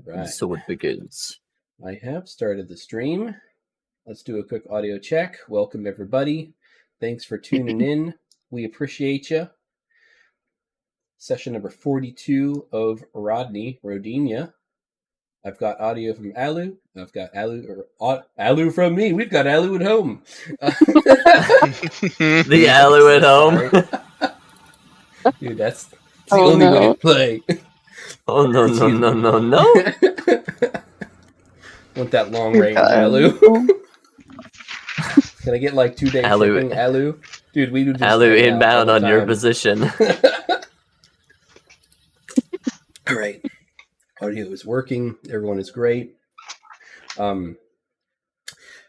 Right. So it begins. I have started the stream. Let's do a quick audio check. Welcome, everybody. Thanks for tuning in. We appreciate you. Session number 42 of Rodinia. I've got audio from Alu. I've got Alu from me. We've got Alu at home. The Alu at home. Dude, that's the only way to play. Oh, no. Want that long range, Alu? Can I get like 2 days shipping, Alu? Dude, we do just Alu inbound on your position. All right. Audio is working. Everyone is great.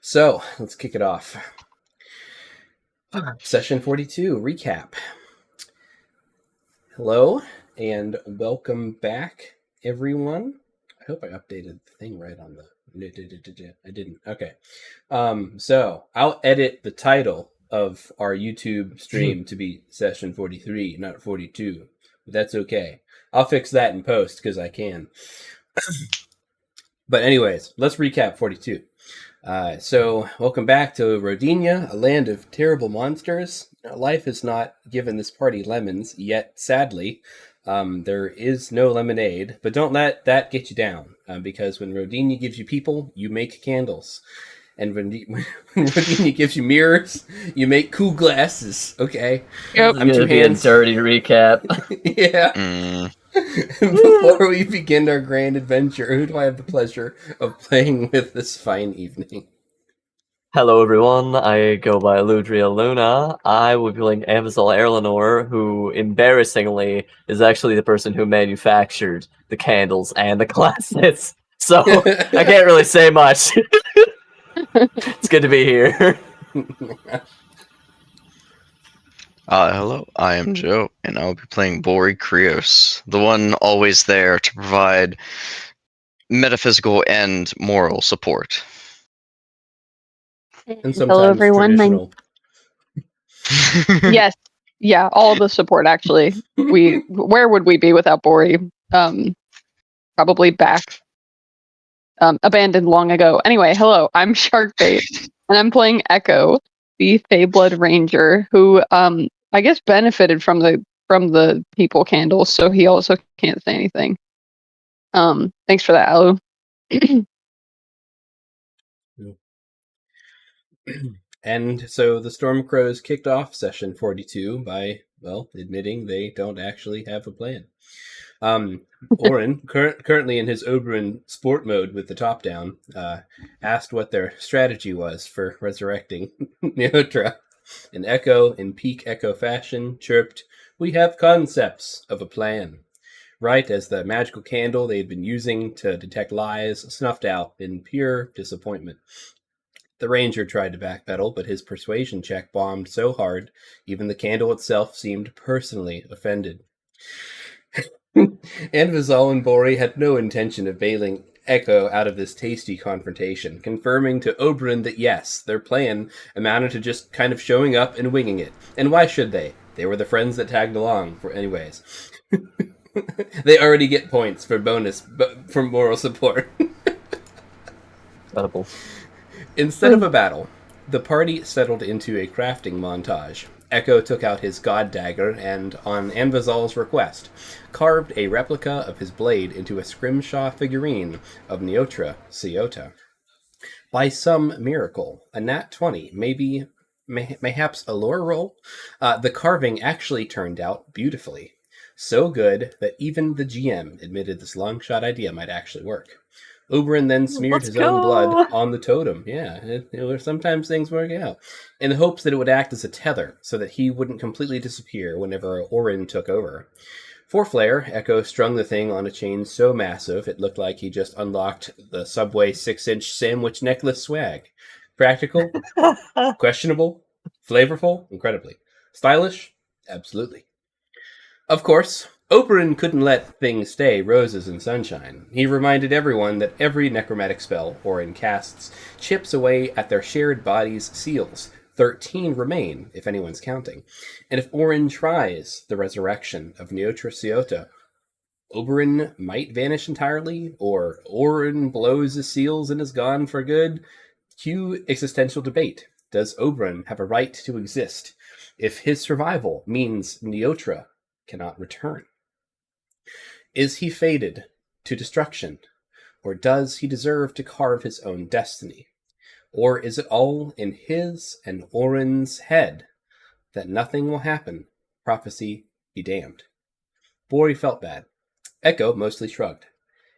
So let's kick it off. Session 42 recap. Hello and welcome back, everyone. I hope I updated the thing right on the. I didn't. Okay. So I'll edit the title of our YouTube stream to be session 43, not 42. But that's okay. I'll fix that in post because I can. But anyways, let's recap 42. So welcome back to Rodinia, a land of terrible monsters. Life has not given this party lemons yet, sadly. There is no lemonade, but don't let that get you down, because when Rodinia gives you people, you make candles. And when Rodinia gives you mirrors, you make cool glasses, okay? Yep. I'm TwoHands. Dirty recap. Yeah. Before we begin our grand adventure, who do I have the pleasure of playing with this fine evening? Hello, everyone. I go by Aludriea Luna. I will be playing Amazol Erlenor, who, embarrassingly, is actually the person who manufactured the candles and the glasses. So, I can't really say much. It's good to be here. Hello, I am Joe, and I will be playing Bori Krios, the one always there to provide metaphysical and moral support. And hello, everyone. Yes, yeah, all the support. Actually, where would we be without Bori? Probably back, abandoned long ago. Anyway, hello, I'm Sharkbait, and I'm playing Echo, the Feyblood Ranger, who I guess benefited from the people candles, so he also can't say anything. Thanks for that, Alu. And so the Stormcrows kicked off session 42 by, well, admitting they don't actually have a plan. Oren, currently in his Oberyn sport mode with the top down, asked what their strategy was for resurrecting Neotra. And Echo, in peak Echo fashion, chirped, "We have concepts of a plan." Right as the magical candle they had been using to detect lies snuffed out in pure disappointment. The ranger tried to backpedal, but his persuasion check bombed so hard, even the candle itself seemed personally offended. Anvizal and Bori had no intention of bailing Echo out of this tasty confrontation, confirming to Oberyn that yes, their plan amounted to just kind of showing up and winging it. And why should they? They were the friends that tagged along, for anyways. They already get points for bonus, for moral support. Edible. Instead of a battle, the party settled into a crafting montage. Echo took out his god dagger and, on Anvizal's request, carved a replica of his blade into a scrimshaw figurine of Neotra Ciota. By some miracle, a nat 20, mayhaps a lore roll, the carving actually turned out beautifully. So good that even the GM admitted this long-shot idea might actually work. Oberyn then smeared his own blood on the totem. Yeah, sometimes things work out. In the hopes that it would act as a tether, so that he wouldn't completely disappear whenever Oren took over. For flair, Echo strung the thing on a chain so massive it looked like he just unlocked the Subway 6-inch sandwich necklace swag. Practical? Questionable? Flavorful? Incredibly. Stylish? Absolutely. Of course, Oberyn couldn't let things stay roses and sunshine. He reminded everyone that every necromantic spell Oren casts chips away at their shared body's seals. 13 remain, if anyone's counting. And if Oren tries the resurrection of Neotra Ciota, Oberyn might vanish entirely, or Oberyn blows his seals and is gone for good. Cue existential debate. Does Oberyn have a right to exist if his survival means Neotra cannot return? Is he fated to destruction, or does he deserve to carve his own destiny? Or is it all in his and Oren's head that nothing will happen? Prophecy be damned. Bori felt bad. Echo mostly shrugged.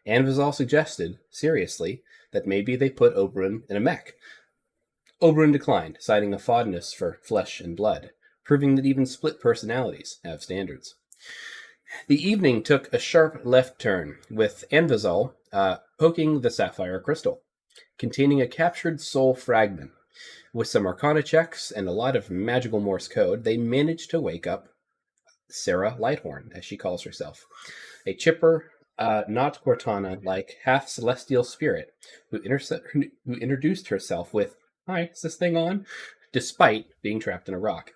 Anvizal suggested, seriously, that maybe they put Oberyn in a mech. Oberyn declined, citing a fondness for flesh and blood, proving that even split personalities have standards. The evening took a sharp left turn, with Anvizal poking the sapphire crystal, containing a captured soul fragment. With some arcana checks and a lot of magical Morse code, they managed to wake up Sarah Lighthorn, as she calls herself, a chipper, not Cortana-like half-celestial spirit who introduced herself with, "Hi, is this thing on?" despite being trapped in a rock.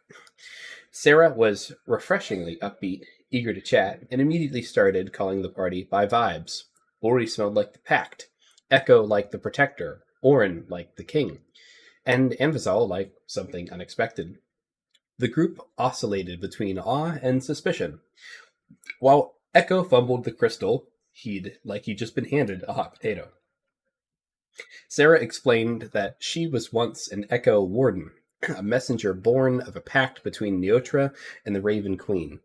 Sarah was refreshingly upbeat, eager to chat, and immediately started calling the party by vibes. Ori smelled like the Pact, Echo like the Protector, Oren like the King, and Anvizal like something unexpected. The group oscillated between awe and suspicion. While Echo fumbled the crystal, he'd just been handed a hot potato. Sarah explained that she was once an Echo Warden, a messenger born of a pact between Neotra and the Raven Queen.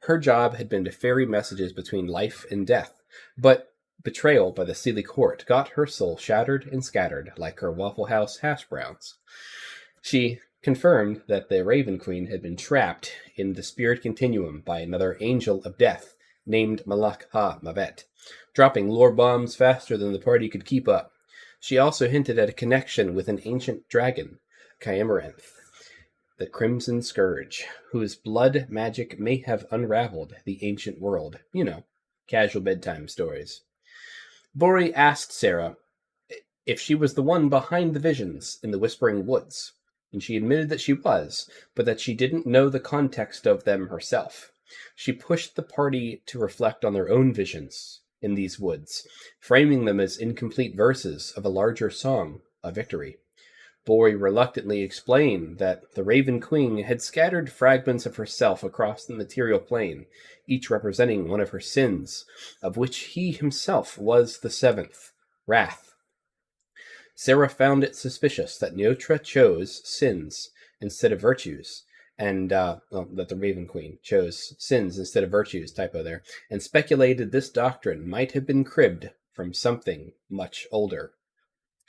Her job had been to ferry messages between life and death, but betrayal by the Sealy court got her soul shattered and scattered like her Waffle House hash browns. She confirmed that the Raven Queen had been trapped in the spirit continuum by another angel of death named Malak Ha-Mavet, dropping lore bombs faster than the party could keep up. She also hinted at a connection with an ancient dragon, Kaimaranth, the Crimson Scourge, whose blood magic may have unraveled the ancient world. Casual bedtime stories. Bori asked Sarah if she was the one behind the visions in the Whispering Woods, and she admitted that she was, but that she didn't know the context of them herself. She pushed the party to reflect on their own visions in these woods, framing them as incomplete verses of a larger song of victory. Bori reluctantly explained that the Raven Queen had scattered fragments of herself across the material plane, each representing one of her sins, of which he himself was the seventh, wrath. Sarah found it suspicious that Neotra chose sins instead of virtues, and that the Raven Queen chose sins instead of virtues, typo there, and speculated this doctrine might have been cribbed from something much older,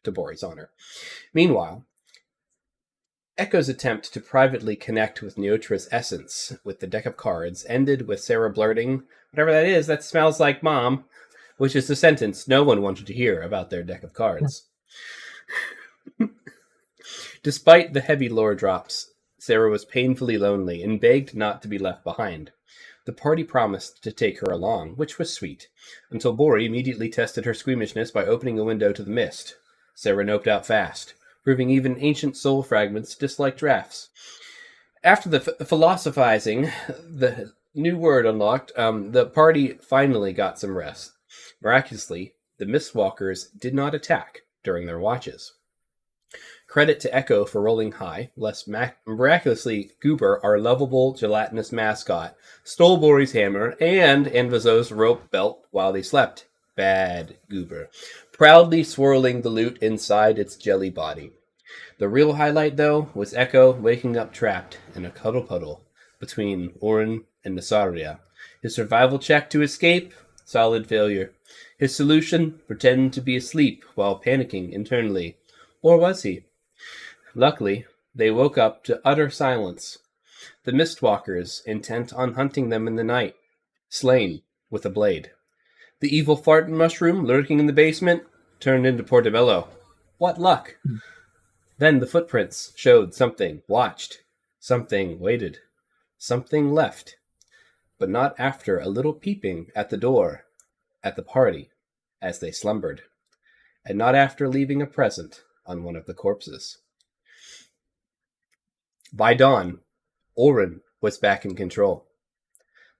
to Bori's honor. Meanwhile, Echo's attempt to privately connect with Neotra's essence with the deck of cards ended with Sarah blurting, "Whatever that is, that smells like Mom," which is the sentence no one wanted to hear about their deck of cards. Despite the heavy lore drops, Sarah was painfully lonely and begged not to be left behind. The party promised to take her along, which was sweet, until Bori immediately tested her squeamishness by opening a window to the mist. Sarah noped out fast, proving even ancient soul fragments dislike drafts. After the philosophizing, the new word unlocked, the party finally got some rest. Miraculously, the Mistwalkers did not attack during their watches. Credit to Echo for rolling high. Less miraculously, Goober, our lovable gelatinous mascot, stole Bori's hammer and Anvizal's rope belt while they slept. Bad Goober, proudly swirling the loot inside its jelly body. The real highlight, though, was Echo waking up trapped in a cuddle puddle between Oren and Nasaria. His survival check to escape? Solid failure. His solution? Pretend to be asleep while panicking internally. Or was he? Luckily, they woke up to utter silence. The Mistwalkers, intent on hunting them in the night, slain with a blade. The evil fart mushroom lurking in the basement turned into Portobello. What luck! Then the footprints showed something watched, something waited, something left, but not after a little peeping at the door, at the party, as they slumbered, and not after leaving a present on one of the corpses. By dawn, Oren was back in control.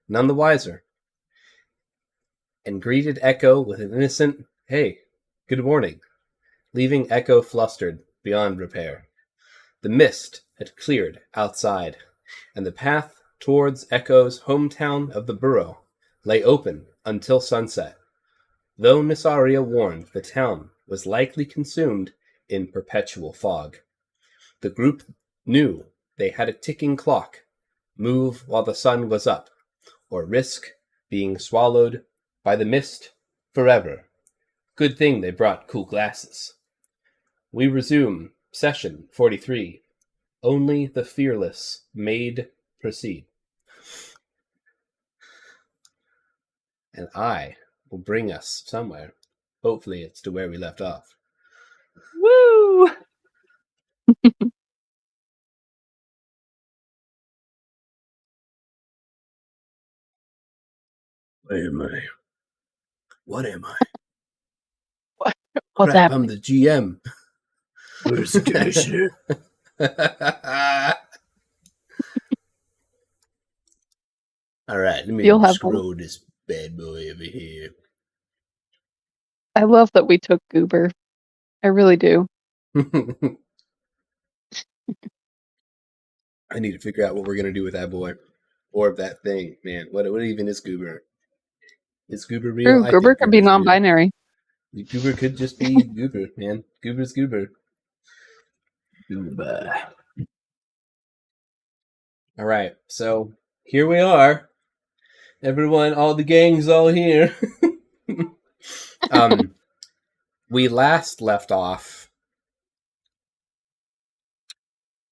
None the wiser. and greeted Echo with an innocent, "Hey, good morning," leaving Echo flustered beyond repair. The mist had cleared outside, and the path towards Echo's hometown of the Burrow lay open until sunset, though Nasaria warned the town was likely consumed in perpetual fog. The group knew they had a ticking clock: move while the sun was up, or risk being swallowed by the mist forever. Good thing they brought cool glasses. We resume session 43. Only the fearless made proceed. And I will bring us somewhere. Hopefully it's to where we left off. Woo! Where am I? What am I? What's Crap, happening? I'm the GM. Where's the commissioner? Alright, let me You'll have scroll this bad boy over here. I love that we took Goober. I really do. I need to figure out what we're gonna do with that boy. Or that thing, man. What even is Goober? Is Goober real? True, I Goober think could be Goober's real. non-binary. Goober could just be Goober, man. Goober's Goober. Goober. All right, so here we are. Everyone, all the gang's all here. We last left off.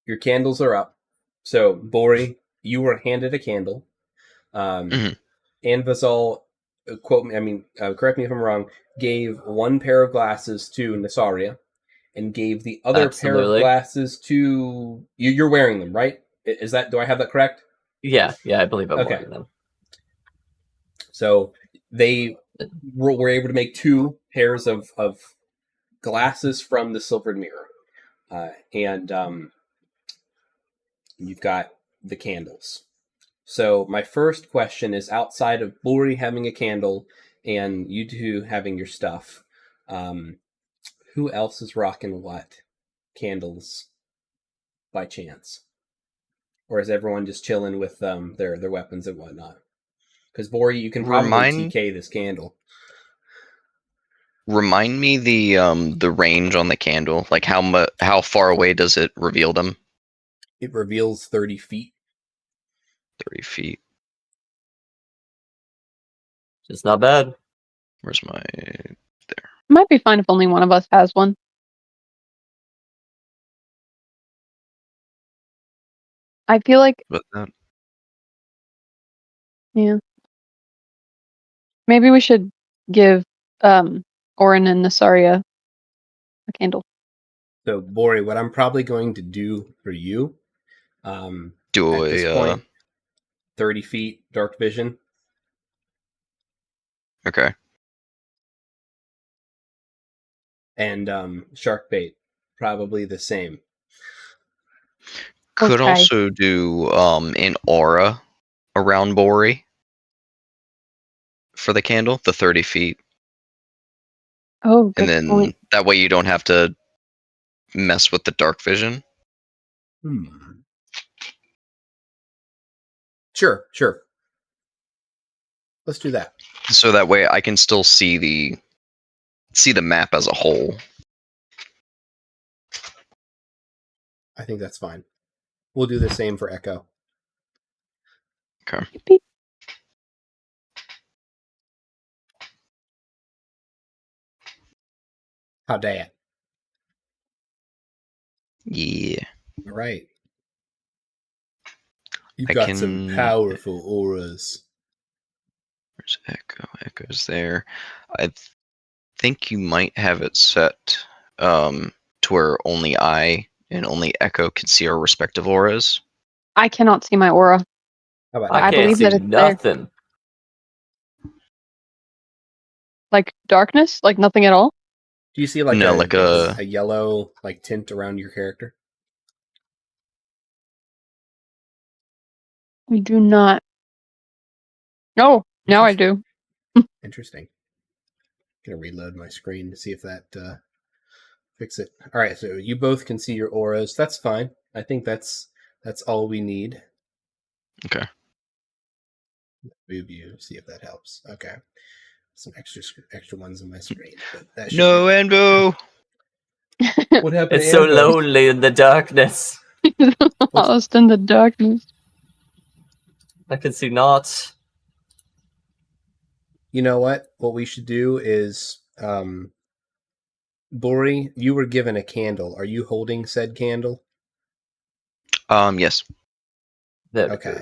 Your candles are up. So, Bori, you were handed a candle. Mhm. Anvazal, correct me if I'm wrong, gave one pair of glasses to Nasaria and gave the other pair of Absolutely. glasses to you. You're wearing them, right? Is that? Do I have that correct? Yeah, I believe I'm Okay. wearing them. So they were able to make two pairs of glasses from the silvered mirror, and you've got the candles. So my first question is, outside of Bori having a candle and you two having your stuff, who else is rocking what candles by chance? Or is everyone just chilling with their weapons and whatnot? Because Bori, you can probably Remind TK this candle. remind me the range on the candle. Like how far away does it reveal them? It reveals 30 feet. 30 feet. It's not bad. Where's my Might be fine if only one of us has one. I feel like, what that? yeah. Maybe we should give Orin and Nasaria a candle. So, Bori, what I'm probably going to do for you, Do at this a point, 30 feet, dark vision. okay. And shark bait, probably the same. Could Okay. also do an aura around Bori for the candle, the 30 feet. Oh, And good then point. that way you don't have to mess with the dark vision. Sure. Let's do that. So that way I can still see the map as a whole. I think that's fine. We'll do the same for Echo. Okay. Beep. How dat? Yeah. All right. You've I got some can- powerful auras. Where's Echo? Echo's there. I think you might have it set to where only I and only Echo can see our respective auras. I cannot see my aura. How about I that? I can't believe see that it's there. nothing. Like darkness? Like nothing at all? Do you see like No, a, like a- a yellow like tint around your character? We do not. Oh, now I do. Interesting. Gonna reload my screen to see if that fix it. All right, so you both can see your auras. That's fine. I think that's all we need. Okay. Move you, see if that helps. Okay. Some extra ones on my screen. But that should No, Anvo. What happened? It's to so Anvo? lonely in the darkness. Lost in the darkness. I can see naught. You know what? What we should do is, Bori, you were given a candle. Are you holding said candle? Yes. There we Okay. go.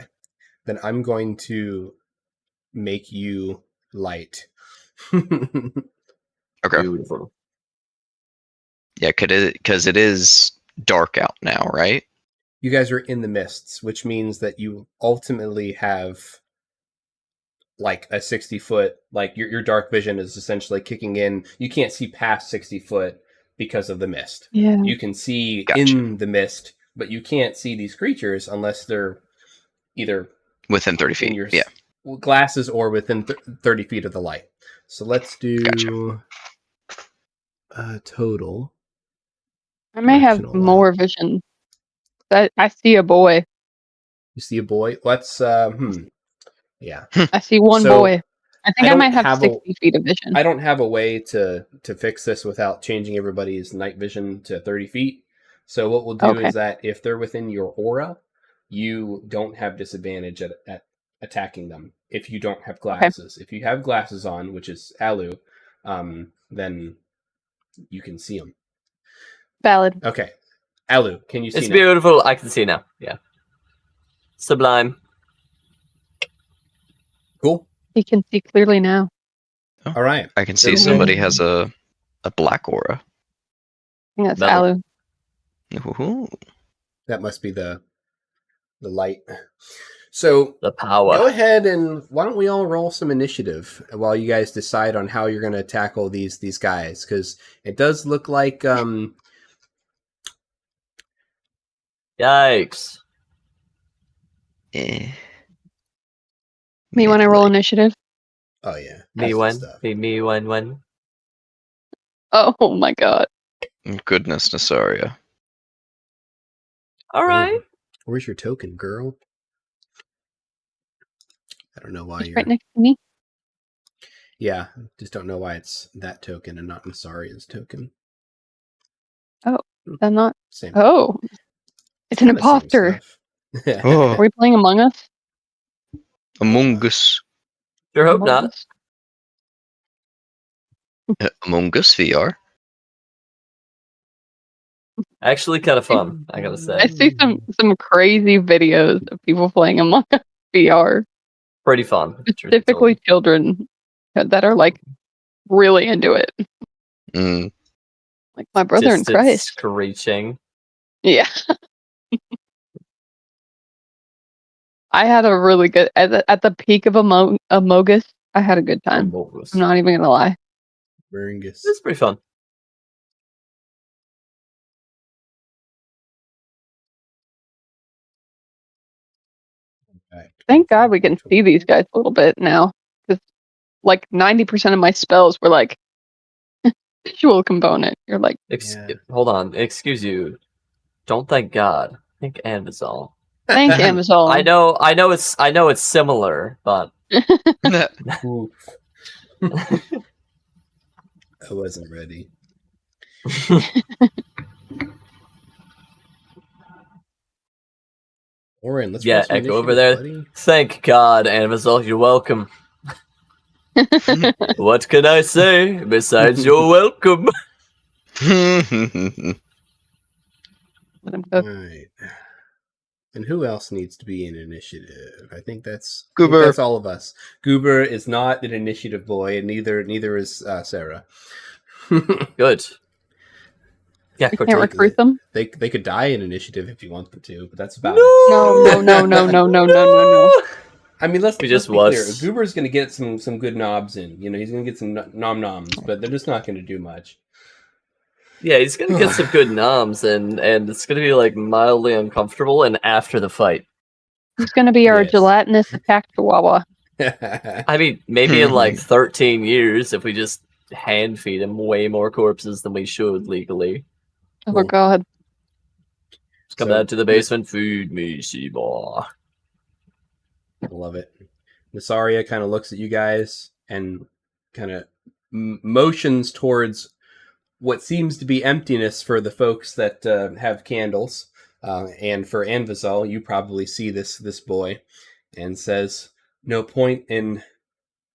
Then I'm going to make you light. Okay. Beautiful. Yeah, because it is dark out now, right? You guys are in the mists, which means that you ultimately have like a 60-foot, like your dark vision is essentially kicking in. You can't see past 60 foot because of the mist. Yeah. You can see Gotcha. in the mist, but you can't see these creatures unless they're either Within 30 in feet. your Yeah. glasses or within 30 feet of the light. So let's do Gotcha. total. I may have Directional more vision. I see a boy. You see a boy? Let's yeah. I see one So, boy. I think I don't might have have 60 feet of vision. I don't have a way to fix this without changing everybody's night vision to 30 feet. So what we'll do Okay. is that if they're within your aura, you don't have disadvantage at attacking them if you don't have glasses. If you have glasses on, which is Alu, then you can see them. Valid. Okay. Alu, can you see It's now? beautiful. I can see now. Yeah. Sublime. Cool. He can see clearly now. All right. I can see Good. somebody has a black aura. I think that's Metal. Alu. Ooh. That must be the light. So The power. go ahead and why don't we all roll some initiative while you guys decide on how you're going to tackle these guys, because it does look like Yikes. Eh. Me when I roll initiative. oh yeah, Me that's the when. stuff. Me when. Oh my god. Goodness, Nasaria. All right. Where's your token, girl? I don't know why He's you're. right next to me. Yeah, just don't know why it's that token and not Nasaria's token. Then not. Same. Oh. It's an kinda same imposter. stuff. Oh, Are we playing Among Us? Among Us. Sure hope Among not. Us? Among Us VR. Actually, kind of fun, I gotta I say. see some crazy videos of people playing Among Us VR. Pretty fun. truth be Specifically told. children that are like really into it. Mm. Like my brother in Just Christ. screeching. Yeah. I had a really good at the peak of Amogus. I had a good time. Bogus. I'm not even gonna lie. Beringus. It's pretty fun. Right. Thank God we can see these guys a little bit now, because like 90% of my spells were like visual component. You're like, Yeah. Hold on. Excuse you. Don't thank God. Thank Anvizal. thank Amazon. I know it's similar, but Ooh. I wasn't ready. Oren, let's Yeah, roll some Echo over initiative, there. buddy. Thank God, Anvizal, you're welcome. What can I say besides you're welcome? Let him All cook. right. And who else needs to be in initiative? I think that's Goober. that's all of us. Goober is not an initiative boy, and neither is Sarah. Good. Yeah, I can't recruit them. They could die in initiative if you want them to, but that's about No. I mean, let's We be just clear. was. Goober's going to get some good knobs in. You know, he's going to get some nom-noms, but they're just not going to do much. Yeah, he's gonna get some good noms, and it's gonna be like mildly uncomfortable. And after the fight, He's gonna be our Yes. gelatinous attack chihuahua. I mean, maybe in like 13 years, if we just hand feed him way more corpses than we should legally. Oh Cool. God. Just come So, out to the basement, feed me, Sheba. I love it. Nasaria kind of looks at you guys and kind of motions towards what seems to be emptiness for the folks that have candles. And for Anvizal, you probably see this boy and says, "No point in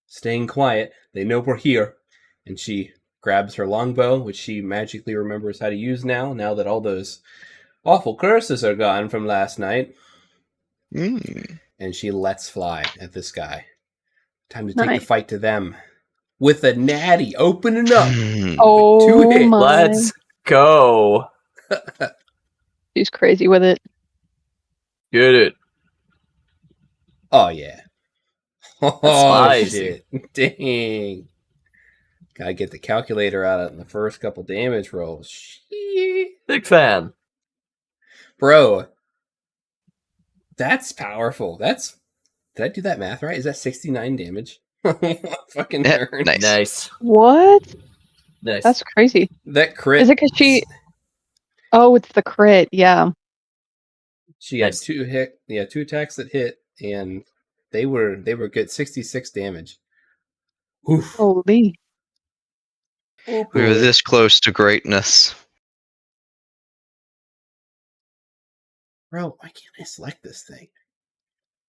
staying quiet. They know we're here." And she grabs her longbow, which she magically remembers how to use now that all those awful curses are gone from last night. And she lets fly at this guy. Time to take the fight to them. With a natty opening up. Oh 2 hits. my. Let's go. She's crazy with it. Get it. Oh, yeah. Oh, spicy. shit. Dang. Gotta get the calculator out in the first couple damage rolls. Shit. Big fan. Bro. That's powerful. Did I do that math right? Is that 69 damage? Fucking nerd. Nice. What? Nice. That's crazy. That crit. Is it because she? Oh, it's the crit. Yeah. She had Nice. 2 attacks that hit, and they were good. 66 damage. Oof. Holy. We were this close to greatness. Bro, why can't I select this thing?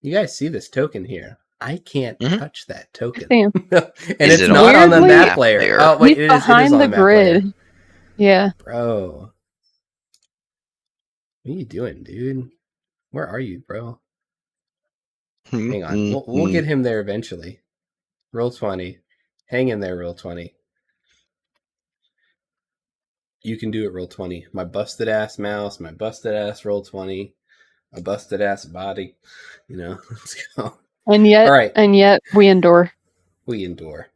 You guys see this token here. I can't touch that token. Damn. And Is it's it not on the Weirdly- map player. Oh, wait, He's it is behind on the map player. grid. Yeah. Bro. What are you doing, dude? Where are you, bro? Hang on. We'll get him there eventually. Roll 20. Hang in there, roll 20. You can do it, roll 20. My busted ass mouse, my busted ass roll 20, a busted ass body. You know, let's go. And yet, All right. we endure. We endure.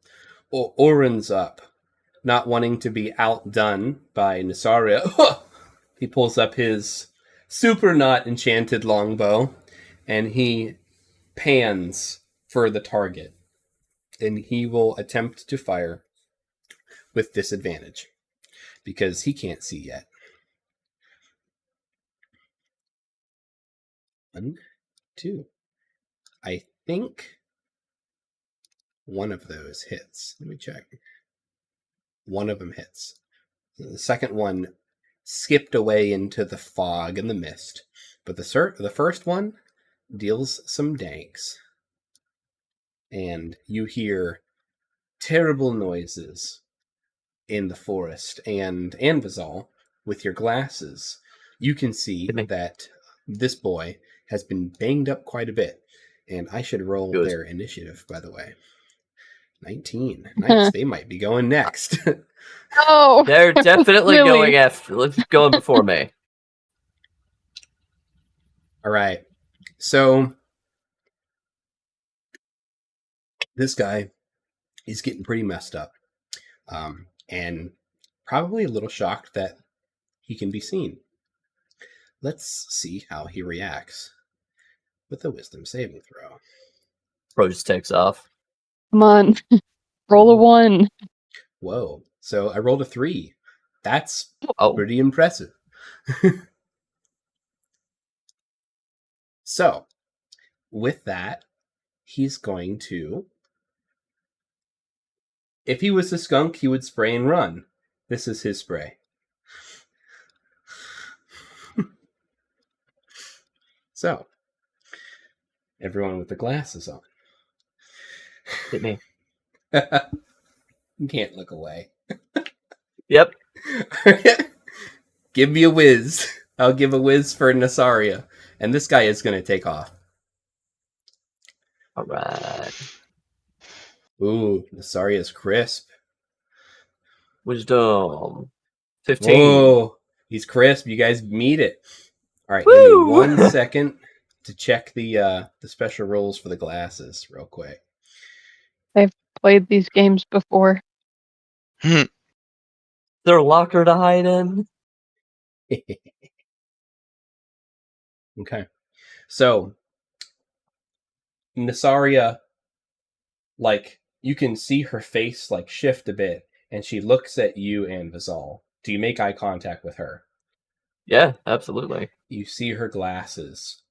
Oren's up, not wanting to be outdone by Nasaria. He pulls up his super not enchanted longbow, and he pans for the target. And he will attempt to fire with disadvantage, because he can't see yet. 1, 2. I think one of those hits. Let me check. One of them hits. The second one skipped away into the fog and the mist. But the first one deals some danks. And you hear terrible noises in the forest. And Anvizal, with your glasses, you can see that this boy has been banged up quite a bit. And I should roll their initiative, by the way. 19. Nice. They might be going next. Oh, They're definitely really? going after. Let's go before me. All right. So this guy is getting pretty messed up. And probably a little shocked that he can be seen. Let's see how he reacts with a wisdom saving throw. Bro just takes off. come on. Roll a 1. Whoa. So I rolled a 3. That's Oh, pretty impressive. So, with that, he's going to... If he was a skunk, he would spray and run. This is his spray. So, everyone with the glasses on. hit me. You can't look away. Yep. Give me a whiz. I'll give a whiz for Nasaria. And this guy is going to take off. All right. Ooh, Nasaria's crisp. Wisdom. 15. Whoa, he's crisp. You guys meet it. All right, Woo! give me 1 second to check the special rules for the glasses real quick. Played these games before. Their locker to hide in. Okay, so Nasaria like you can see her face like shift a bit, and she looks at you and Vizal. Do you make eye contact with her? Yeah, absolutely. You see her glasses,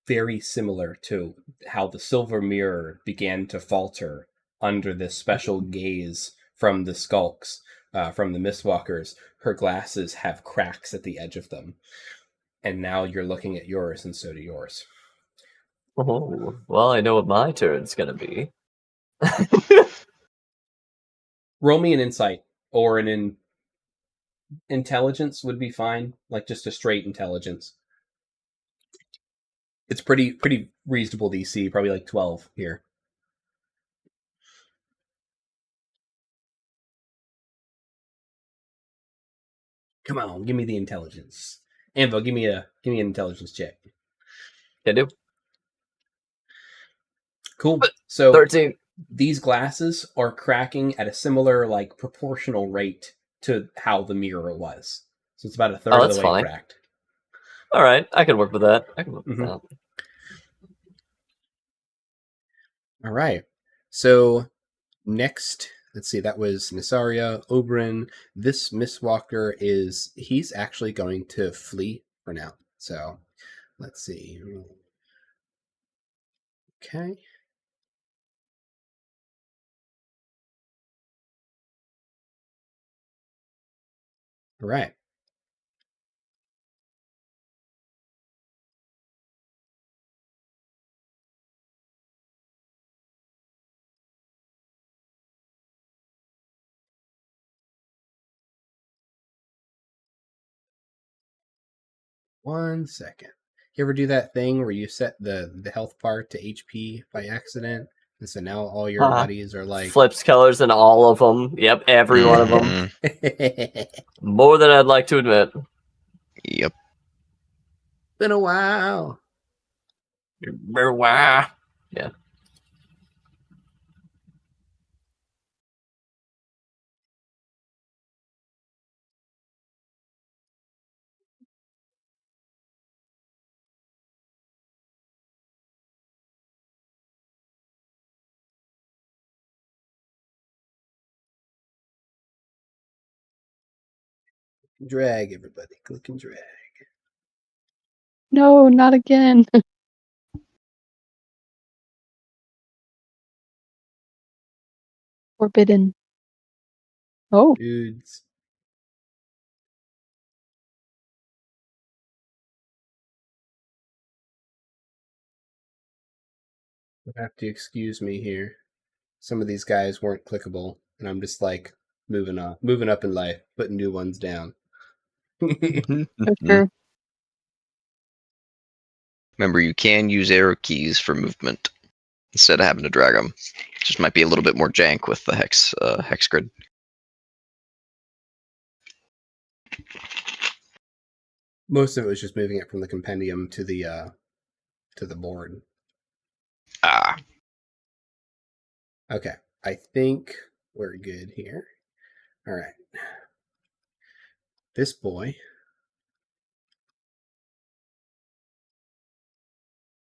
very similar to how the silver mirror began to falter under this special gaze from the skulks, from the Mistwalkers. Her glasses have cracks at the edge of them. And now you're looking at yours, and so do yours. Oh, well, I know what my turn's gonna be. Roll me an insight, or an intelligence would be fine, like just a straight intelligence. It's pretty reasonable DC, probably like 12 here. Come on, give me the intelligence. Anvil, give me an intelligence check. Can do. Cool. So 13. these glasses are cracking at a similar, like, proportional rate to how the mirror was. So it's about a third of the way cracked. All right, I can work with that. That. All right. So next, let's see, that was Nasaria, Oberyn. This Mistwalker he's actually going to flee for now. So let's see. Okay. All right. One second. You ever do that thing where you set the health bar to HP by accident? And so now all your buddies are like... Flips colors in all of them. Yep, every one of them. More than I'd like to admit. Yep. Been a while. Yeah. Drag, everybody. Click and drag. No, not again. Forbidden. Oh. Dudes. You'll have to excuse me here. Some of these guys weren't clickable, and I'm just like moving up in life, putting new ones down. True. Remember, you can use arrow keys for movement instead of having to drag them. Just might be a little bit more jank with the hex grid. Most of it was just moving it from the compendium to the board. Ah. Okay, I think we're good here. All right. This boy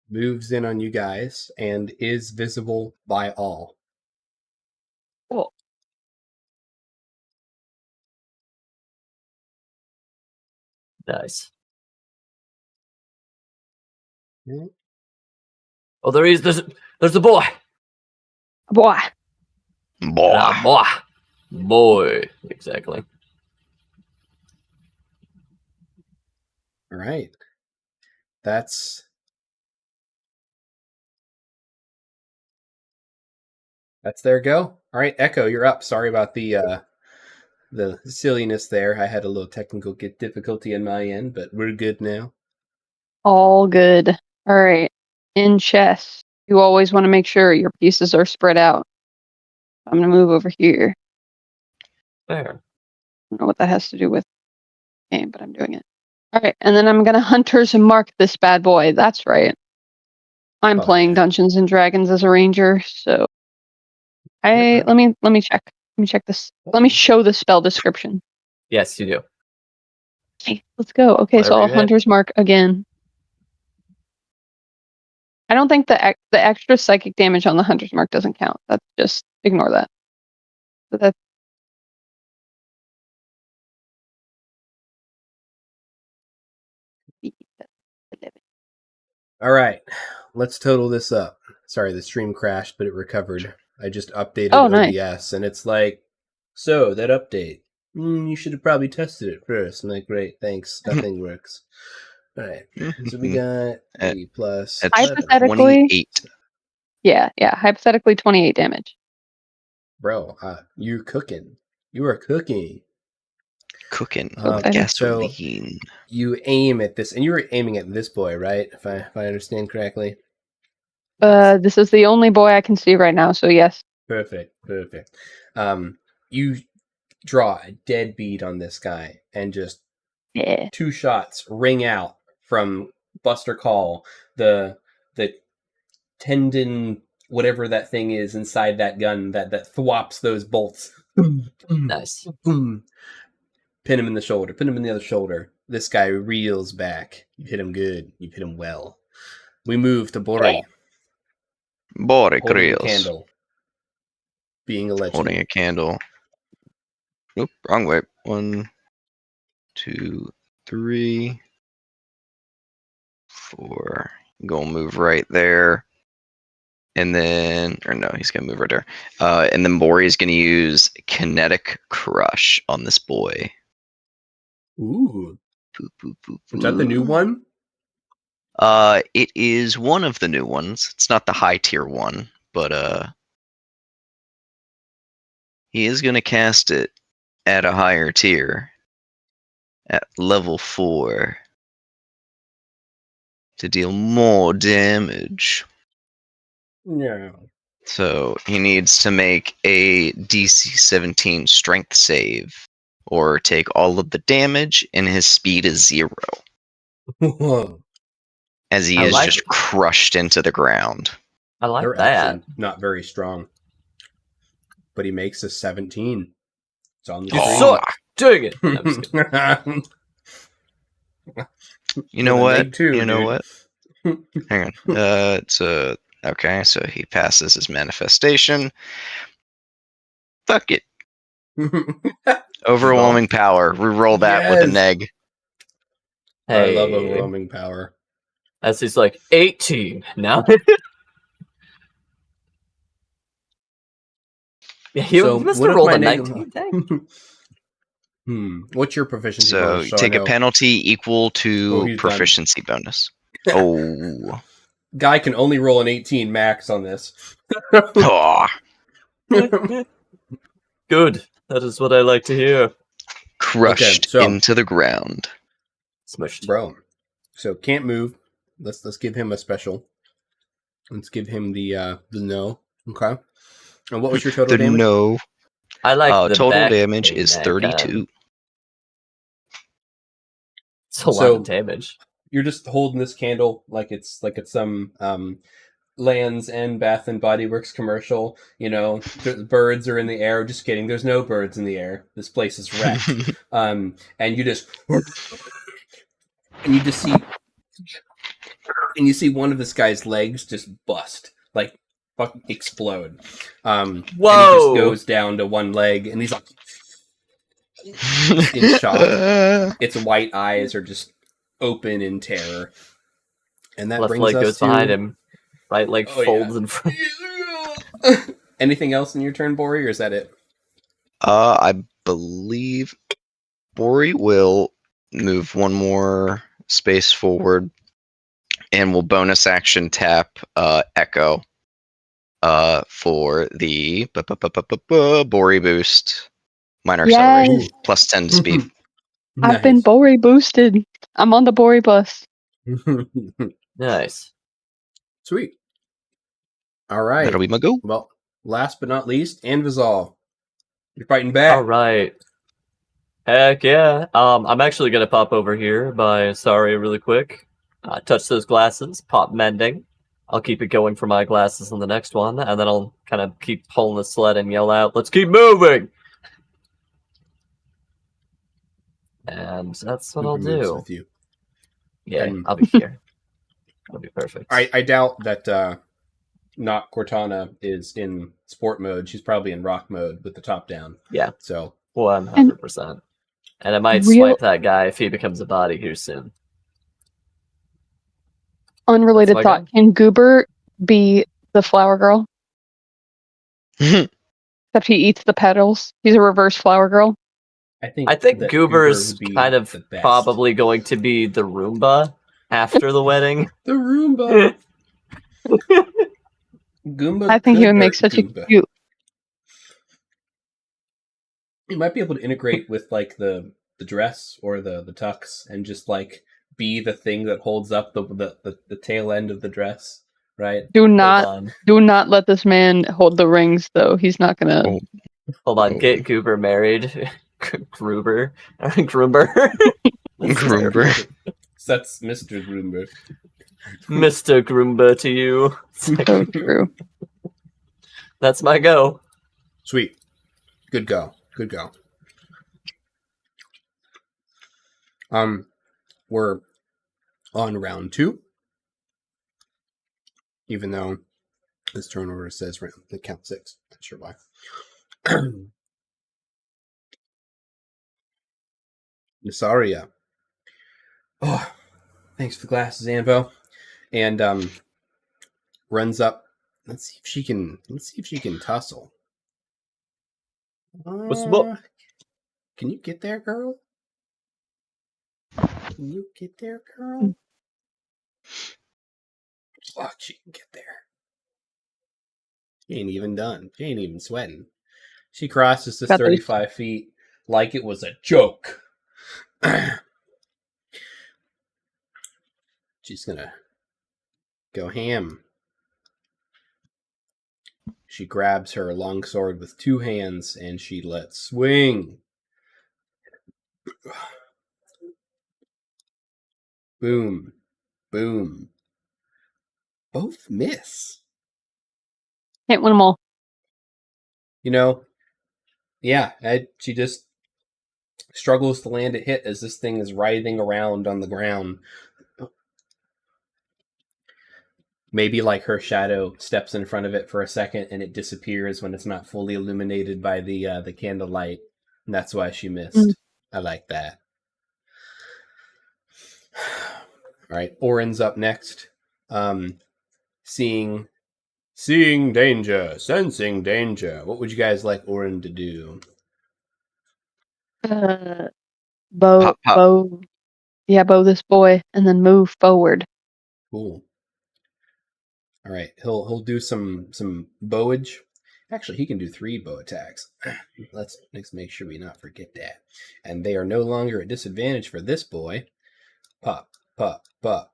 moves in on you guys and is visible by all. Cool. Nice. Okay. Oh, there he is. There's a boy. Boy. Boy. Exactly. All right. That's their go. All right, Echo, you're up. Sorry about the silliness there. I had a little technical difficulty in my end, but we're good now. All good. All right. In chess, you always want to make sure your pieces are spread out. I'm going to move over here. Fair. I don't know what that has to do with the game, but I'm doing it. All right. And then I'm going to Hunters and Mark this bad boy. That's right. I'm playing Dungeons and Dragons as a ranger, so let me check. Let me check this. Let me show the spell description. Yes, you do. Okay, let's go. Okay, so I'll Hunter's Mark again. I don't think the extra psychic damage on the hunter's mark doesn't count. That's just ignore that. But that's All right, let's total this up. Sorry, the stream crashed, but it recovered. I just updated nice. OBS, and it's like, so that update. You should have probably tested it first. I'm like, great, thanks. Nothing works. All right, so we got 3 plus At 11. Hypothetically- 28. Yeah. Hypothetically, 28 damage. Bro, you're cooking. You are cooking. Cooking. Okay. Gasoline. You aim at this, and you were aiming at this boy, right? If I understand correctly. This is the only boy I can see right now, so yes. Perfect. You draw a dead bead on this guy, and just Yeah. 2 shots ring out from Buster Call. The tendon, whatever that thing is inside that gun that thwops those bolts. Nice. Boom. Pin him in the shoulder. Pin him in the other shoulder. This guy reels back. You hit him good. You hit him well. We move to Bori. Bori Holding a Grills. candle. Being a legend. Holding a candle. Oop, wrong way. 1, 2, 3, 4. Gonna move right there. And then, or no, he's gonna move right there. And then Bori is gonna use Kinetic Crush on this boy. Ooh. Boop, boop, boop, Is that the new boop. one? It is one of the new ones. It's not the high tier one, but he is gonna cast it at a higher tier, at level 4, to deal more damage. Yeah. So he needs to make a DC 17 strength save, or take all of the damage, and his speed is 0, as he I is like just it. crushed into the ground. I like They're that. actually not very strong. But he makes a 17. It's on the You Oh. suck. Dang it. No, I'm just kidding. You know Well, then what? make 2, You know dude. what? Hang on. Okay, so he passes his manifestation. Fuck it. Overwhelming power. Reroll that with a Yes. neg. I Hey, love overwhelming power. as he's like 18 now. Yeah, he So, must what have if rolled my a neg- 19. Dang. What's your proficiency So bonus? you take I a know. penalty equal Oh, to he's done. proficiency bonus. Oh. Guy can only roll an 18 max on this. Oh. Good. That is what I like to hear. Crushed so- into the ground. Smushed. Bro. So can't move. Let's give him a special. Let's give him the no. Okay. And what was your total The damage? no. I like the Total back damage pain is that 32. It's a lot So- of damage. You're just holding this candle like it's some Land's End Bath and Body Works commercial. You know, the birds are in the air. Just kidding. There's no birds in the air. This place is wrecked. And you just see one of this guy's legs just bust, like fucking explode. And he Whoa. just goes down to one leg, and he's like in shock. Its white eyes are just open in terror. And that Left brings leg us goes to behind him. Right leg Oh, yeah. folds in front. Anything else in your turn, Bori, or is that it? I believe Bori will move one more space forward, and will bonus action tap Echo for the Bori boost. Minor Yes. acceleration. Plus 10 to speed. I've been Bori boosted. I'm on the Bori bus. Nice. Sweet. All right. That'll be my go. Well, last but not least, Anvizal. You're fighting back. All right. Heck yeah. I'm actually gonna pop over here by Sorry really quick. Touch those glasses. Pop mending. I'll keep it going for my glasses on the next one, and then I'll kind of keep pulling the sled and yell out, "Let's keep moving!" And that's what I'll Uber moves do. with you. Yeah, And- I'll be here. That'd be perfect. I doubt that not Cortana is in sport mode. She's probably in rock mode with the top down. Yeah. So 100%. And I might Real- swipe that guy if he becomes a body here soon. Unrelated That's my thought. Can Goober be the flower girl? Except he eats the petals. He's a reverse flower girl. I think that Goober's would be kind of the best. probably going to be the Roomba after the wedding. The Roomba. Goomba. I think he would could make hurt such Goomba. a cute. You might be able to integrate with like the dress or the tux and just like be the thing that holds up the tail end of the dress, right? Do not let this man hold the rings, though. He's not gonna. Oh. Hold on, Oh. get Goober married. Gruber. Grumber. Grumber. That's Mr. Groomber. Mr. Groomba to you. So true. That's my go. Sweet. Good go. Good go. We're on round 2. Even though this turn order says the count 6. Not sure why. Nasaria. Oh, thanks for the glasses, Anvo. And runs up. Let's see if she can tussle. What's up? Can you get there, girl? Can you get there, girl? Oh, she can get there. She ain't even done. She ain't even sweating. She crosses the 35 feet like it was a joke. She's gonna go ham. She grabs her longsword with 2 hands and she lets swing. Boom. Boom. Both miss. Can't win them all. You know, yeah, she just struggles to land a hit as this thing is writhing around on the ground. Maybe like her shadow steps in front of it for a second and it disappears when it's not fully illuminated by the candlelight. And that's why she missed. I like that. All right, Orin's up next. Seeing danger, sensing danger. What would you guys like Orin to do? Pop. Bow this boy, and then move forward. Cool. All right, he'll do some bowage. Actually, he can do 3 bow attacks. Let's make sure we not forget that. And they are no longer at disadvantage for this boy. Pop, pop, pop.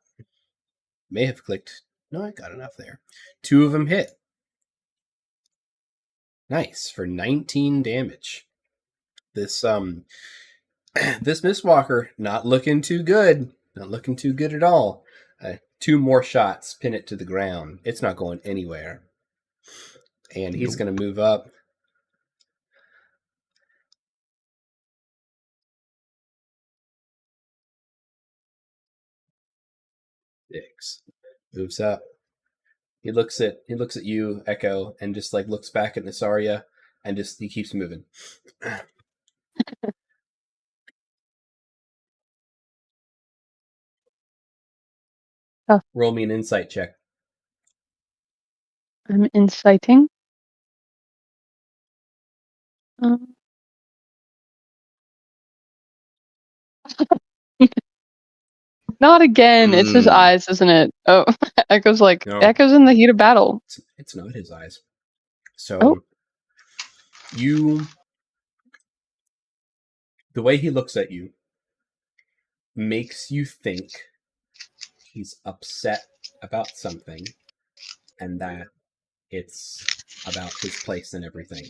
May have clicked. No, I got enough there. 2 of them hit. Nice for 19 damage. This this Mistwalker not looking too good. Not looking too good at all. 2 more shots pin it to the ground. It's not going anywhere. And he's going to move up. Six. Moves up. He looks at you, Echo, and just like looks back at Nasaria, and just he keeps moving. Oh. Roll me an insight check. I'm inciting. Not again. It's his eyes, isn't it? Oh, Echo's like, No. Echo's in the heat of battle. It's not his eyes. So the way he looks at you makes you think he's upset about something and that it's about his place and everything.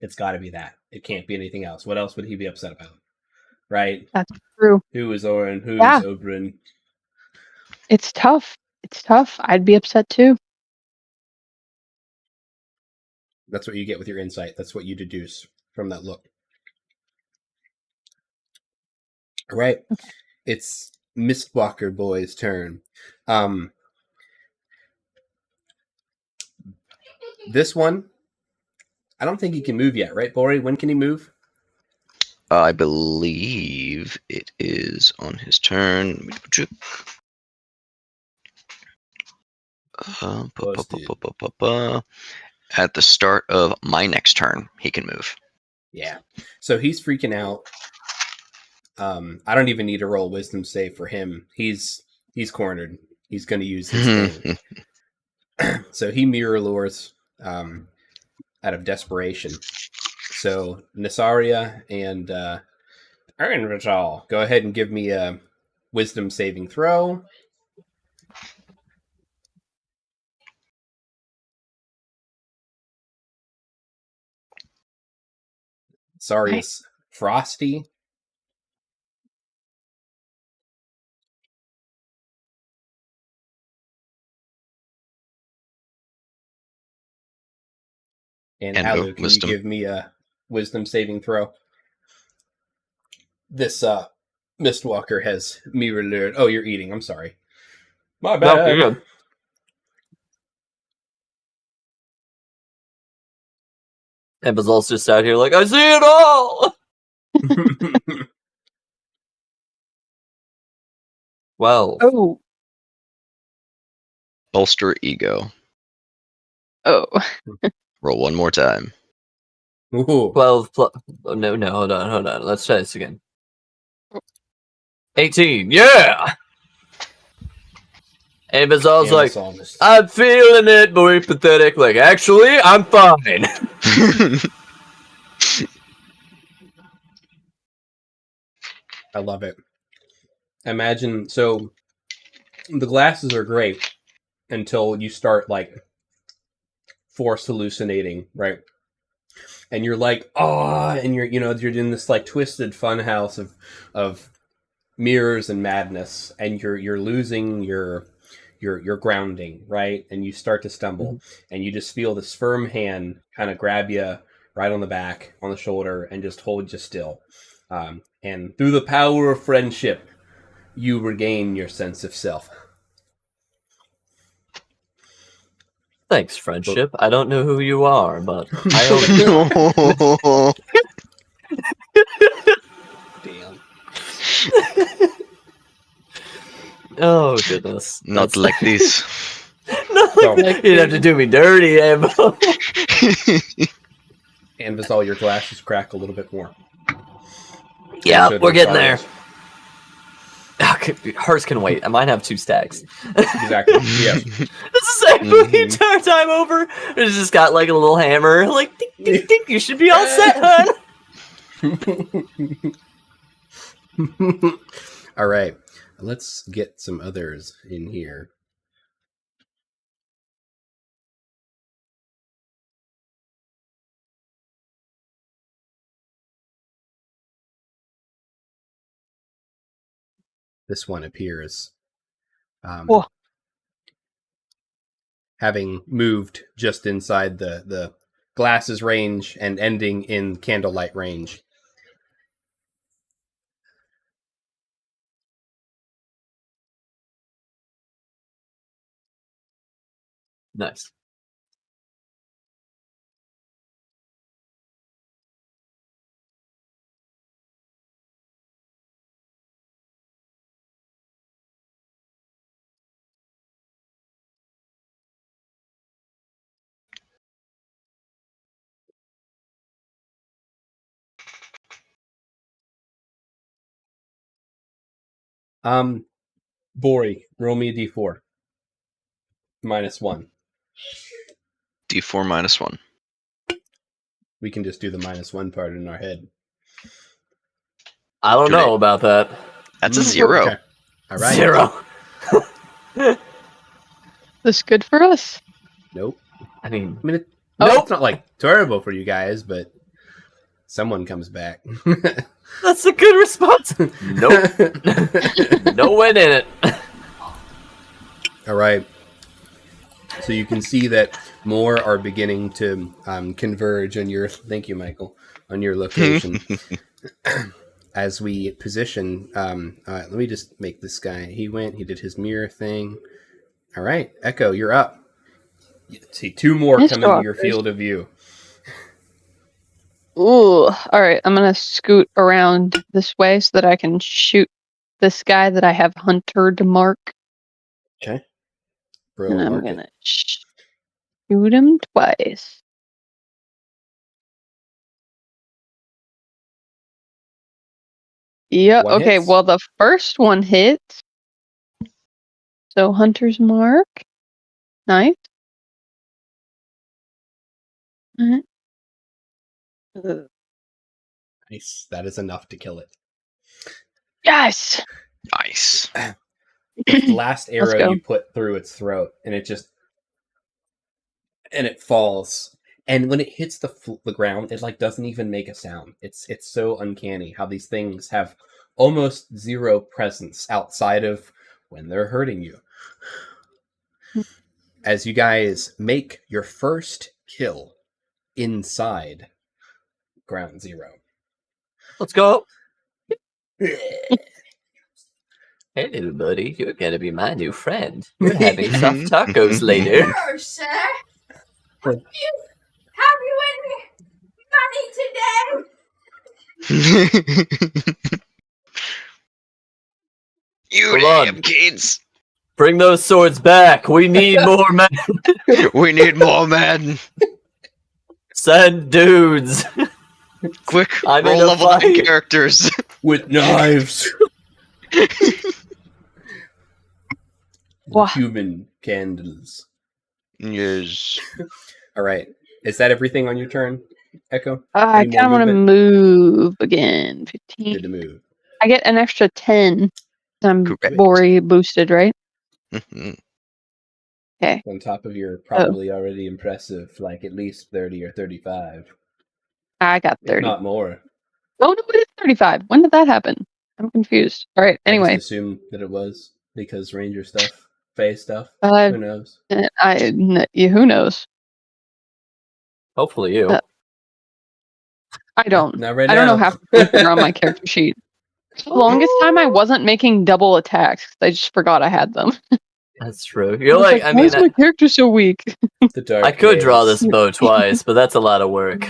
It's got to be that. It can't be anything else. What else would he be upset about? Right? That's true. Who is Orin? Who is Oberyn? It's tough. It's tough. I'd be upset too. That's what you get with your insight. That's what you deduce from that look. All right. Okay. It's Mistwalker Boy's turn. This one, I don't think he can move yet, right, Bori? When can he move? I believe it is on his turn. At the start of my next turn, he can move. Yeah. So he's freaking out. I don't even need to roll wisdom save for him. He's cornered. He's going to use his thing. So he mirror lures out of desperation. So Nasaria and Ernvital, go ahead and give me a wisdom saving throw. Sarius Frosty. And Alu, can you give me a wisdom saving throw? This Mistwalker has mirror lured. Oh, you're eating. I'm sorry. My bad. No, you're good. And Bazal's just out here like, I see it all! Well. Oh. Bolster ego. Oh. Roll one more time. Ooh. 12 plus... Oh, no, hold on. Let's try this again. 18, yeah! And Bazal's like, I'm feeling it, boy, pathetic. Like, actually, I'm fine. I love it. Imagine, so the glasses are great until you start like force hallucinating, right? And you're like, oh, and you're in this like twisted fun house of mirrors and madness, and you're losing your grounding, right? And you start to stumble, and you just feel this firm hand kind of grab you right on the back, on the shoulder, and just hold you still. And through the power of friendship, you regain your sense of self. Thanks, friendship. I don't know who you are, but I hope. Damn. Oh, goodness. Not like this. No, you'd have to do me dirty, Ambo. And as all your glasses crack a little bit more. Yeah, we're getting there. Hers can wait. I might have 2 stacks. Exactly. Yeah. This is like the entire time over. It's just got like a little hammer. Like, ding, ding, ding. You should be all set, hun. All right. Let's get some others in here. This one appears having moved just inside the glasses range and ending in candlelight range. Nice. Bori, roll me a d4. -1. D4 -1. We can just do the -1 part in our head. I don't know about that. That's a 0. Okay. All right. 0. This good for us? Nope. I mean, it's not like terrible for you guys, but someone comes back. That's a good response. Nope. No one in it. All right. So you can see that more are beginning to converge on your. Thank you, Michael, on your location. As we position, let me just make this guy. He did his mirror thing. All right, Echo, you're up. You see 2 more Mist come into your walkers. field of view. Ooh. Alright, I'm gonna scoot around this way so that I can shoot this guy that I have Hunter to mark. Okay. Bro, And I'm mark gonna it. shoot him twice. Yeah, One okay, hits. well the first one hits. So Hunter's mark. Nice. Uh, Nice. That is enough to kill it. Yes! Nice. It's the last Let's arrow go. you put through its throat, and it falls. And when it hits the ground, it like doesn't even make a sound. It's so uncanny how these things have almost zero presence outside of when they're hurting you. As you guys make your first kill inside Ground Zero. Let's go. Hey, little buddy, you're gonna be my new friend. We're having soft tacos later. Sure, sir. Have you any money today? You Hold damn on. kids! Bring those swords back. We need more men. We need more men. Send dudes. Quick, I'm roll in a level 9 fight. characters. With knives. Wow. Human candles. Yes. All right. Is that everything on your turn, Echo? I Any more kind of want to movement? move again. 15. Good to move. I get an extra 10. I'm Correct. Bori boosted, right? Mhm. On top of your probably already impressive, like at least 30 or 35. I got If 30. not more. Oh, no, it is 35. When did that happen? I'm confused. All right, I anyway. just assumed that it was because Ranger stuff, Fae stuff. Uh, Who knows? Who knows? Hopefully you. I don't. Not right I don't know now. half the things that are on my character sheet. For the longest time, I wasn't making double attacks. I just forgot I had them. That's true. You're I was like, I why mean, is my character so weak? The dark I could draw days. this bow twice, but that's a lot of work.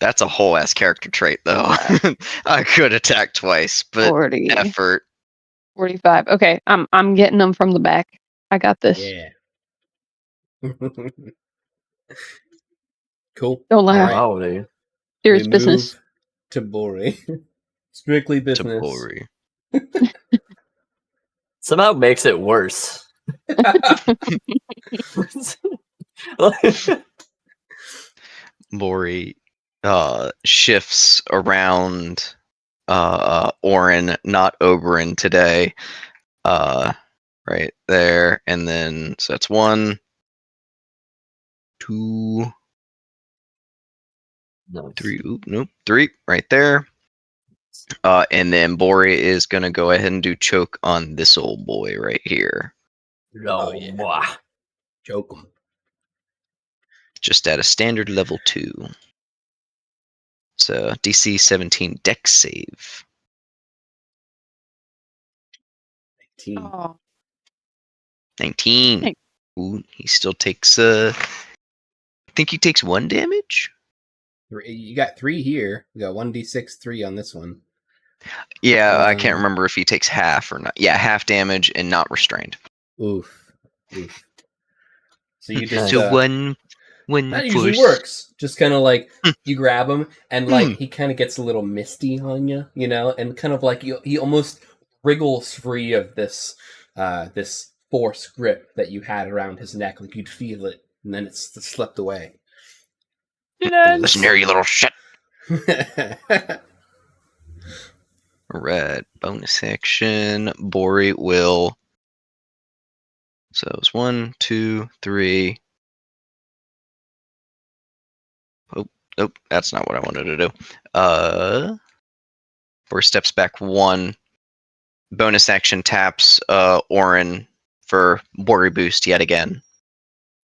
That's a whole ass character trait, though. I could attack twice, but 40, effort. 45. Okay, I'm getting them from the back. I got this. Yeah. Cool. Don't laugh. Alright. Wow, dude. Serious We business. move to Bori. Strictly business. Tabori. Somehow makes it worse. Bori shifts around Orin, not Oberyn today. Right there. And then, so that's 1, 2, Nice. 3. Oop, nope. 3 right there. And then Bori is going to go ahead and do choke on this old boy right here. No, yeah. mwah. Choke 'em. Just at a standard level 2. So DC 17 Dex save. 19. Oh, 19. Thanks. Ooh, he still takes I think he takes 1 damage? You got 3 here. You got 1d6, 3 on this one. Yeah, I can't remember if he takes half or not. Yeah, half damage and not restrained. Oof. So you just So one that usually force. works. Just kind of like you grab him and like he kind of gets a little misty on you, you know, and kind of like he almost wriggles free of this this force grip that you had around his neck, like you'd feel it, and then it's slipped away. Listen here, you little shit. Alright, bonus action. Bori will. So it was 1, 2, 3. Oh, nope, that's not what I wanted to do. Bori steps back 1. Bonus action taps Orin for Bori boost yet again.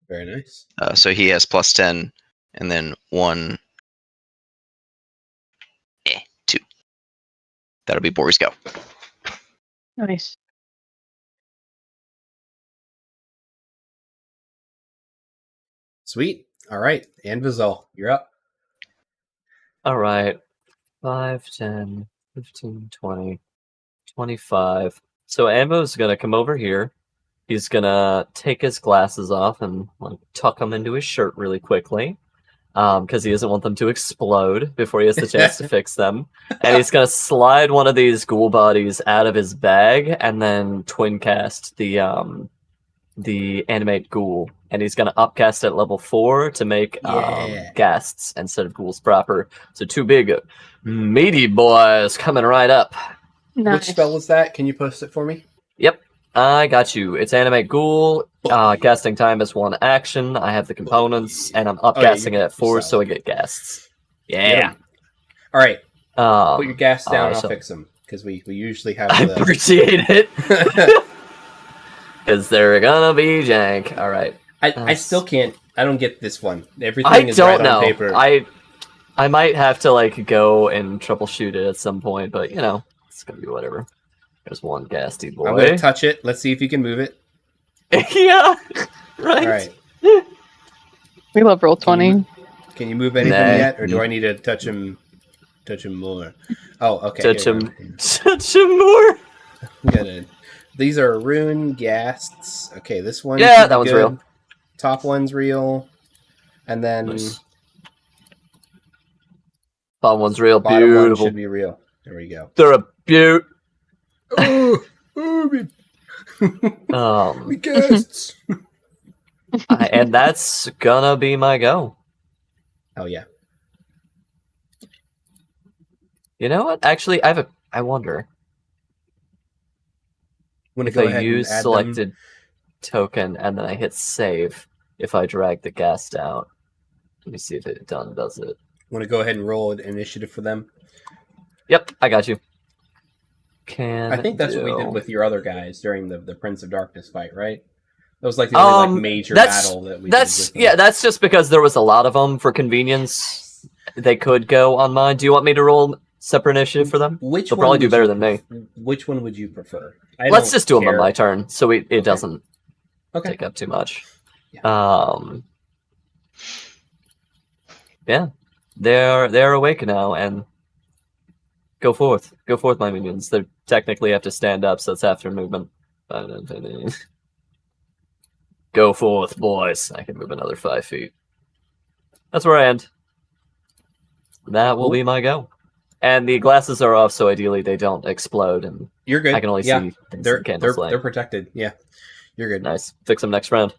Very nice. So he has plus 10, and then 1. 2. That'll be Bori's go. nice. Sweet. All right, Anvizal, you're up. All right. 5, 10, 15, 20, 25. So Ambo's gonna come over here. He's gonna take his glasses off and like tuck them into his shirt really quickly, because he doesn't want them to explode before he has the chance to fix them. And he's gonna slide one of these ghoul bodies out of his bag and then twin cast the animate ghoul. And he's gonna upcast at level 4 to make ghasts instead of ghouls proper. So 2 big meaty boys coming right up. Nice. Which spell was that? Can you post it for me? Yep, I got you. It's animate ghoul. Casting time is 1 action. I have the components, and I'm upcasting it at 4, so I get ghasts. Yeah. All right. Put your gas down. I'll so fix them because we usually have. I appreciate it. Because they're gonna be jank. All right. I still can't. I don't get this one. Everything is right on paper. I might have to like go and troubleshoot it at some point, but you know, it's gonna be whatever. There's one ghasty boy. I'm gonna touch it. Let's see if you can move it. Yeah. Right. All right. We love roll 20. Can you move anything yet, or do I need to touch him? Touch him more. Oh, okay. Touch him. Touch him more. Good. These are rune ghasts. Okay, this one. Yeah, that one's real. Top one's real, and then bottom one's real. Bottom Beautiful. one should be real. There we go. They're a beaut. We ghasts. And that's gonna be my go. Oh yeah. You know what? Actually, I wonder if I use selected token and then I hit save. If I drag the ghast out, let me see if it does it. Want to go ahead and roll an initiative for them? Yep, I got you. I think that's what we did with your other guys during the Prince of Darkness fight, right? That was like the only major battle that we did with them. Yeah, that's just because there was a lot of them for convenience. They could go on mine. Do you want me to roll separate initiative for them? They'll probably do better than me. Which one would you prefer? Let's just do them on my turn, so it doesn't take up too much. Yeah. Yeah, they're awake now, and go forth, my minions. They technically have to stand up, so it's half their movement. Go forth, boys. I can move another 5 feet. That's where I end. That will be my go. And the glasses are off, so ideally they don't explode, and you're good. I can only see they're protected. Yeah, you're good. Nice. Fix them next round.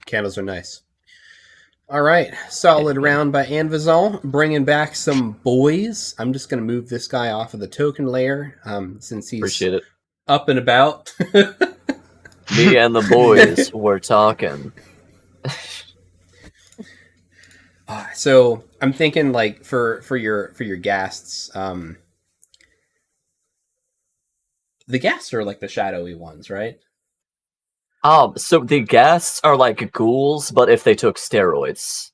Candles are nice. All right, solid round by Anvizal, bringing back some boys. I'm just going to move this guy off of the token layer, since he's Appreciate it. Up and about. Me and the boys were talking. So I'm thinking, like, for your ghasts, the ghasts are like the shadowy ones, right? So the ghasts are like ghouls, but if they took steroids.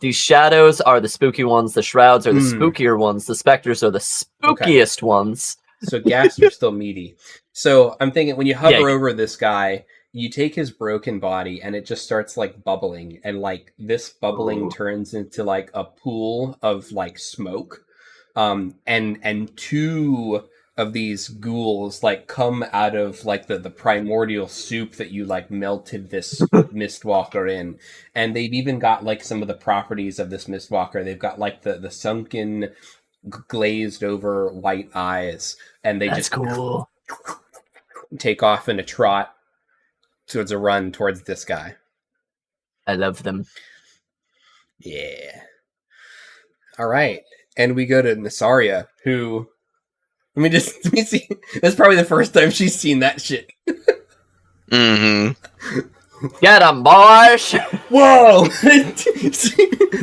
These shadows are the spooky ones, the shrouds are the spookier ones, the specters are the spookiest ones. So ghasts are still meaty. So I'm thinking when you hover over this guy, you take his broken body and it just starts like bubbling, and like this bubbling turns into like a pool of like smoke. And 2 of these ghouls like come out of like the primordial soup that you like melted this mistwalker in, and they've even got like some of the properties of this mistwalker. They've got like the sunken glazed over white eyes, and they just cool. Take off in a trot towards a run towards this guy. I love them. Yeah. All right, and we go to Nasaria, who let me see. That's probably the first time she's seen that shit. Get 'em, boys! Whoa!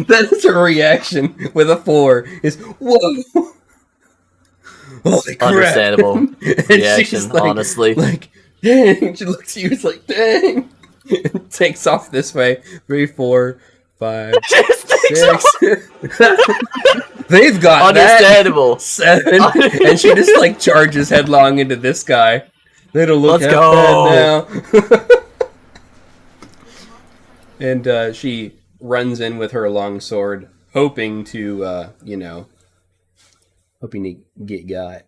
That is her reaction with a 4. Is whoa! Holy crap! Understandable reaction, like, honestly. Like, dang! She looks at you. It's like, dang! And takes off this way. 3, 4, 5, 6. They've got understandable. 7, and she just like charges headlong into this guy. They don't look bad now. And she runs in with her longsword, hoping to, hoping to get got.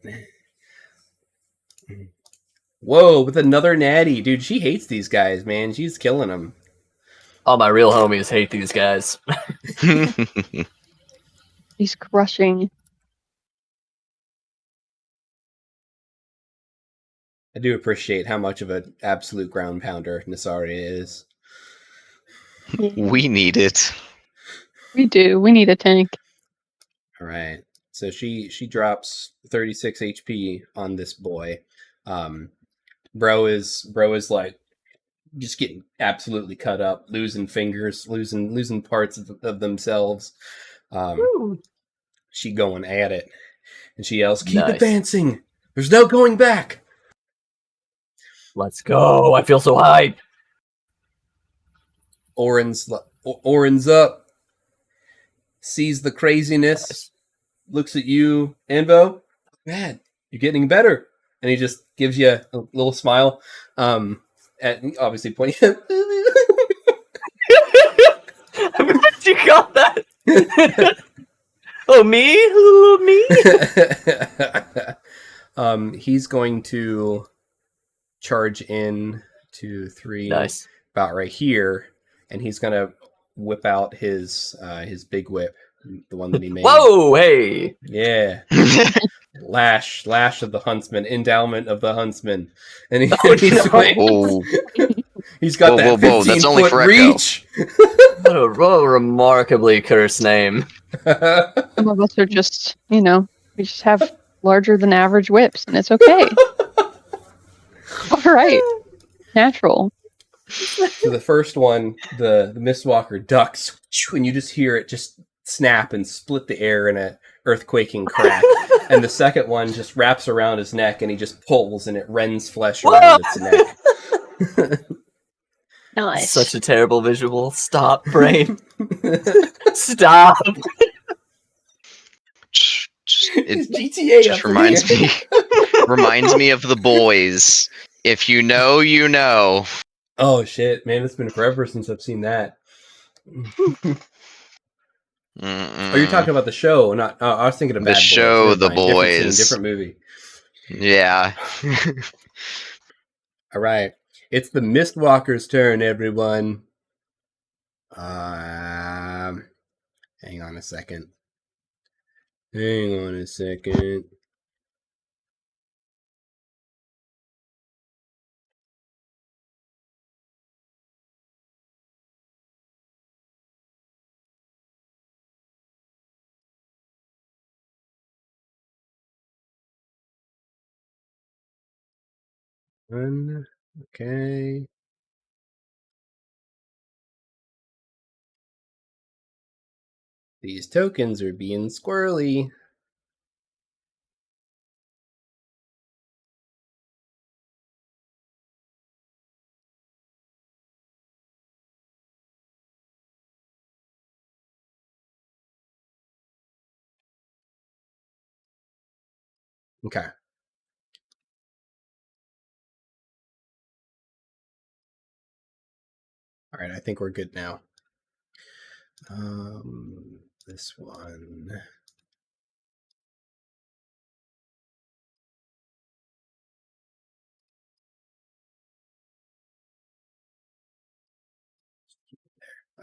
Whoa, with another natty. Dude, she hates these guys, man. She's killing them. All my real homies hate these guys. He's crushing. I do appreciate how much of an absolute ground pounder Nasaria is. We need it. We do. We need a tank. All right. So she drops 36 HP on this boy. Bro is like just getting absolutely cut up, losing fingers, losing parts of themselves. She going at it, and she yells, "Keep advancing! There's no going back!" Let's go! I feel so high. Orin's up, sees the craziness, looks at you, Anvo. Man, you're getting better, and he just gives you a little smile. Obviously pointing. You got that? Oh, me? Me? He's going to charge in 2, 3, Nice. about right here, and he's going to whip out his big whip, the one that he made. Whoa! Hey! Yeah. Lash of the huntsman, endowment of the huntsman, and he's got that 15-foot reach. What a remarkably cursed name. Some of us are just, we just have larger than average whips, and it's okay. All right. Natural. So the first one, the Mistwalker ducks, and you just hear it just snap and split the air in a earthquaking crack. And the second one just wraps around his neck, and he just pulls, and it rends flesh around its neck. Nice. Such a terrible visual. Stop, brain. Stop. It GTA just reminds me of The Boys. If you know, you know. Oh shit, man! It's been forever since I've seen that. Oh, you're talking about the show, not? I was thinking of the Bad show, Boys. The Boys. Different movie. Yeah. All right, it's the Mistwalker's turn, everyone. Hang on a second. Okay. These tokens are being squirrely. Okay. All right, I think we're good now. This one.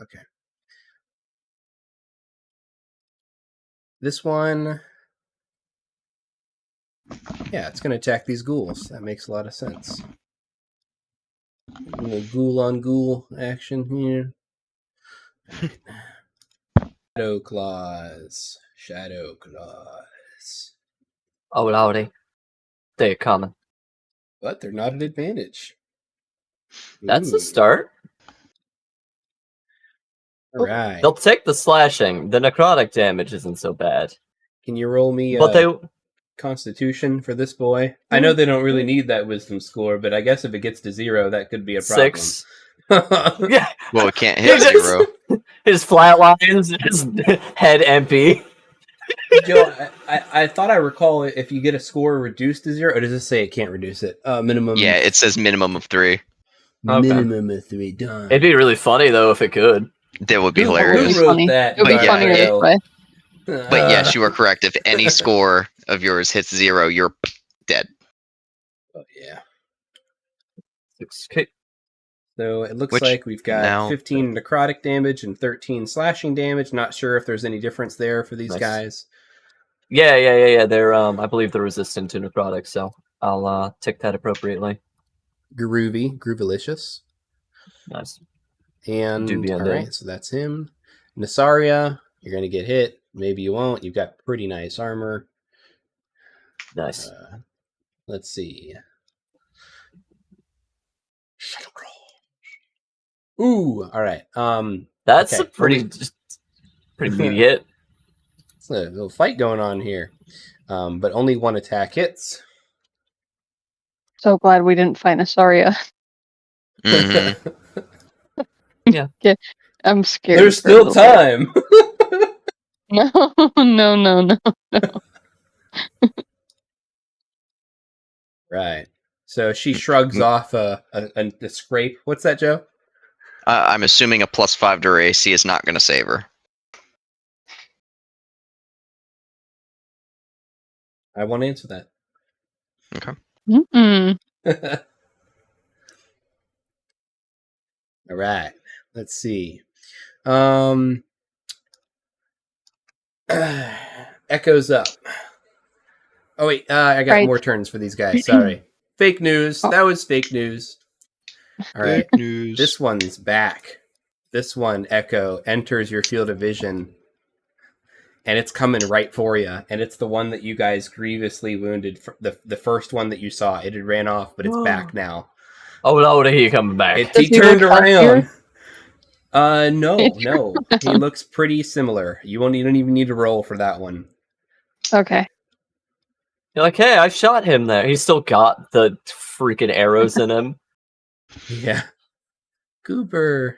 Okay. This one. Yeah, it's going to attack these ghouls. That makes a lot of sense. A little ghoul on ghoul action here. Shadow claws. Oh, lordy. They're coming. But they're not at advantage. That's a start. All right. They'll take the slashing. The necrotic damage isn't so bad. Can you roll me Constitution for this boy? I know they don't really need that wisdom score, but I guess if it gets to 0, that could be a problem. 6. Yeah. Well, it can't hit 0. His flatlines, his head empty. Joe, I thought I recall if you get a score reduced to 0, or does it say it can't reduce it? Minimum. Yeah, it says minimum of 3. Minimum of 3 done. It'd be really funny though if it could. That would be Who hilarious. wrote Funny. that? It would be But yeah, funnier this way. But yes, you are correct. If any score of yours hits 0, you're dead. Oh, yeah. 6K. So it looks Which like we've got now- 15 necrotic damage and 13 slashing damage. Not sure if there's any difference there for these Nice. guys. Yeah. They're I believe they're resistant to necrotic, so I'll tick that appropriately. Groovalicious. Nice. And Doobie all ending. right, so that's him. Nasaria, you're going to get hit. Maybe you won't. You've got pretty nice armor. Nice. Let's see. Ooh, all right. That's okay. a pretty meaty hit. It's a little fight going on here. But only one attack hits. So glad we didn't fight Nasaria. Mhm. I'm scared. There's for a still little time. bit. No. Right. So she shrugs off a scrape. What's that, Joe? I'm assuming a +5 to her AC is not going to save her. I won't answer that. Mm-mm. All right. Let's see. Echoes up. Oh wait, I got Right. more turns for these guys. Sorry. Fake news. That was fake news. All right. Fake news. This one's back. This one, Echo, enters your field of vision. And it's coming right for you. And it's the one that you guys grievously wounded. The first one that you saw. It had ran off, but it's back now. Oh no, he coming back. Does He he turned look around. healthier? No. He looks pretty similar. You don't even need to roll for that one. Okay. You're like, hey, I shot him there. He's still got the freaking arrows in him. Yeah. Goober.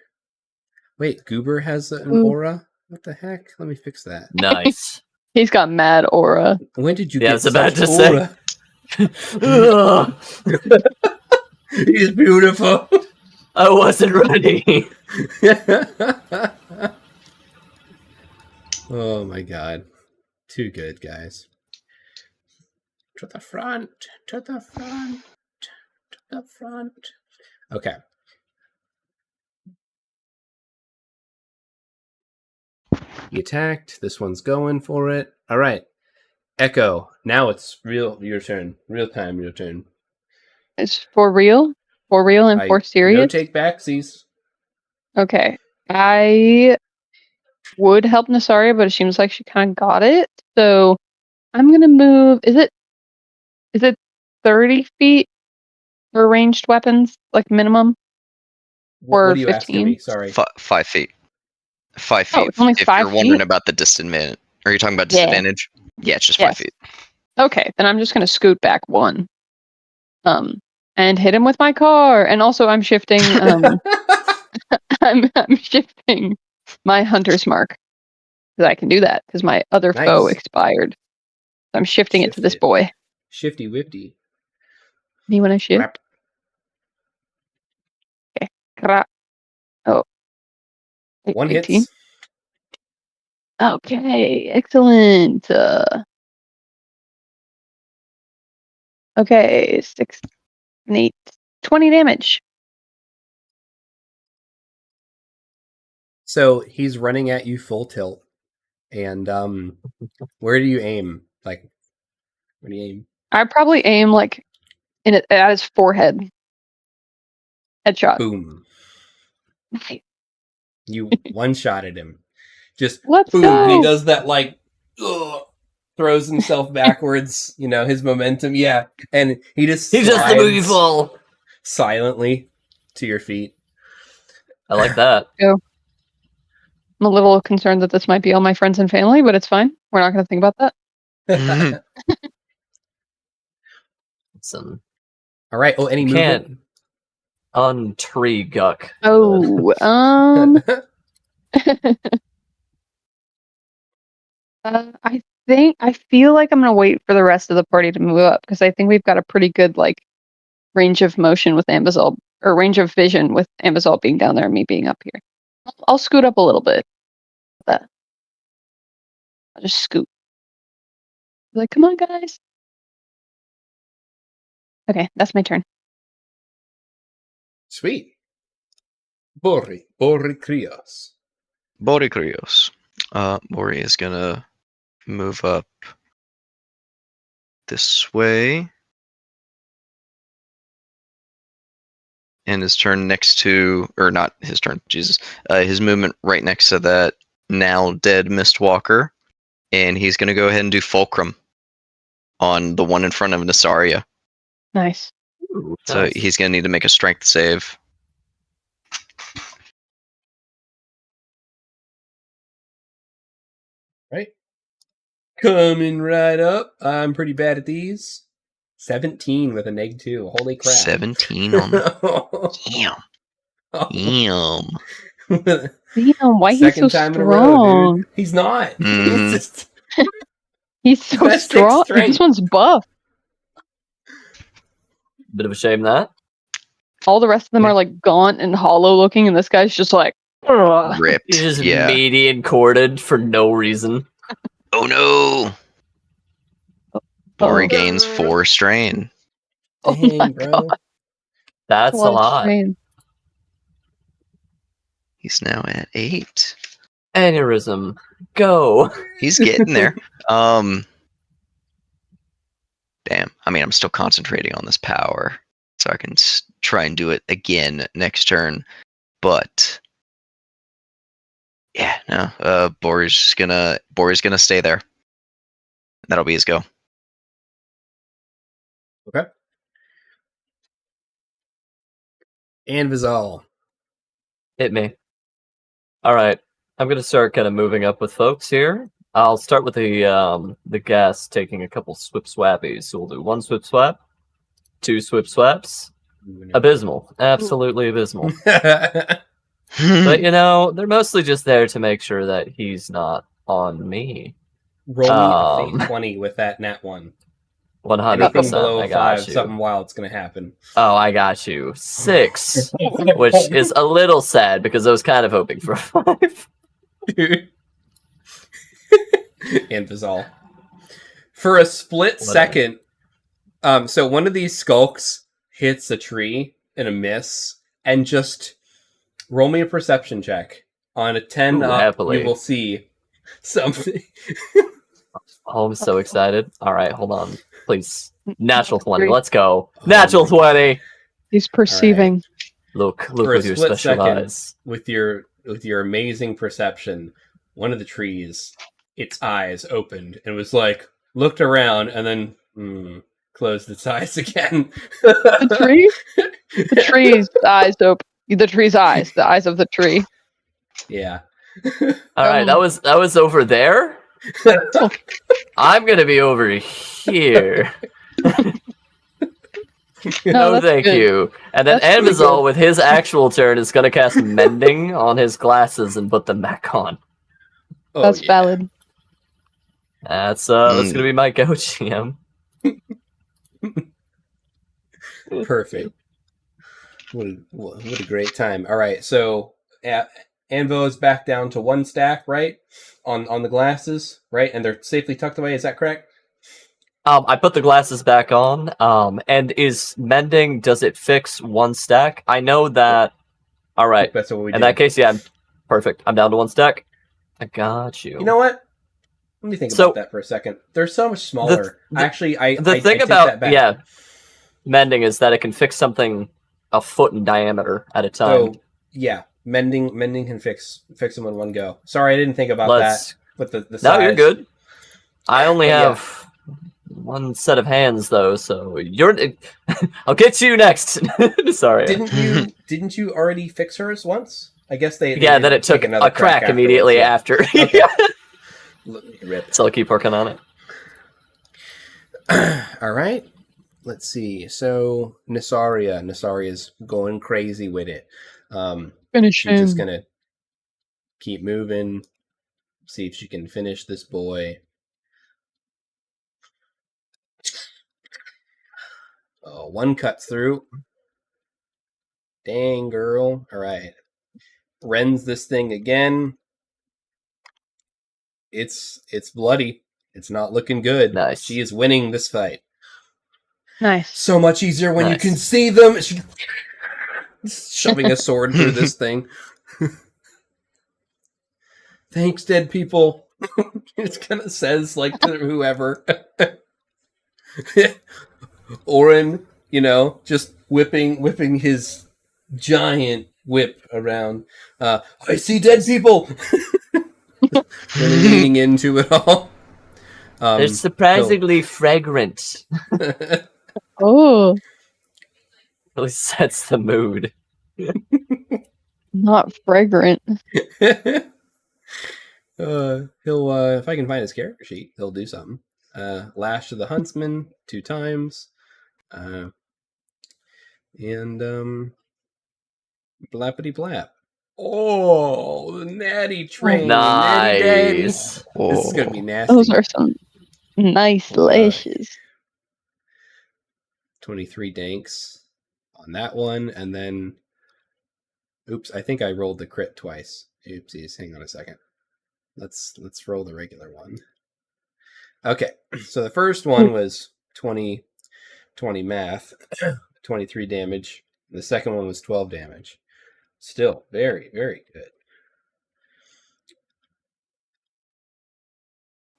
Wait, Goober has an Ooh. aura? What the heck? Let me fix that. Nice. He's got mad aura. When did you Yeah, I get was about such to say. aura? Ugh, He's beautiful. I wasn't ready. Oh my god. Too good, guys. To the front. To the front. To the front. Okay. He attacked. This one's going for it. All right. Echo. Now it's your turn. Real time, your turn. It's for real? For real and for No serious? take backsies. Okay. I would help Nasaria, but it seems like she kind of got it. So I'm going to move. Is it 30 feet for ranged weapons, like minimum? What Or are you asking 15? me? Sorry. 5 feet. 5 feet. Oh, it's only if 5 you're wondering feet? about the disadvantage, are you talking about Yeah. disadvantage? Yeah, it's just Yes. 5 feet. Okay, then I'm just going to scoot back one. And hit him with my car. And also I'm shifting I'm shifting my hunter's mark. Because I can do that because my other foe Nice. expired. So I'm shifting it to this Shift it. boy. Shifty whipty. Me when I shift? Crap. Cra- Oh. One 18. hits. Okay, excellent. Okay, 6 and 8. 20 damage. So he's running at you full tilt. And where do you aim? Like, where do you aim? I probably aim like at his forehead. Headshot. Boom. Nice. You one-shotted him. Just Let's boom. go. He does that like throws himself backwards, his momentum. Yeah. And he just He's just the movie slides full. silently to your feet. I like that. I'm a little concerned that this might be all my friends and family, but it's fine. We're not going to think about that. Some All right. Oh, any Can't. movement? untree guck. Oh, I feel like I'm going to wait for the rest of the party to move up because I think we've got a pretty good range of motion with Ambazal, or range of vision with Ambazal being down there and me being up here. I'll scoot up a little bit. I'll just scoot. Like, come on, guys. Okay, that's my turn. Sweet. Bori Krios. Borikrios. Bori is gonna move up this way. And his turn next to, or not his turn, Jesus. His movement right next to that now dead Mistwalker. And he's gonna go ahead and do Fulcrum on the one in front of Nasaria. Nice. Ooh, So nice. he's gonna need to make a strength save. Right. Coming right up. I'm pretty bad at these. 17 with a -2. Holy crap. 17 on the... Damn. Damn. Damn, why he's so Second time in a row, strong? dude. He's not. Mhm. He's just... He's so got 6 strong. strength. This one's buff. Bit of a shame that. All the rest of them are like gaunt and hollow looking, and this guy's just like, ugh. Ripped. He's just Yeah. meaty and corded for no reason. Oh no! Bori Oh. gains 4 strain. Oh Dang, my bro. god. That's a of lot. strain. He's now at 8. Aneurysm. Go. He's getting there. Damn. I mean, I'm still concentrating on this power, so I can try and do it again next turn. But yeah, no. Bori's gonna stay there. That'll be his go. Okay. And Vizal. Hit me. All right. I'm gonna start kind of moving up with folks here. I'll start with the gas taking a couple swip swappies. So we'll do 1 swip swap, 2 swip swaps. Abysmal. Absolutely abysmal. But you know, they're mostly just there to make sure that he's not on me. Roll me a fate 20 with that nat 1. 100%. Anything below I a got 5, you. something wild's gonna happen. Oh, I got you. 6, which is a little sad because I was kind of hoping for a 5. Dude. And Vizal. For a split second, so one of these skulks hits a tree in a miss, and just roll me a perception check. On a 10 Ooh, up, happily. you will see something. Oh, I'm so excited. All right, hold on. Please. Natural 20. Great. Let's go. Oh Natural my 20. He's perceiving. Look For a with your split special second, eyes. with your amazing perception, one of the trees, its eyes opened and was like, looked around and then closed its eyes again. The tree? The tree's eyes open. The tree's eyes. The eyes of the tree. Yeah. All right, that was over there. I'm gonna be over here. No, that's thank good. you. And then That's pretty Anvizal, good. with his actual turn, is gonna cast Mending on his glasses and put them back on. Oh, That's yeah. valid. That's gonna be my go, GM. Perfect. What a great time. All right, so Anvo is back down to 1 stack, right? On the glasses, right? And they're safely tucked away, is that correct? I put the glasses back on. And is Mending, does it fix 1 stack? I know that. All right. That's what we In did. that case, yeah, perfect. I'm down to 1 stack. I got you. You know what? Let me think about that for a second. They're so much smaller. Actually, I thing take about that back. Mending is that it can fix something a foot in diameter at a time. Oh, yeah. Mending can fix them in one go. Sorry, I didn't think about that with the size. No, you're good. I only But have 1 set of hands though, so you're. I'll get to you next. Sorry. Didn't you already fix hers once? I guess they then it took another a crack immediately after. Okay. Rip. So I'll keep working on it. All right. Let's see. So Nasaria's going crazy with it. Finish She's just him. gonna keep moving, see if she can finish this boy. Oh, 1 cuts through. Dang, girl. All right. rends this thing again. It's bloody. It's not looking good. Nice. She is winning this fight. Nice. So much easier when you Nice. can see them. She's shoving a sword through this thing. Thanks, dead people. It kind of says, like, to whoever. Orin, just whipping his giant whip around. I see dead people. Really leaning into it all. They're surprisingly fragrant. Oh, Really sets the mood. not fragrant. He'll if I can find his character sheet, he'll do something. Lash to the Huntsman 2 times. And blappity blap. Oh, the natty train. Natty daddy. Nice. This is gonna be nasty. Those are some nice lashes. 23 danks on that one, and then oops, I think I rolled the crit twice. Oopsies, hang on a second. Let's roll the regular one. Okay, so the first one was 20 math, 23 damage. The second one was 12 damage. Still very, very good.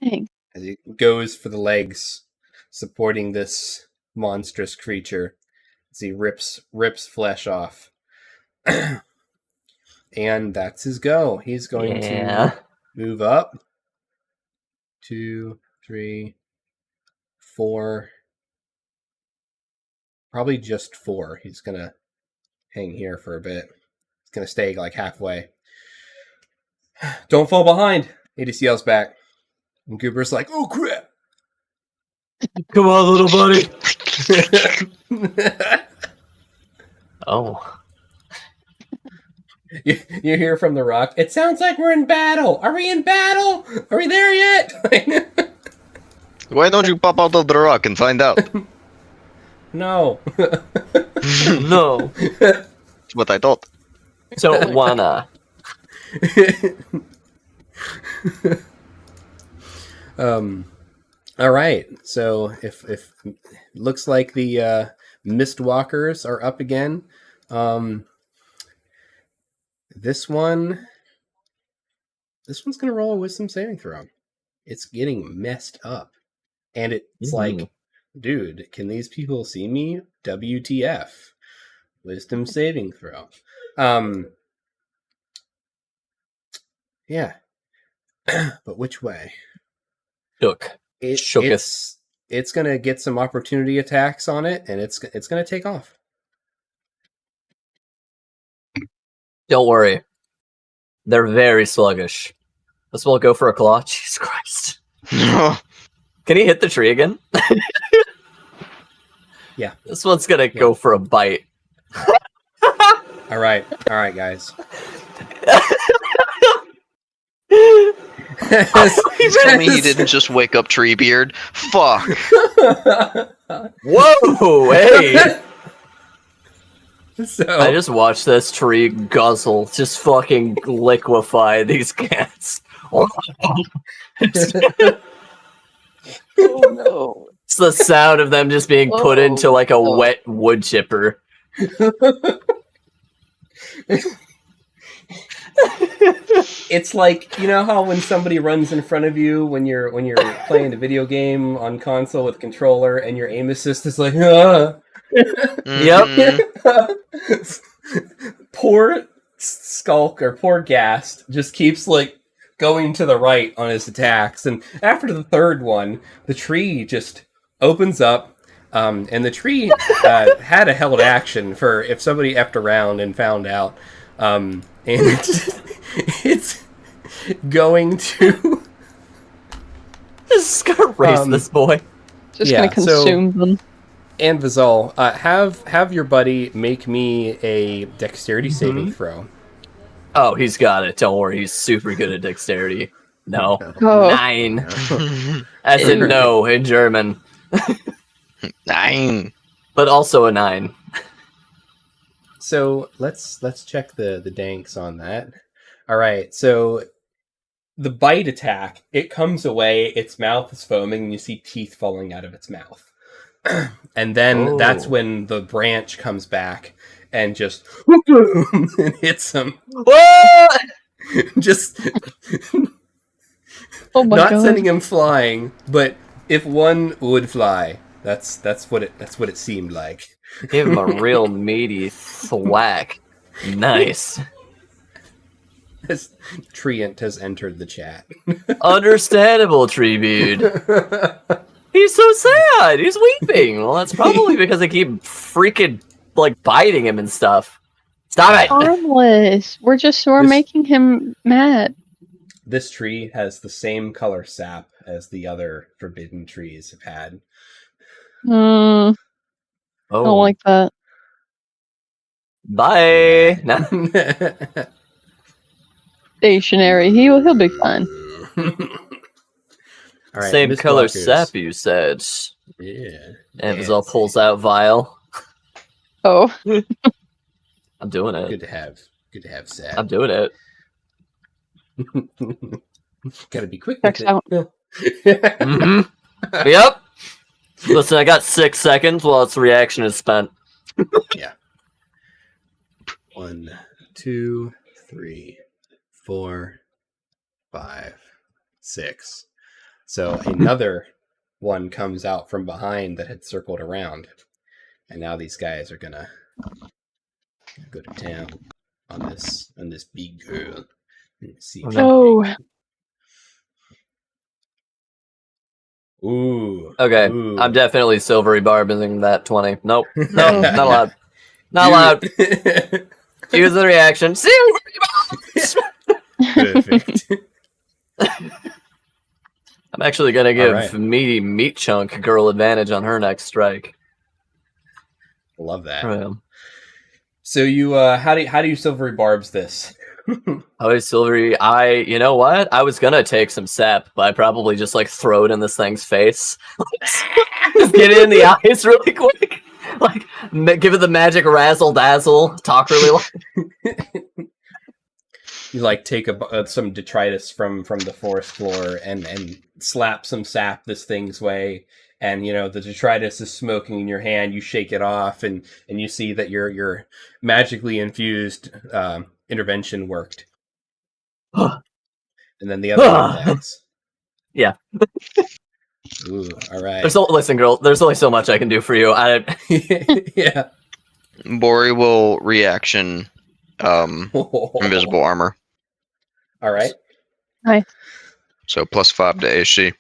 Dang. As he goes for the legs, supporting this monstrous creature, as he rips flesh off. And that's his go. He's going to move up. 2, 3, 4. Probably just 4. He's going to hang here for a bit. He's going to stay like halfway. Don't fall behind. Adis yells back. And Cooper's like, oh crap. Come on, little buddy. Oh. You hear from the rock, it sounds like we're in battle. Are we in battle? Are we there yet? Why don't you pop out of the rock and find out? No. No. That's what I thought. Don't wanna. All right. So if looks like the Mistwalkers are up again. This one's gonna roll a wisdom saving throw. It's getting messed up, and it's like, dude, can these people see me? WTF? Wisdom saving throw. Yeah. But which way? Shooketh. It's gonna get some opportunity attacks on it, and it's gonna take off. Don't worry. They're very sluggish. Let's well go for a claw. Jesus Christ. Can he hit the tree again? Yeah. This one's gonna go for a bite. All right, guys. Tell me he didn't just wake up Treebeard. Fuck. Whoa! Hey! So I just watched this tree guzzle, just fucking liquefy these cats. Oh no. It's the sound of them just being put into like a wet wood chipper. it's like, you know how when somebody runs in front of you when you're playing a video game on console with a controller and your aim assist is like, ah. Yep. Poor Skulk or poor Gast just keeps like going to the right on his attacks, and after the third one, the tree just opens up, and the tree had a held action for if somebody effed around and found out, and it's going to Just gonna race this boy. Just gonna consume them. And Vizal, have your buddy make me a dexterity saving throw. Oh, he's got it. Don't worry, he's super good at dexterity. No. Oh. 9. As in no in German. 9. But also a 9. So let's check the danks on that. All right, so the bite attack, it comes away, its mouth is foaming, and you see teeth falling out of its mouth. And then that's when the branch comes back and just and hits him. What? Just Oh my not god. sending him flying, but if one would fly, that's what it seemed like. Give him a real meaty thwack. Nice. As Treant has entered the chat. Understandable, Treebeard. He's so sad. He's weeping. Well, that's probably because I keep freaking like biting him and stuff. Stop it. Harmless. We're making him mad. This tree has the same color sap as the other forbidden trees have had. I don't like that. Bye. Nah. Stationary. He'll be fine. All right, Same Miss color Blockers. sap, you said. Yeah. Amazon pulls out vial. Oh. I'm doing it. Good to have sap. I'm doing it. Gotta be quick Checks with out. it. Mm-hmm. Yep. Listen, I got 6 seconds while its reaction is spent. Yeah. 1, 2, 3, 4, 5, 6. So another one comes out from behind that had circled around. And now these guys are gonna go to town on this big girl. Let's see. Oh. Ooh. Okay, Ooh. I'm definitely silvery barbing that 20. Nope. No, not allowed. Not allowed. Use the reaction. Silvery barbs! Perfect. I'm actually gonna give Alright. meaty meat chunk girl advantage on her next strike. Love that. Um, So you how do you silvery barbs this? Oh, silvery. You know what? I was gonna take some sap, but I probably just like throw it in this thing's face. Just get it in the eyes really quick. Like, give it the magic razzle dazzle. Talk really loud. You like take some detritus from the forest floor and slap some sap this thing's way, and you know the detritus is smoking in your hand. You shake it off, and you see that your magically infused intervention worked. And then the other one attacks. Yeah. Ooh, all right. Listen, girl. There's only so much I can do for you. Yeah. Bori will reaction invisible armor. All right. So +5 to AC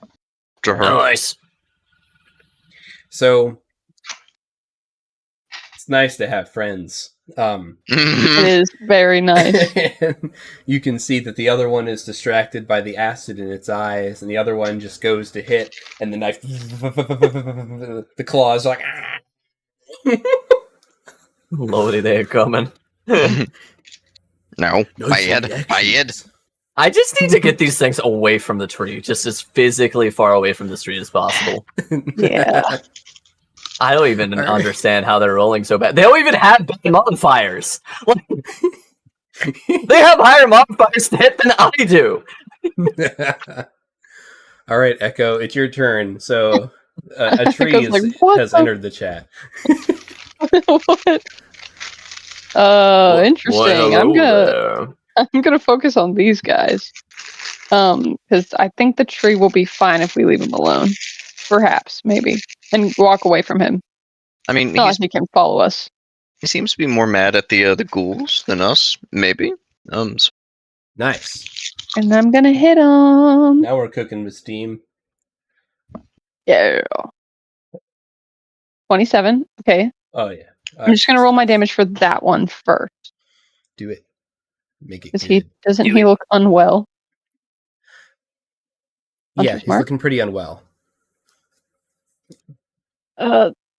to her. Nice. So it's nice to have friends. It is very nice. You can see that the other one is distracted by the acid in its eyes, and the other one just goes to hit, and the knife, the claws are like, Lordy, they're coming. No, bad. I just need to get these things away from the tree, just as physically far away from the tree as possible. Yeah. I don't even understand how they're rolling so bad. They don't even have big modifiers. Like, they have higher modifiers to hit than I do. All right, Echo, it's your turn. So a tree Echo's like, "What has the-" entered the chat. What? Interesting. Hello I'm gonna focus on these guys. Because I think the tree will be fine if we leave him alone. Perhaps, maybe. And walk away from him. I mean, Not like he can follow us. he seems to be more mad at the ghouls than us, maybe. So Nice. And I'm gonna hit him. Now we're cooking with steam. Yeah. 27. Okay. Oh yeah. I'm just gonna roll my damage for that one first. Do it. Make it Because good. doesn't he look unwell? Yeah, Hunter's he's mark? looking pretty unwell.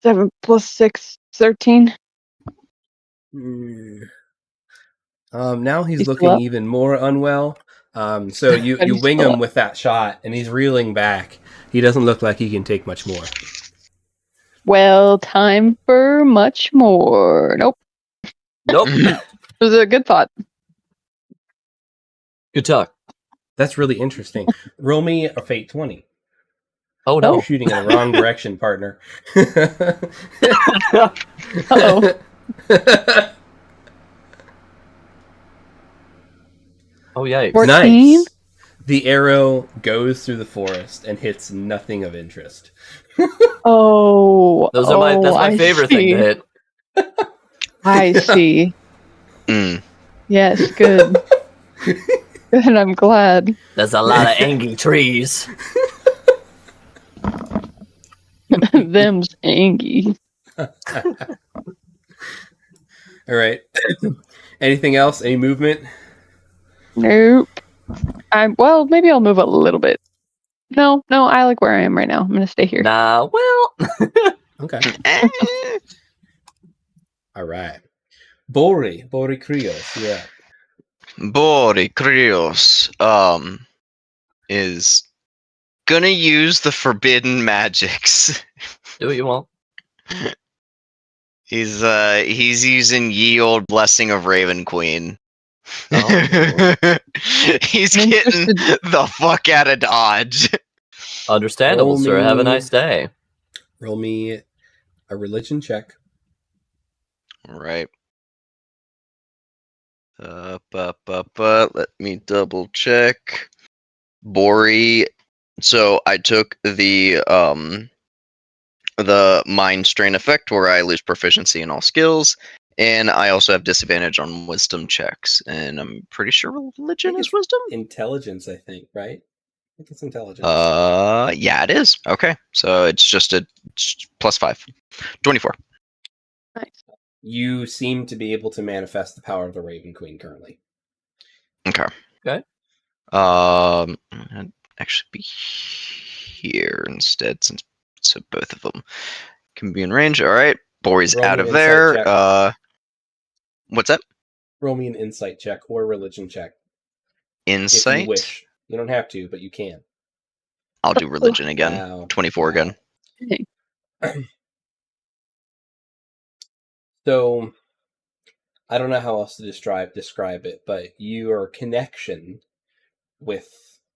7 plus 6, 13. Now he's He's looking still up? even more unwell. So you But he's wing still him up. with that shot, and he's reeling back. He doesn't look like he can take much more. Well, time for much more. Nope. Nope. It was a good thought. Good talk. That's really interesting. Roll me a fate 20. Oh You're no. shooting in the wrong direction, partner. Uh-oh. Oh yikes. 14? Nice. The arrow goes through the forest and hits nothing of interest. Oh. That's my I favorite thing to see. hit. I see. Mm. Yes, good. Good, I'm glad. There's a lot of angry trees. Them's angy. All right. Anything else? Any movement? Nope. Well, maybe I'll move a little bit. No, I like where I am right now. I'm gonna stay here. Nah, well. Okay. All right. Bori Krios, you're up. Bori Krios is gonna use the forbidden magics. Do what you want. He's using Ye Old Blessing of Raven Queen. Oh. He's I'm getting interested. the fuck out of Dodge. Understandable, Roll sir. Have a me- nice day. Roll me a religion check. Right. Let me double check. Bori. So I took the mind strain effect where I lose proficiency in all skills, and I also have disadvantage on wisdom checks. And I'm pretty sure religion is wisdom. Intelligence, I think, right? I think it's intelligence. Yeah, it is. Okay, so it's just a +5, 24. Nice. You seem to be able to manifest the power of the Raven Queen currently. Okay. Okay. I'd actually be here instead, since so both of them can be in range. All right, Bori's Roll out me of an there. insight What's that? Roll me an insight check or religion check if Insight. you wish. You don't have to, but you can. I'll do religion again. Wow. 24 again. Hey. So, I don't know how else to describe it, but your connection with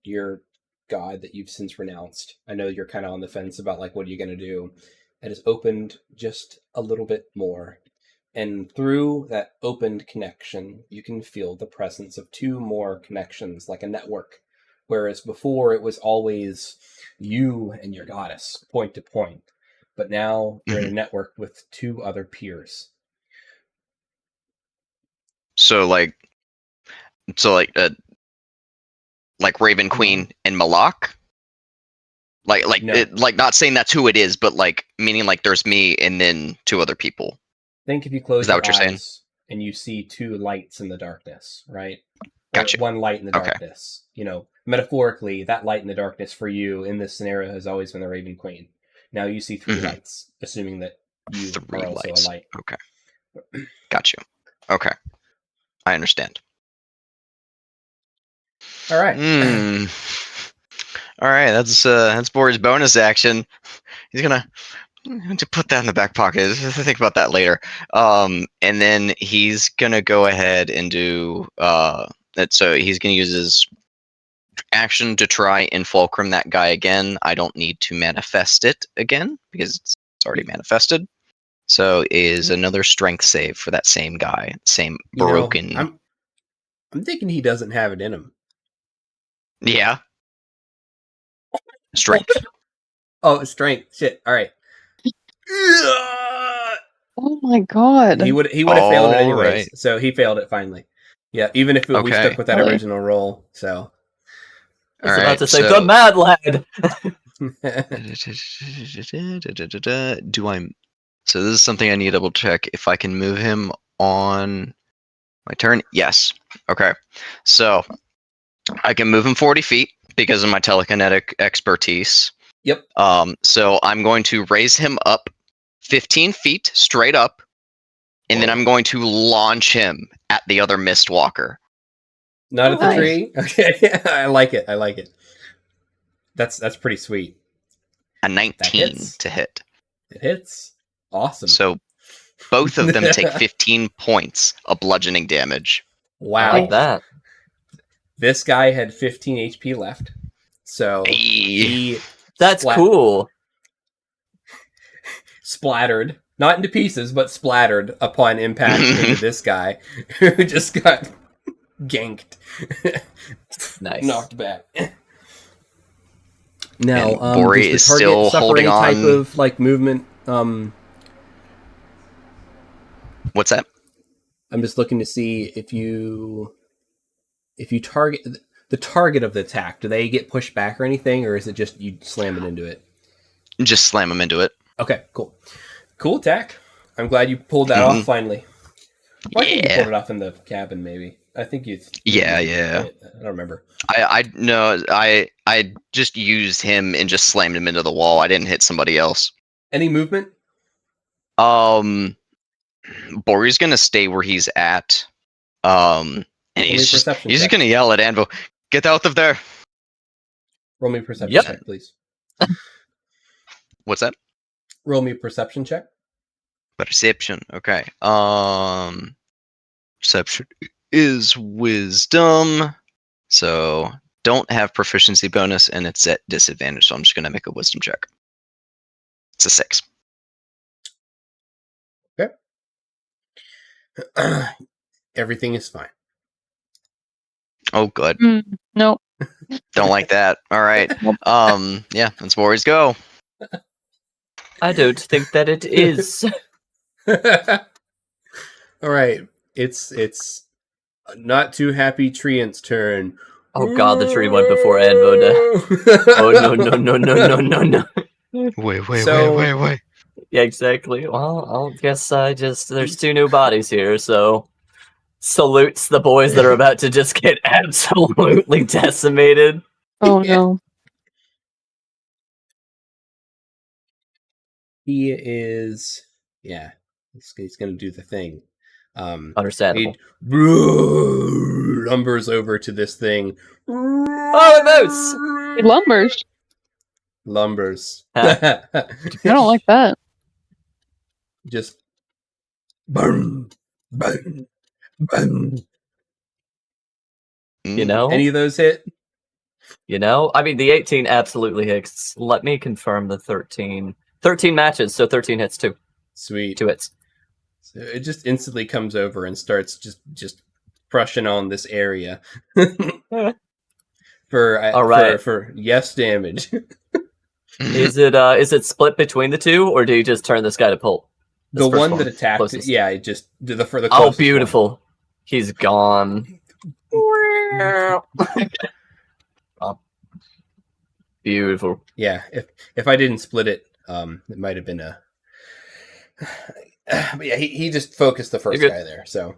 your god that you've since renounced, I know you're kind of on the fence about, like, what are you going to do? It has opened just a little bit more. And through that opened connection, you can feel the presence of two more connections, like a network. Whereas before, it was always you and your goddess, point to point. But now you're in a network with two other peers. So like Raven Queen and Malak. Like No. like not saying that's who it is, but like meaning like there's me and then two other people. Think if you close Is that your what you're saying? eyes and you see two lights in the darkness, right? Gotcha. Or one light in the Okay. darkness. You know, metaphorically, that light in the darkness for you in this scenario has always been the Raven Queen. Now you see three Mhm. lights, assuming that you Three are also lights. a light. Okay. Got you. Okay. I understand. All right. All right, that's Bori's bonus action. He's gonna to put that in the back pocket. Think about that later. And then he's gonna go ahead and do that. So he's gonna use his action to try and fulcrum that guy again. I don't need to manifest it again because it's already manifested. So is another strength save for that same guy, same You know, broken. I'm thinking he doesn't have it in him. Yeah. Strength. Oh, strength. Shit. All right. Oh my god. He would have failed it All anyways. right. So he failed it finally. Yeah, even if we Okay. stuck with that Really? original roll. So I was All about right, to say, so- the mad lad! Do I? So this is something I need to double check. If I can move him on my turn, yes. Okay, so I can move him 40 feet because of my telekinetic expertise. Yep. So I'm going to raise him up 15 feet straight up, and then Whoa. I'm going to launch him at the other Mistwalker. Not at the Nice. tree. Okay, I like it. That's pretty sweet. A 19 hits. to hit. It hits. Awesome. So Both of them take 15 points of bludgeoning damage. Wow. I like that. This guy had 15 HP left. So Hey. he That's cool. splattered, not into pieces, but splattered upon impact into this guy who just got ganked. Nice. Knocked back. Now, And Bori does is the target still suffer holding any type on. of like movement? What's that? I'm just looking to see if you target the target of the attack, do they get pushed back or anything, or is it just you slam it into it? Just slam him into it. Okay, cool. Cool attack. I'm glad you pulled that off finally. Well, I think you pulled it off in the cabin, maybe. I think you. Yeah. I don't remember. I just used him and just slammed him into the wall. I didn't hit somebody else. Any movement? Bori's gonna stay where he's at. And he's perception just check. gonna yell at Anvil, "Get out of there!" Roll me a perception Yep. check, please. What's that? Roll me a perception check. Perception. Okay. Perception is wisdom. So don't have proficiency bonus and it's at disadvantage, so I'm just gonna make a wisdom check. It's a 6. Everything is fine. Oh good. No. Don't like that. Alright. Yeah, let's Boris go. I don't think that it is. All right, it's not too happy Treant's turn. Oh god, the tree went before Anvo did. Oh no. Wait. Yeah, exactly. Well, I guess there's 2 new bodies here, so salutes the boys that are about to just get absolutely decimated. Oh no. He is, he's going to do the thing. Understandable. He lumbers over to this thing. Oh, it moves! He lumbers. Lumbers. Huh. I don't like that. Just boom, boom, boom. You know? Any of those hit? You know? I mean, the 18 absolutely hits. Let me confirm the 13. 13 matches, so 13 hits too. Sweet. 2 hits. So it just instantly comes over and starts just crushing on this area. For yes damage. Is it split between the 2, or do you just turn this guy to pulp? This The first one that attacked, closest. yeah, it just for the Oh, closest beautiful. one. He's gone. Oh. Beautiful. Yeah, if I didn't split it, it might have been a. But yeah, he just focused the first You're good. guy there. So,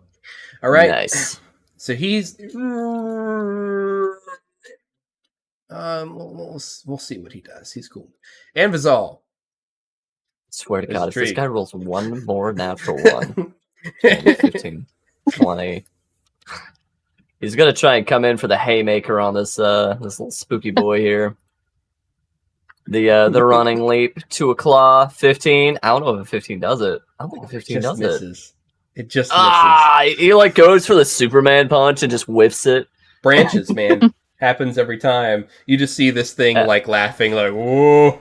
all right. Nice. So he's. We'll see what he does. He's cool. And Vizal. Swear to There's God, a if this tree. guy rolls one more natural one, 10, 15, 20. He's gonna try and come in for the haymaker on this little spooky boy here. The running leap to a claw, 15. I don't know if a 15 does it. I don't think a 15 does misses. It just misses. Ah, he like goes for the Superman punch and just whiffs it. Branches, man. Happens every time. You just see this thing like laughing, like whoa.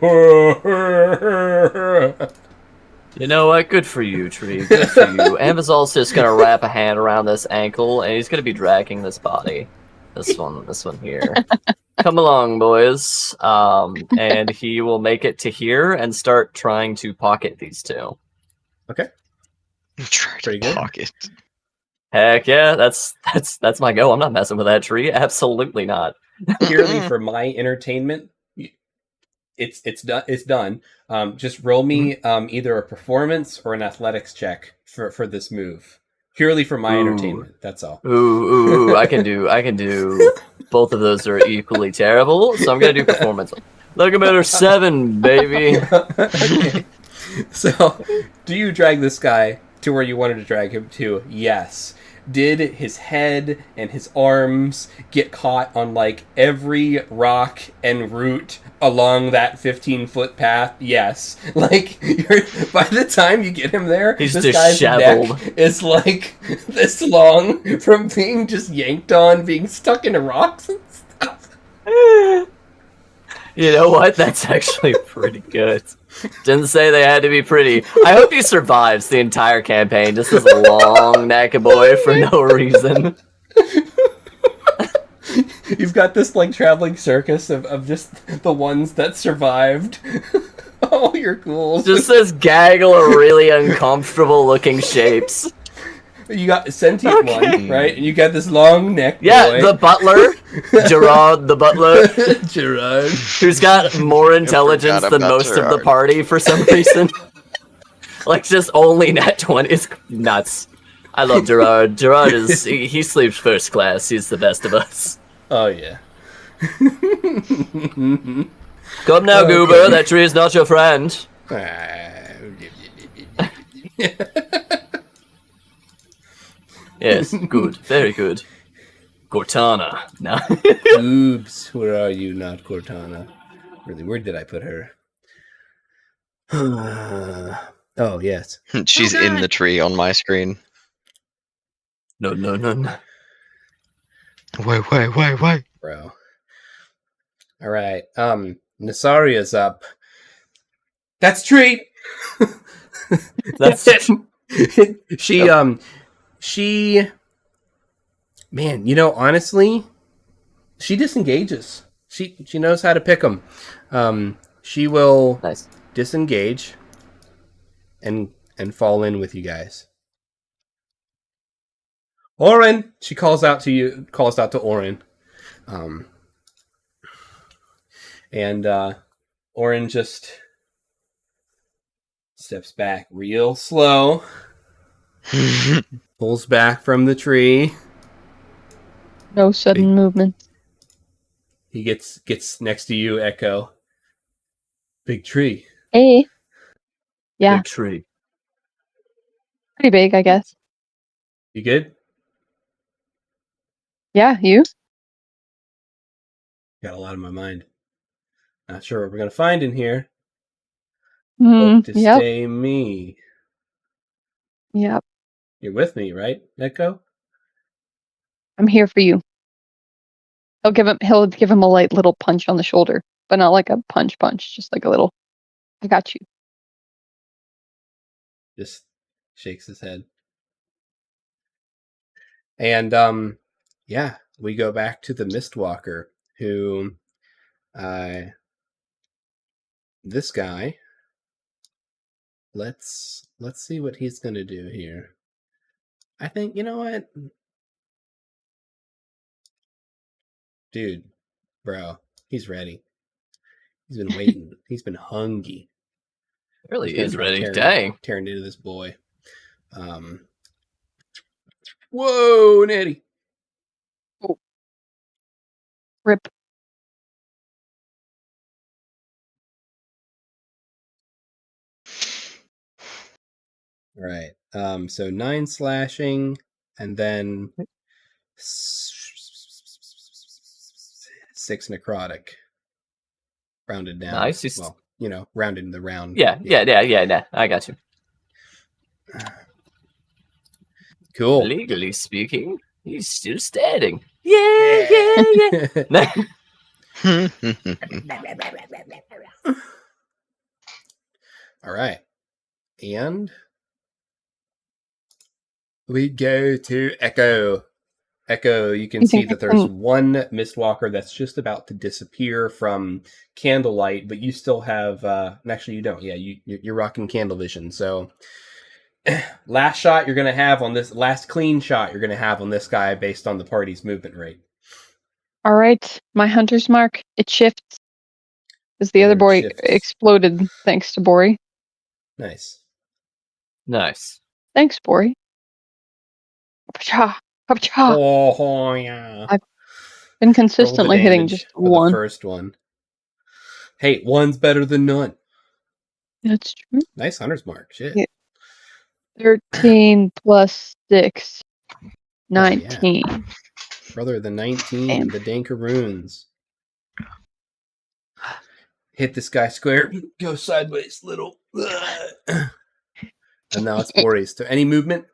You know what? Good for you, Tree. Good for you. Amazal's just gonna wrap a hand around this ankle, and he's gonna be dragging this body. This one here. Come along, boys. And he will make it to here and start trying to pocket these 2. Okay. Try Pretty to good. pocket. Heck yeah, that's my go. I'm not messing with that tree. Absolutely not. Purely for my entertainment, it's done. It's done. Just roll me either a performance or an athletics check for this move. Purely for my entertainment. That's all. Ooh, I can do. Both of those are equally terrible, so I'm gonna do performance. Look at better 7, baby. Okay. So, do you drag this guy to where you wanted to drag him to? Yes. did his head and his arms get caught on like every rock and root along that 15-foot path? Yes. Like, by the time you get him there, He's this guy's disheveled. neck is like this long from being just yanked on, being stuck into rocks and stuff. You know what? That's actually pretty good. Didn't say they had to be pretty. I hope he survives the entire campaign, just as a long neck boy for no reason. You've got this like traveling circus of just the ones that survived. Oh, you're cool. Just this gaggle of really uncomfortable looking shapes. You got a sentient one, right? And you got this long neck Yeah, boy. the butler, Gerard the butler, Gerard. who's got more intelligence forgot than about most of the Gerard. party for some reason. Like, just only nat 20. It's nuts. I love Gerard. Gerard is, he sleeps first class. He's the best of us. Oh, yeah. Come now, Okay. Goober. That tree is not your friend. Yes, good. Very good. Cortana. No. Oops, where are you, not Cortana? Really, where did I put her? Oh, yes. She's in the tree on my screen. No. Wait. Bro. All right. Nasaria's up. That's Tree. That's she man, you know, honestly, she disengages. She knows how to pick them. She will nice. disengage and fall in with you guys. Orin, she calls out to Orin. And Orin just steps back real slow, pulls back from the tree. No sudden movement. He gets next to you, Echo. Big tree. Hey. Yeah, Big tree. pretty big, I guess. You good? Yeah, you? Got a lot on my mind. Not sure what we're gonna find in here. Hope Mm, to yep, stay me. yep. You're with me, right, Echo? I'm here for you. He'll give him a light little punch on the shoulder, but not like a punch, just like a little. I got you. Just shakes his head. And yeah, we go back to the Mistwalker, who this guy, let's see what he's gonna do here. I think, you know what? Dude, bro, he's ready. He's been waiting. He's been hungry. Really He's is gonna try ready. Dang. tearing into this boy. Whoa, Nettie. Rip. All right. So 9 slashing, and then 6 necrotic. Rounded down. Nice. Well, you know, rounded in the round. Yeah. I got you. Cool. Legally speaking, he's still standing. Yeah. All right. And we go to Echo. Echo, you can You see think I that there's can- one Mistwalker that's just about to disappear from candlelight, but you still have. Actually, you don't. Yeah, you're rocking candle vision. So, last shot you're gonna have on this last clean shot you're gonna have on this guy based on the party's movement rate. All right, my hunter's mark. It shifts. Because the There other it boy shifts. exploded thanks to Bori. Nice. Nice. Thanks, Bori. Kapcha, kapcha. Oh yeah. Been Roll the consistently hitting damage just for the one. first one. Hey, one's better than none. That's true. Nice hunter's mark. Shit. Yeah. 13 plus 6. yeah. 19. Brother, the 19, Damn. the Dankaroons. Hit this guy square. Go sideways, little. And now it's Bore's turn. Any movement?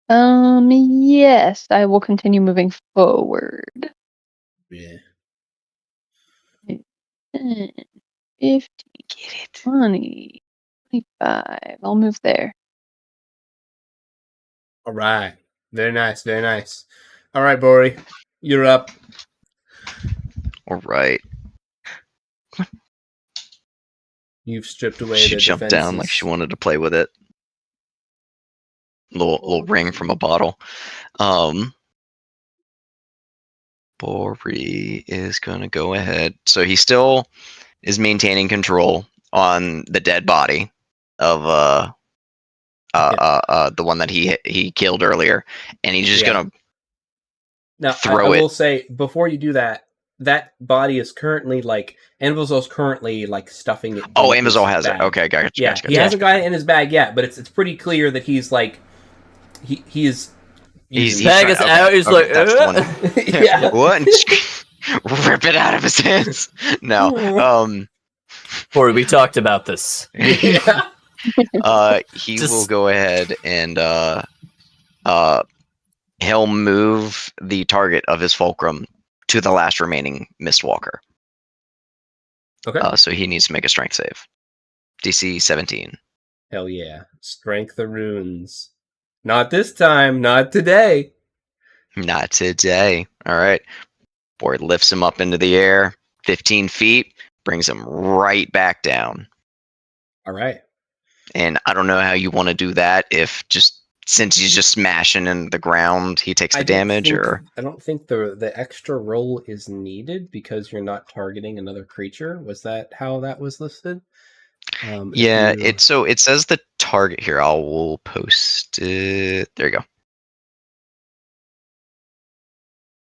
Yes, I will continue moving forward. Yeah. 10, 15, 20, 25. I'll move there. All right. Very nice, very nice. All right, Bore. You're up. All right. You've stripped away She the jumped defenses. down like she wanted to play with it. Little ring from a bottle. Bori is gonna go ahead. So he still is maintaining control on the dead body of the one that he killed earlier, and he's just gonna Now, throw I it. will say, before you do that, that body is currently like Anvilzol's currently like stuffing it. Oh, in his Amazol has bag. it. Okay, gotcha. Yeah, gotcha, he gotcha. hasn't got it in his bag yet, but it's pretty clear that he's like he is. He's using Bag is okay, out. He's okay, like, that's the one. yeah. What? Rip it out of his hands. No. Corey, we talked about this. Yeah. He Just- will go ahead and he'll move the target of his fulcrum to the last remaining Mistwalker. Okay. So he needs to make a strength save. DC 17. Hell yeah. Strength the runes. Not this time. Not today. Not today. All right. Board lifts him up into the air, 15 feet, brings him right back down. All right. And I don't know how you want to do that. If just since he's just smashing in the ground, he takes the damage, or I don't think the extra roll is needed because you're not targeting another creature. Was that how that was listed? yeah, if you- it says the target here. I will post it. There you go.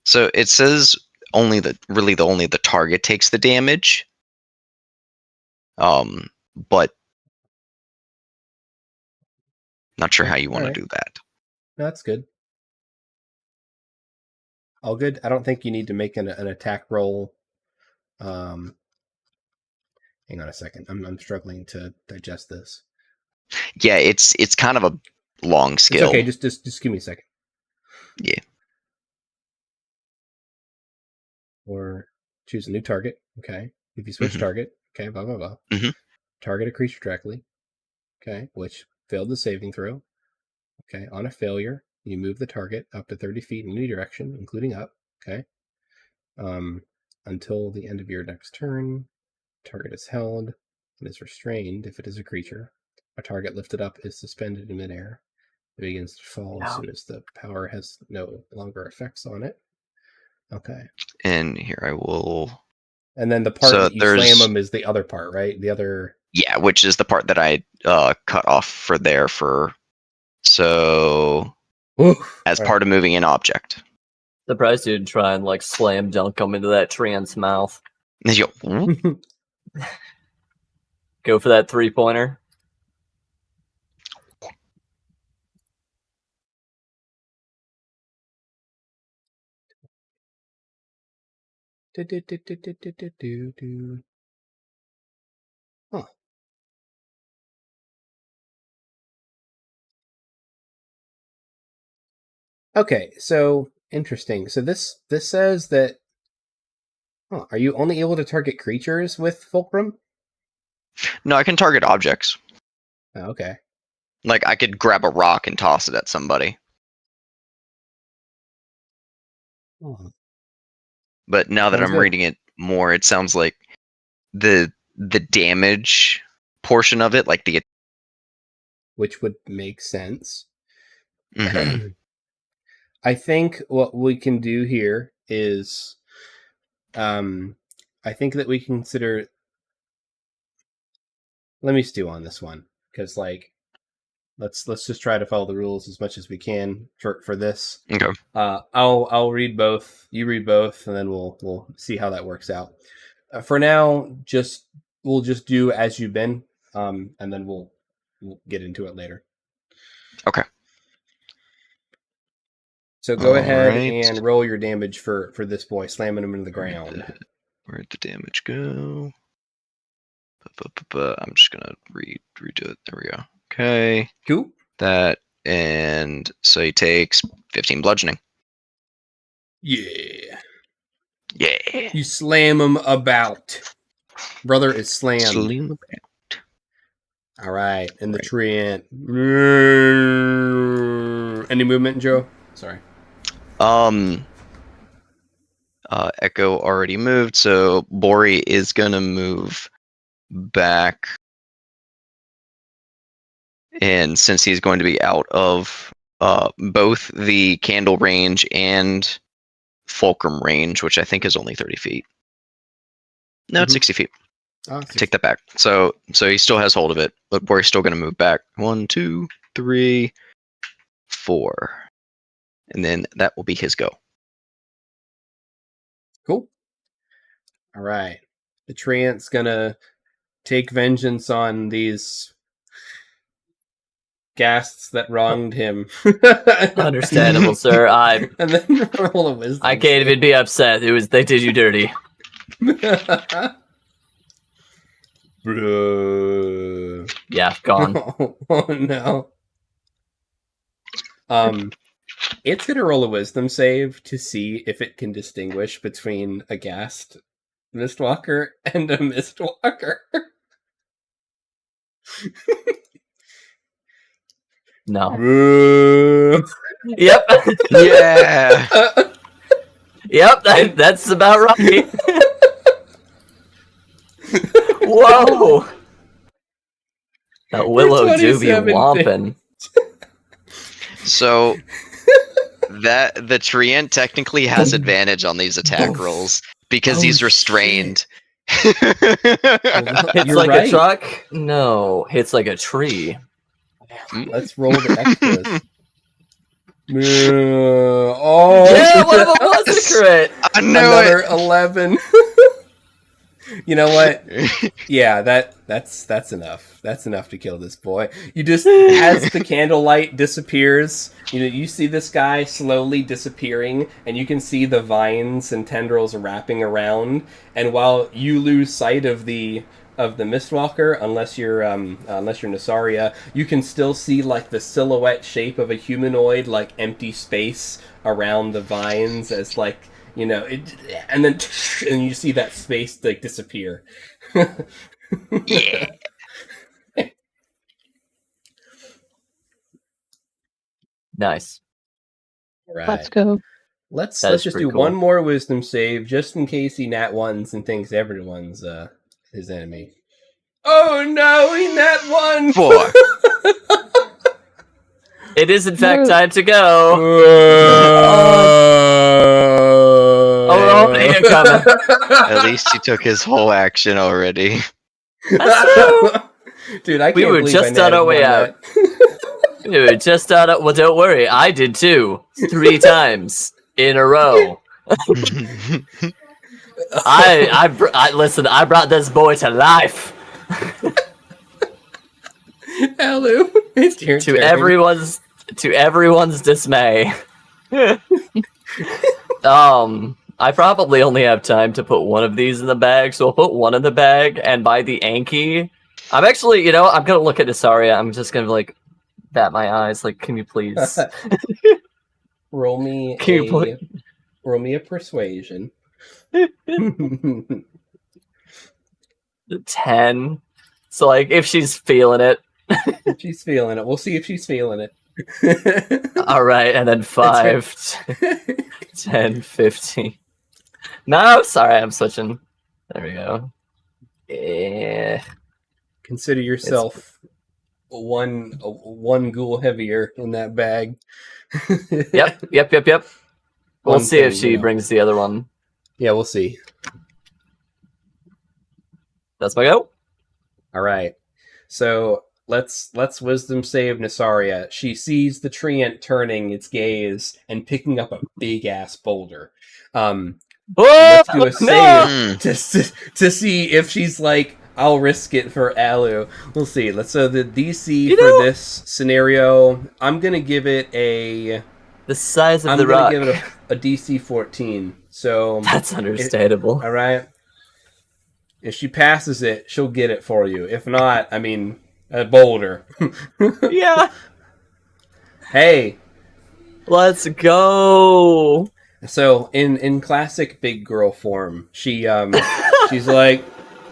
So it says only the target takes the damage. But not sure how you want Alright. to do that. No, that's good. All good. I don't think you need to make an attack roll. Hang on a second. I'm struggling to digest this. Yeah, it's kind of a long skill. It's okay. Just give me a second. Yeah. Or choose a new target. Okay. If you switch Mhm. target. Okay. Blah blah blah. Mhm. Target a creature directly. Okay. Which failed the saving throw. Okay. On a failure, you move the target up to 30 feet in any direction, including up. Okay. Until the end of your next turn, target is held and is restrained if it is a creature. A target lifted up is suspended in midair. It begins to fall as soon as the power has no longer effects on it. Okay. And here I will. And then the part So that you there's- slam them is the other part, right? The other. Yeah, which is the part that I cut off for there for. So Oof. as All part of moving an object. Surprised you didn't try and like slam dunk him into that trans mouth. And you go, "Whoop." Go for that 3-pointer. Huh. Okay, so interesting. So this says that. Huh, are you only able to target creatures with Fulcrum? No, I can target objects. Oh, okay. Like I could grab a rock and toss it at somebody. Oh, But now that Sounds I'm good. reading it more, it sounds like the damage portion of it, like the which would make sense. Mhm. I think what we can do here is, I think that we can consider. Let me stew on this one because, like, let's just try to follow the rules as much as we can for this. Okay. I'll read both. You read both, and then we'll see how that works out. For now, we'll just do as you've been, and then we'll get into it later. Okay. So go ahead Alright. and roll your damage for this boy, slamming him into the ground. Where'd the damage go? I'm just gonna redo it. There we go. Okay. Cool. That, and so he takes 15 bludgeoning. Yeah. Yeah. You slam him about. Brother is slammed. Slim. All right, and the Right. treant. Any movement, Joe? Sorry. Echo already moved, so Bori is gonna move back. And since he's going to be out of both the candle range and fulcrum range, which I think is only 30 feet. No, it's Mhm. 60 feet. Oh, Take that back. So he still has hold of it, but Bori's still going to move back. 1, 2, 3, 4. And then that will be his go. Cool. All right. The treant's gonna take vengeance on these ghasts that wronged him. Understandable, sir. And then roll a wisdom. I can't even be upset. They did you dirty. Bro. Yeah, gone. Oh no. It's gonna roll a wisdom save to see if it can distinguish between a ghast mistwalker and a mistwalker. No. Bro. Yep. Yeah. Yep. That's about right. Whoa. That willow do be 27 whomping. So that the treant technically has advantage on these attack rolls because Oh, he's restrained. Hits You're like right. a truck? No. Hits like a tree. Let's roll the extras. Oh, Yeah, one of them was a crit. I knew another 11. You know what? Yeah, that's enough. That's enough to kill this boy. You just, as the candlelight disappears, you see this guy slowly disappearing, and you can see the vines and tendrils wrapping around. And while you lose sight of the Mistwalker, unless you're Nasaria, you can still see like the silhouette shape of a humanoid, like empty space around the vines, as like. And then and you see that space like disappear. Yeah. Nice. Right. Let's go. Let's That's just pretty do cool. one more wisdom save, just in case he nat ones and thinks everyone's his enemy. Oh no, he nat one. 4. It is in fact No. time to go. Oh, you're coming. At least he took his whole action already. Dude, I can't We were believe just I on our natted way one out. that. We were just out of, well, don't worry. I did too. 3 times in a row. Listen, I brought this boy to life. Hello, it's your turn. To everyone's dismay. I probably only have time to put one of these in the bag, so I'll put one in the bag, and by the Anki, I'm actually, I'm gonna look at Nasaria, I'm just gonna like bat my eyes, like, can you please? roll me a persuasion. 10. So like, if she's feeling it. She's feeling it. We'll see if she's feeling it. All right, and then 5, 10, 15. No, sorry, I'm switching. There we go. Yeah. Consider yourself one ghoul heavier in that bag. Yep. We'll One see if thing, she brings the other one. Yeah, we'll see. That's my go. All right. So let's wisdom save Nasaria. She sees the treant turning its gaze and picking up a big ass boulder. Let's do a save to see if she's like, I'll risk it for Alu. We'll see. So the DC for this scenario, I'm gonna give it a The size of I'm the gonna rock. give it a DC 14. So That's understandable. all right. If she passes it, she'll get it for you. If not, I mean, a boulder. Yeah. Hey. Let's go. So in classic big girl form, she's like,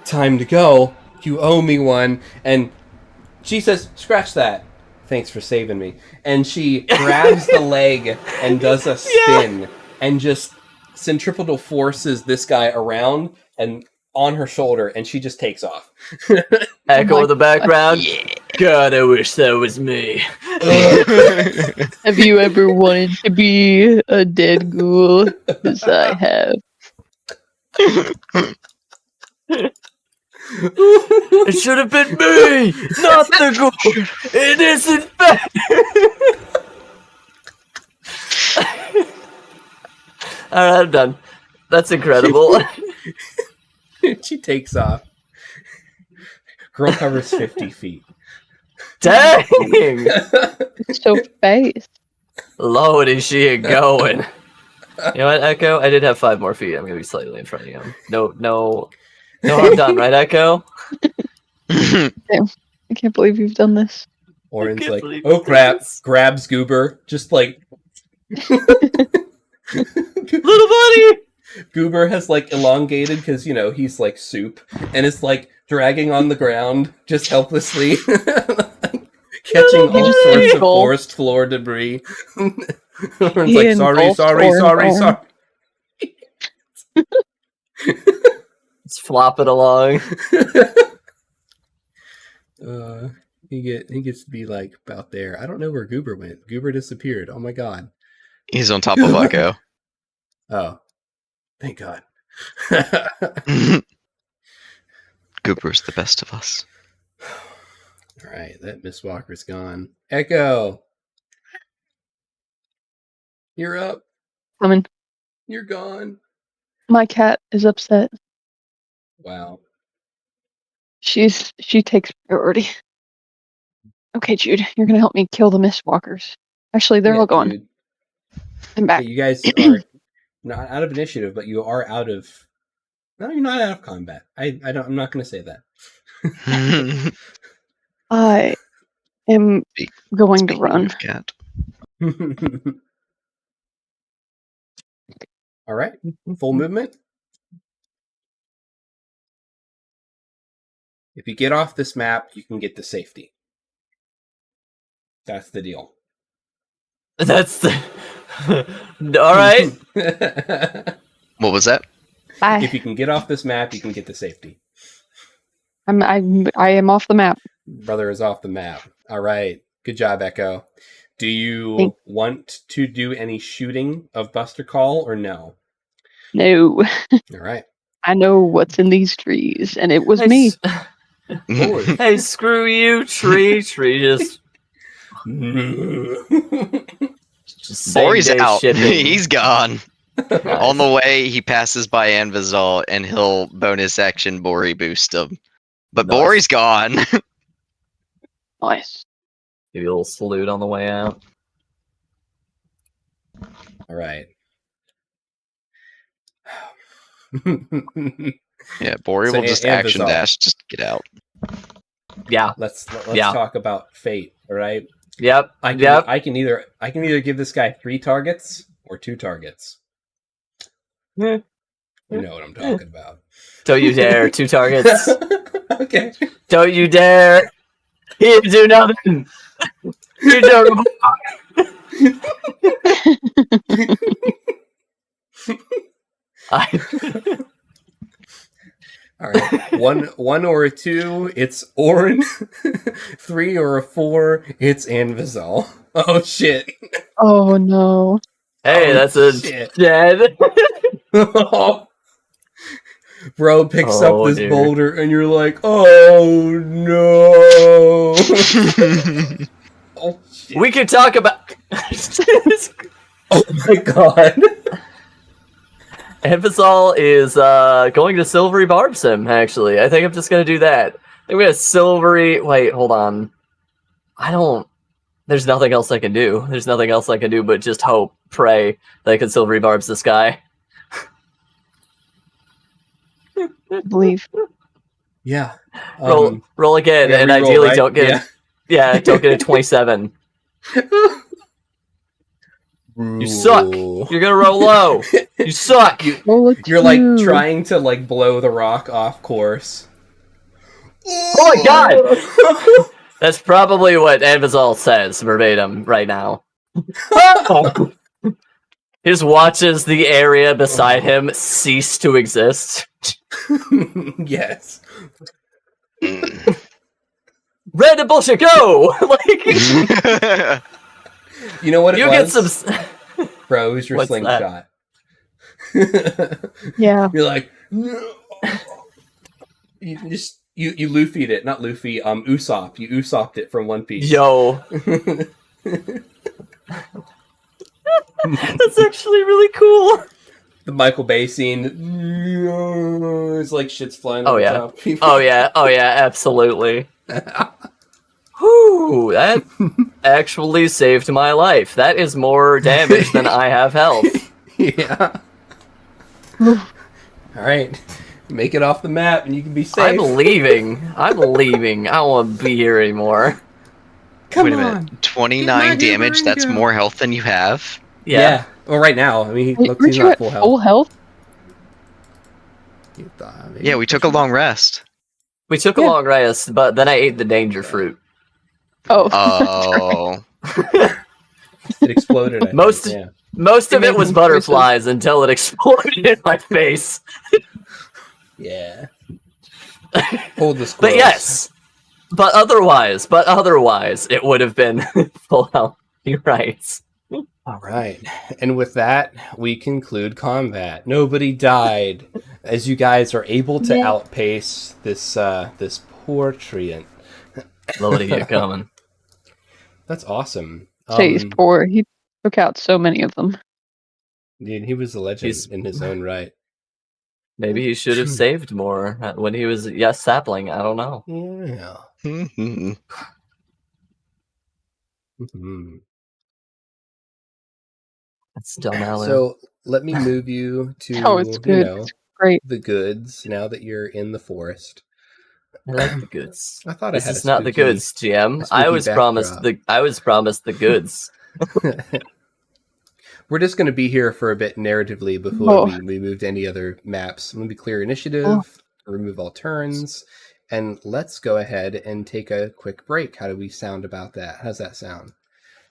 "Time to go. You owe me one." And she says, "Scratch that. Thanks for saving me." And she grabs the leg and does a spin and just centripetal forces this guy around and on her shoulder, and she just takes off. Echo in the background. Yeah. God, I wish that was me. Have you ever wanted to be a dead ghoul? Because I have. It should have been me, not the ghoul. It isn't fair. All right, I'm done. That's incredible. She takes off. Girl covers 50 feet. Dang! It's so fast. Lord, is she going? You know what, Echo? I did have 5 more feet. I'm gonna be slightly in front of you. No, I'm done, right, Echo? I can't believe you've done this. Orin's can't like, believe "Oh crap!" this. Grabs Goober, just like Little buddy! Goober has like elongated because he's like soup and is like dragging on the ground just helplessly, catching all He sorts of engulfed. forest floor debris. Orin's He like, "Sorry, engulfed sorry, Orin. sorry, sorry." It's flopping along. He gets to be like about there. I don't know where Goober went. Goober disappeared. Oh my god. He's on top of Echo. Oh, thank God. Goober's the best of us. All right, that Miss Walker's gone. Echo, you're up. Coming. You're gone. My cat is upset. Wow. She takes priority. Okay, Jude, you're gonna help me kill the Mistwalkers. Actually, they're Yeah, all gone. dude. I'm back. You guys are not out of initiative, but you are out of. No, you're not out of combat. I'm not going to say that. I am going to Speaking run. of cat. All right, full movement. If you get off this map, you can get to safety. That's the deal. That's the. All right. What was that? Bye. If you can get off this map, you can get to safety. I am off the map. Brother is off the map. All right. Good job, Echo. Do you Thank- want to do any shooting of Buster Call or no? No, All right. I know what's in these trees, and it was Hey, me. Hey, screw you, tree. Tree just Bori's same-day out. shipping. He's gone. Nice. On the way, he passes by Anvizal, and he'll bonus action Bori boost him. But Nice. Bori's gone. Nice. Give you a little salute on the way out. All right. Yeah, Bori So will just Anvizal. action dash, just get out. Yeah. Let's Yeah. talk about fate. All right. Yep. I can Yep. I can either give this guy 3 targets or 2 targets. Yeah. You know what I'm talking about. Don't you dare. 2 targets. Okay. Don't you dare. You do nothing. You don't. All right. One or a 2, it's Orin. 3 or a 4, it's Anvizal. Oh shit. Oh no. Hey, Oh, that's a shit. dead. Bro picks Oh, up this dude. boulder and you're like, "Oh no." Oh shit. We can talk about. Oh my god. Anvizal is going to Silvery Barbs him, actually. I think I'm just going to do that. I think we have Silvery... Wait, hold on. I don't... There's nothing else I can do. There's nothing else I can do but just hope, pray that I can still rebarbs this guy. I believe. Yeah. Roll again, yeah, and re-roll, ideally right? don't get don't get a 27. You suck. Ooh. You're gonna roll low. You suck. Roll a You're like 2. trying to like blow the rock off course. Oh my god! That's probably what Anvizal says verbatim right now. He just watches the area beside him cease to exist. Yes. Red and bullshit, go! Like, You know what it you was? get some. Bro, it was your What's slingshot. Yeah. You're like, no. You Luffy'd it, not Luffy, Usopp. You Usopped it from One Piece. Yo. That's actually really cool. The Michael Bay scene. It's like shit's flying over top. Oh yeah, absolutely. Whew, that actually saved my life. That is more damage than I have health. Yeah. Alright. Make it off the map and you can be safe. I'm leaving. I don't want to be here anymore. Wait a minute. 29 damage, that's more health than you have? Yeah. Well, right now. I mean, Aren't he's you not at full full health. health? Yeah, we took a long rest. We took a long rest, but then I ate the danger fruit. Oh. Oh. It exploded. I Most think, yeah. Most of it was butterflies until it exploded in my face. Yeah. Hold the squirrels. But yes. But otherwise, it would have been full health. You're right. All right. And with that, we conclude combat. Nobody died, as you guys are able to outpace this this poor treant. Nobody get coming. That's awesome. Say he's poor. He took out so many of them. Dude, he was a legend in his own right. Maybe he should have saved more when he was sapling. I don't know. Yeah. Mhm. Mm-hmm. That's dumb, Alu. So let me move you to Oh, it's good. It's great. the goods now that you're in the forest. I like the goods. I thought this I had is not the goods, GM. I was promised the goods. We're just going to be here for a bit narratively before we move to any other maps. I'm going to be clear initiative, remove all turns, and let's go ahead and take a quick break. How do we sound about that? How's that sound?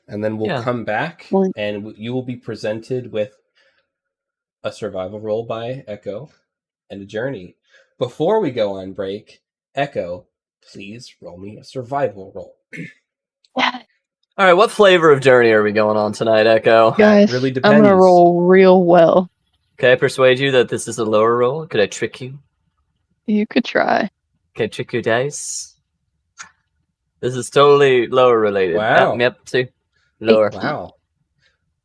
And then we'll come back, and you will be presented with a survival roll by Echo and a journey. Before we go on break, Echo, please roll me a survival roll. All right, what flavor of journey are we going on tonight, Echo? Guys, really depends. I'm gonna roll real well. Can I persuade you that this is a lower roll? Could I trick you? You could try. Can I trick your dice? This is totally lower related. Wow. Yep, see? Lower. Wow.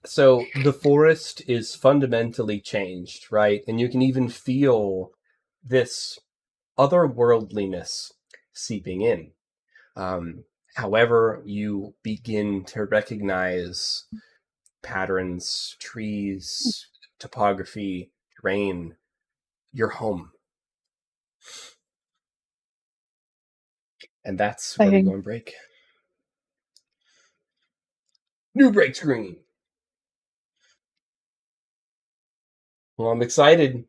So the forest is fundamentally changed, right? And you can even feel this otherworldliness seeping in. However, you begin to recognize patterns, trees, topography, terrain, your home. And that's where we go on break. New break screen. Well, I'm excited.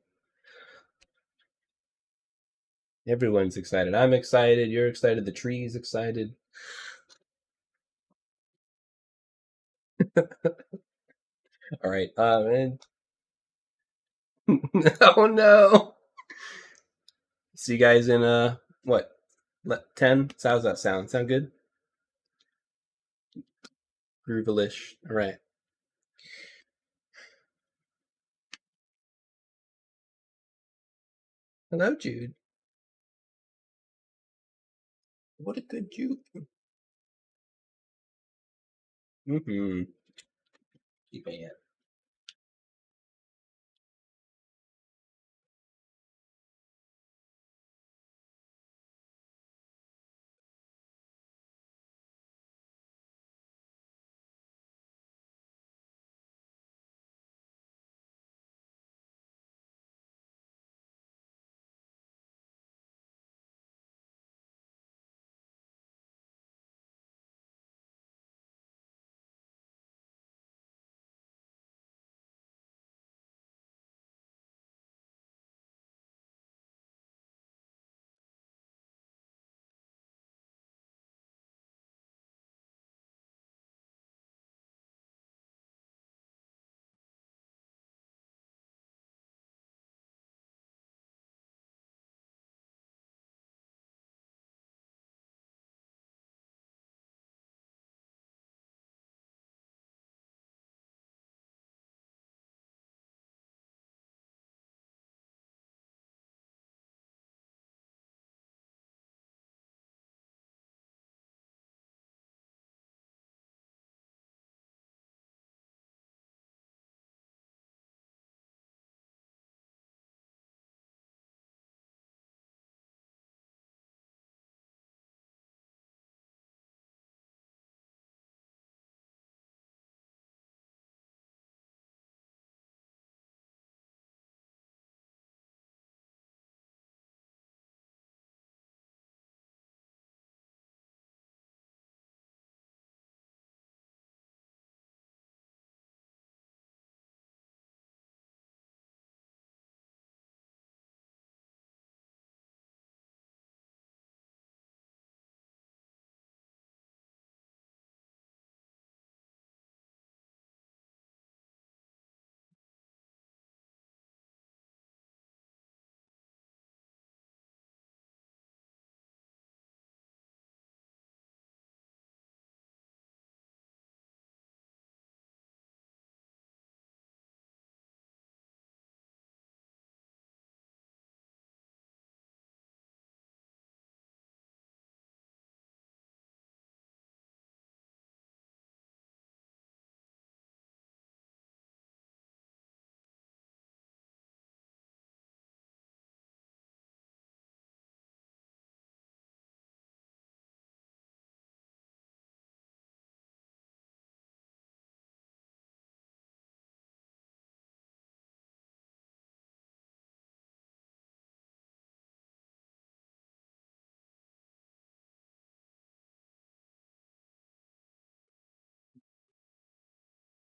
Everyone's excited. I'm excited. You're excited. The tree's excited. All right. And oh no. See you guys in what? 10? How's that sound? Sound good? Groovalish. All right. Hello, Jude. What a good Jude. Mm-hmm. Keep it.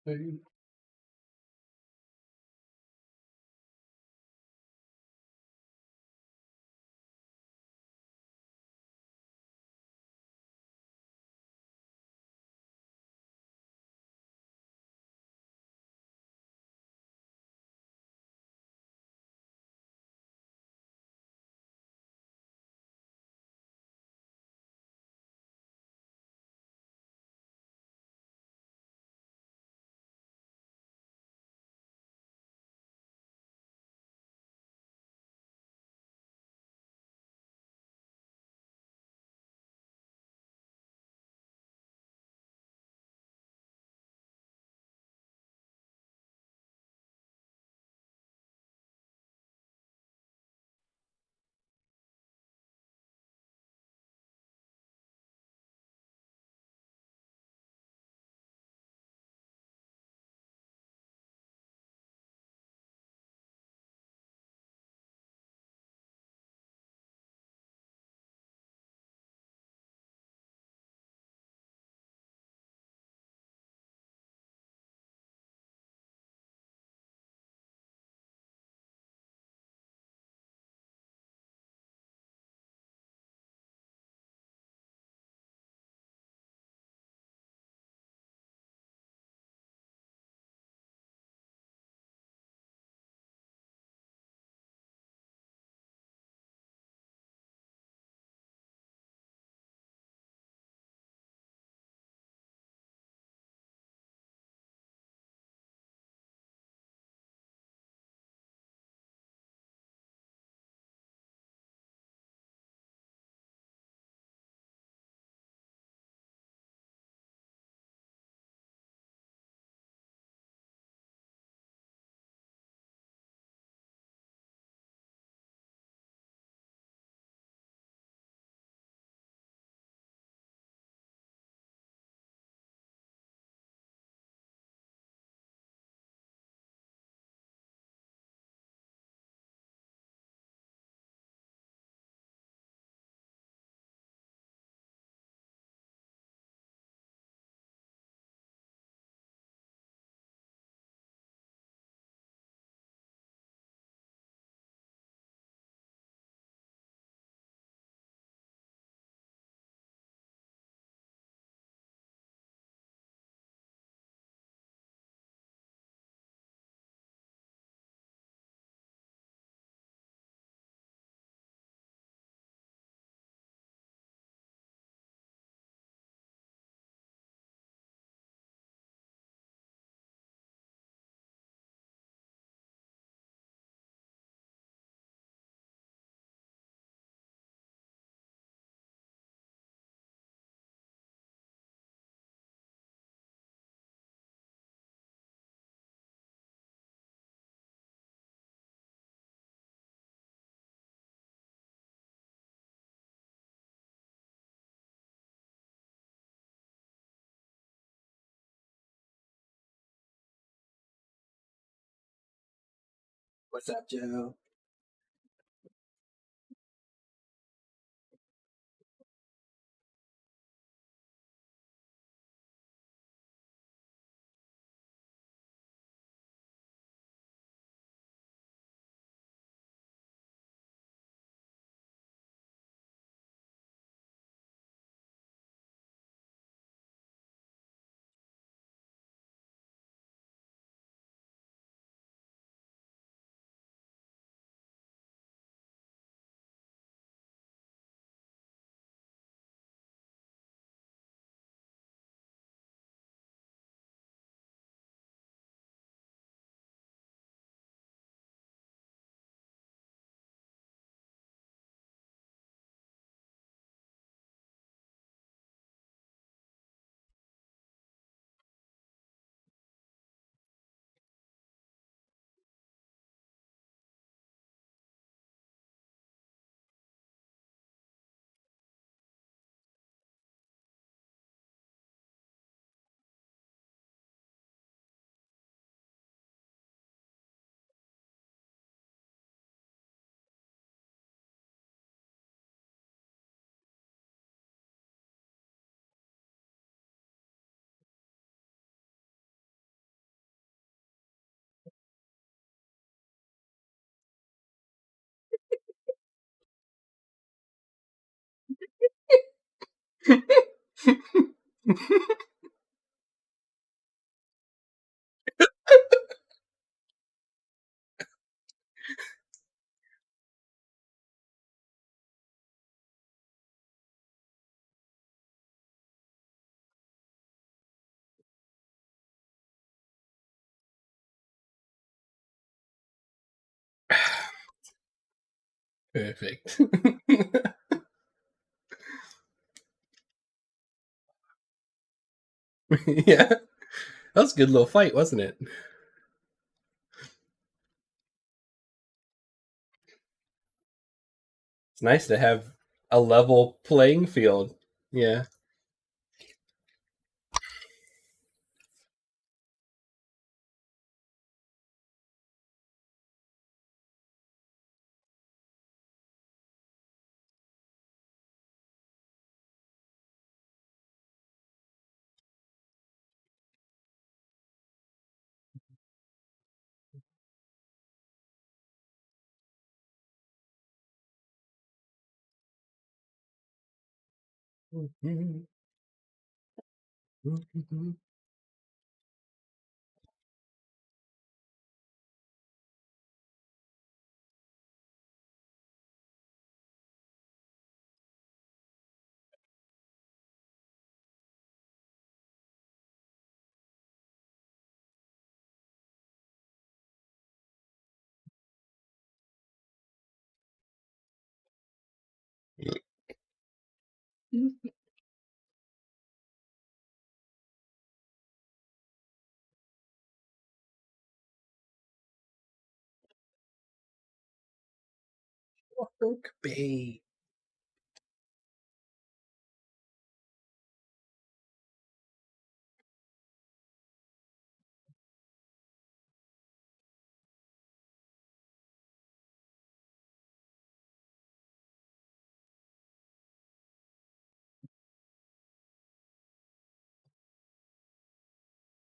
What's up, Joe? Perfect. Yeah. That was a good little fight, wasn't it? It's nice to have a level playing field. Yeah. Shark bait.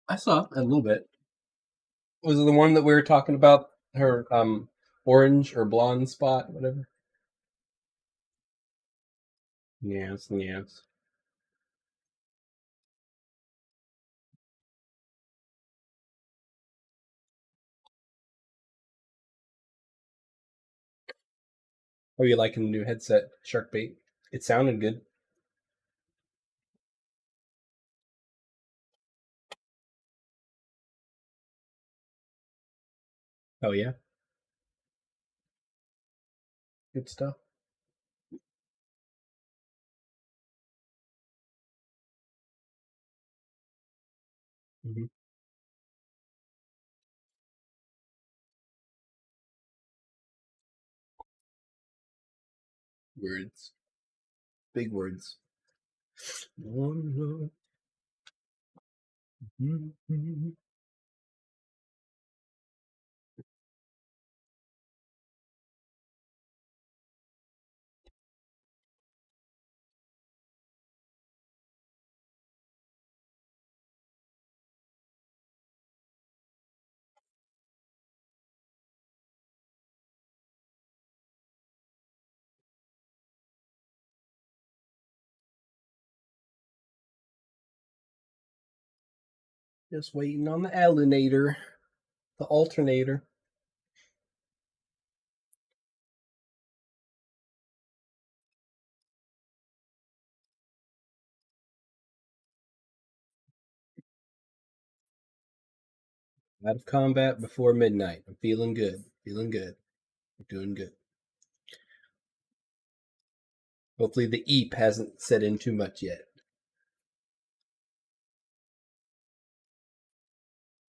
I saw a little bit. Was it the one that we were talking about? Her orange or blonde spot, whatever. Yes, yes. How are you liking the new headset, Shark Bait? It sounded good. Oh yeah, good stuff. Mm-hmm. Words, big words. Just waiting on the alienator, the alternator. Out of combat before midnight. I'm feeling good. Feeling good. I'm doing good. Hopefully the eep hasn't set in too much yet.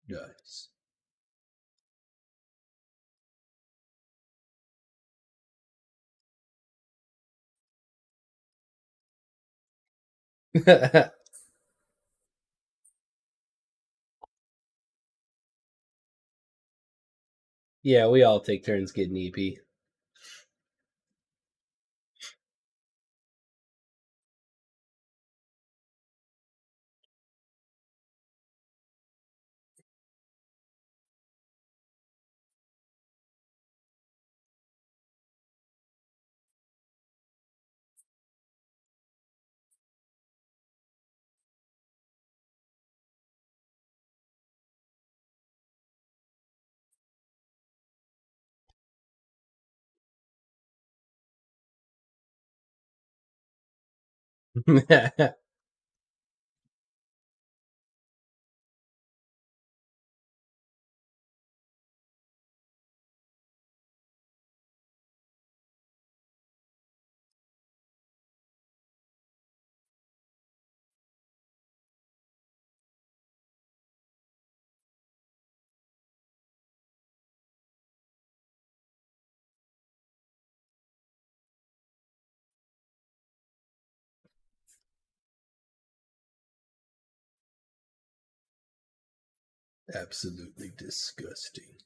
Nice. Yeah, we all take turns getting EP. Absolutely disgusting.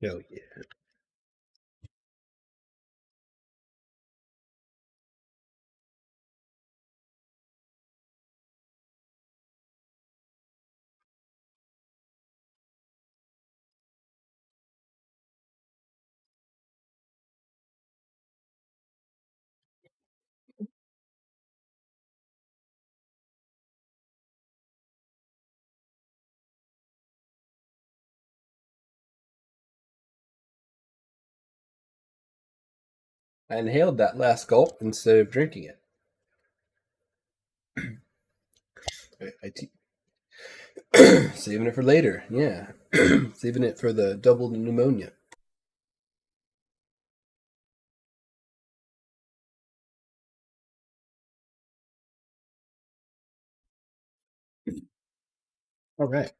Oh yeah. I inhaled that last gulp instead of drinking it. Saving it for later. Yeah. Saving it for the double pneumonia. All right.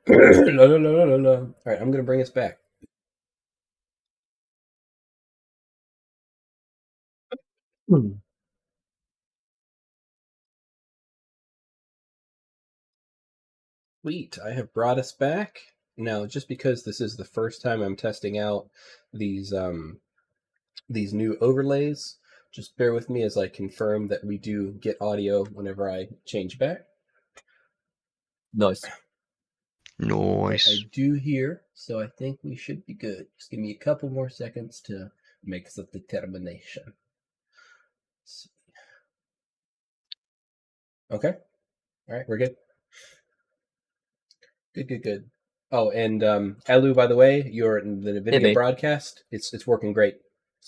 La, la, la, la, la. All right, I'm going to bring us back. Sweet. I have brought us back. Now, just because this is the first time I'm testing out these new overlays, just bear with me as I confirm that we do get audio whenever I change back. Nice. Nice. I do hear, so I think we should be good. Just give me a couple more seconds to make the determination. Okay. All right, we're good. Good. Oh, and Elu, by the way, the video broadcast, it's working great.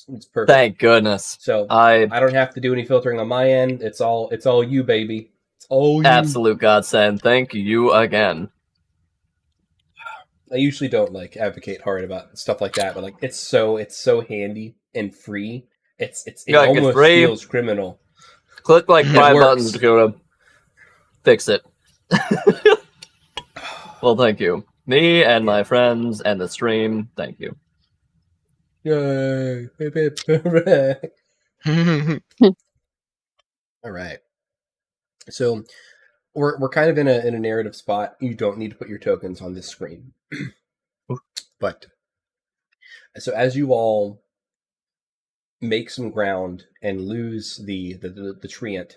It's perfect. Thank goodness. So I don't have to do any filtering on my end. It's all you, baby. It's all you. Absolute godsend. Thank you again. I usually don't advocate hard about stuff like that, but it's so handy and free. It almost feels criminal. Click 5 buttons to go to fix it. Well, thank you. Me and my friends and the stream, thank you. Yay! All right. So we're kind of in a narrative spot. You don't need to put your tokens on this screen, but so as you all make some ground and lose the treant,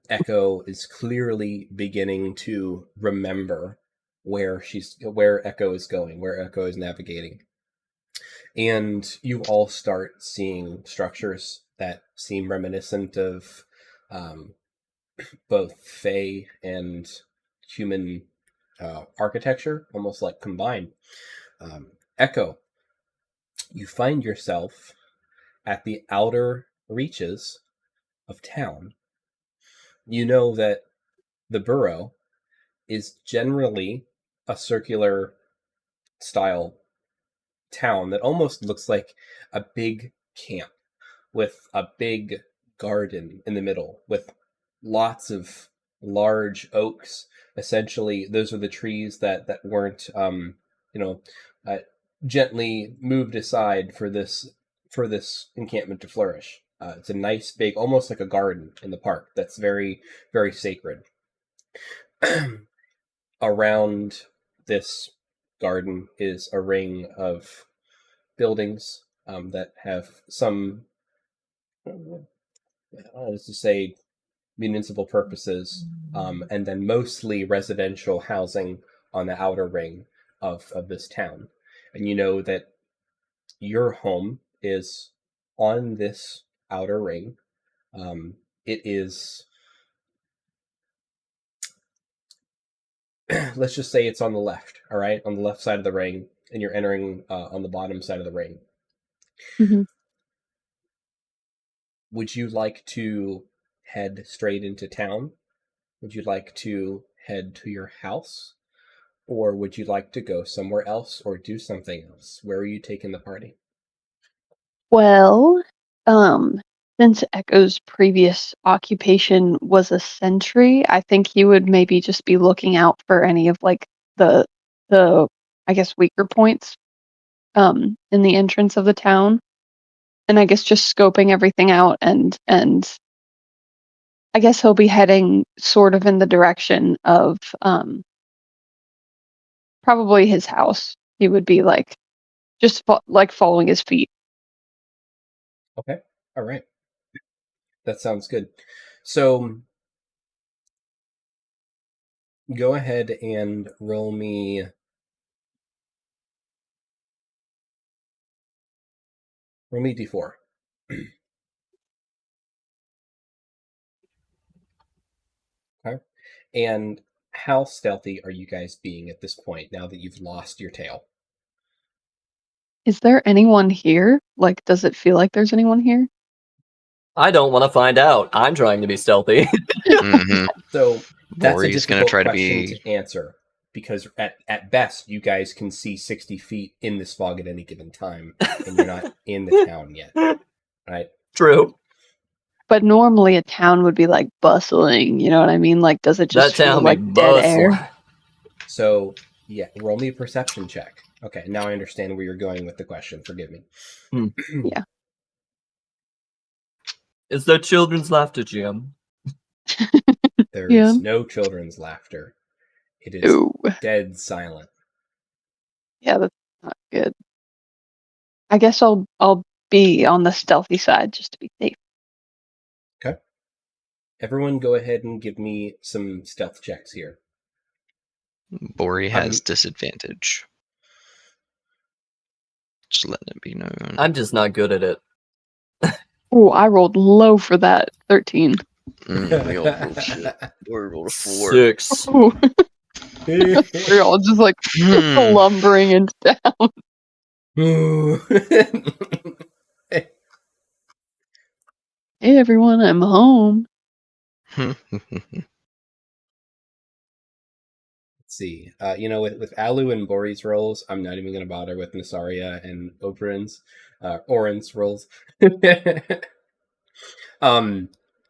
Echo is clearly beginning to remember where Echo is going, where Echo is navigating. And you all start seeing structures that seem reminiscent of both Fae and human architecture, almost like combined. Echo, you find yourself at the outer reaches of town. You know that the borough is generally a circular style town that almost looks like a big camp with a big garden in the middle with lots of large oaks. Essentially, those are the trees that weren't you know uh, gently moved aside for this encampment to flourish. It's a nice big, almost like a garden in the park that's very, very sacred. Around this garden is a ring of buildings that have some, let's just say, municipal purposes, and then mostly residential housing on the outer ring of this town. And you know that your home is on this outer ring. It is, let's just say it's on the left, all right? On the left side of the ring, and you're entering on the bottom side of the ring. Mm-hmm. Would you like to head straight into town? Would you like to head to your house? Or would you like to go somewhere else or do something else? Where are you taking the party? Well, since Echo's previous occupation was a sentry, I think he would maybe just be looking out for any of like the I guess weaker points in the entrance of the town. And I guess just scoping everything out and I guess he'll be heading sort of in the direction of probably his house. He would be like just like following his feet. Okay. All right. That sounds good. So go ahead and roll me d4. Okay. And how stealthy are you guys being at this point now that you've lost your tail? Is there anyone here? Like, does it feel like there's anyone here? I don't want to find out. I'm trying to be stealthy. Mm-hmm. So that's a Bori's gonna difficult try to question be. to answer because at best you guys can see 60 feet in this fog at any given time, and you're not in the town yet, right? True. But normally a town would be like bustling, you know what I mean? Like, does it just That feel town like be dead air? bustling. So yeah, roll me a perception check. Okay, now I understand where you're going with the question. Forgive me. Yeah. Is there children's laughter, Jim? There Yeah. is no children's laughter. It is Ooh. dead silent. Yeah, that's not good. I guess I'll be on the stealthy side just to be safe. Okay. Everyone go ahead and give me some stealth checks here. Bori has disadvantage. Just letting it be known. I'm just not good at it. Ooh, I rolled low for that. 13. We all rolled shit. Bori rolled a 4. 6. Ooh. We're all just like lumbering into town. Hey everyone, I'm home. Let's see. With Alu and Bori's rolls, I'm not even going to bother with Nasaria and Oren's rolls.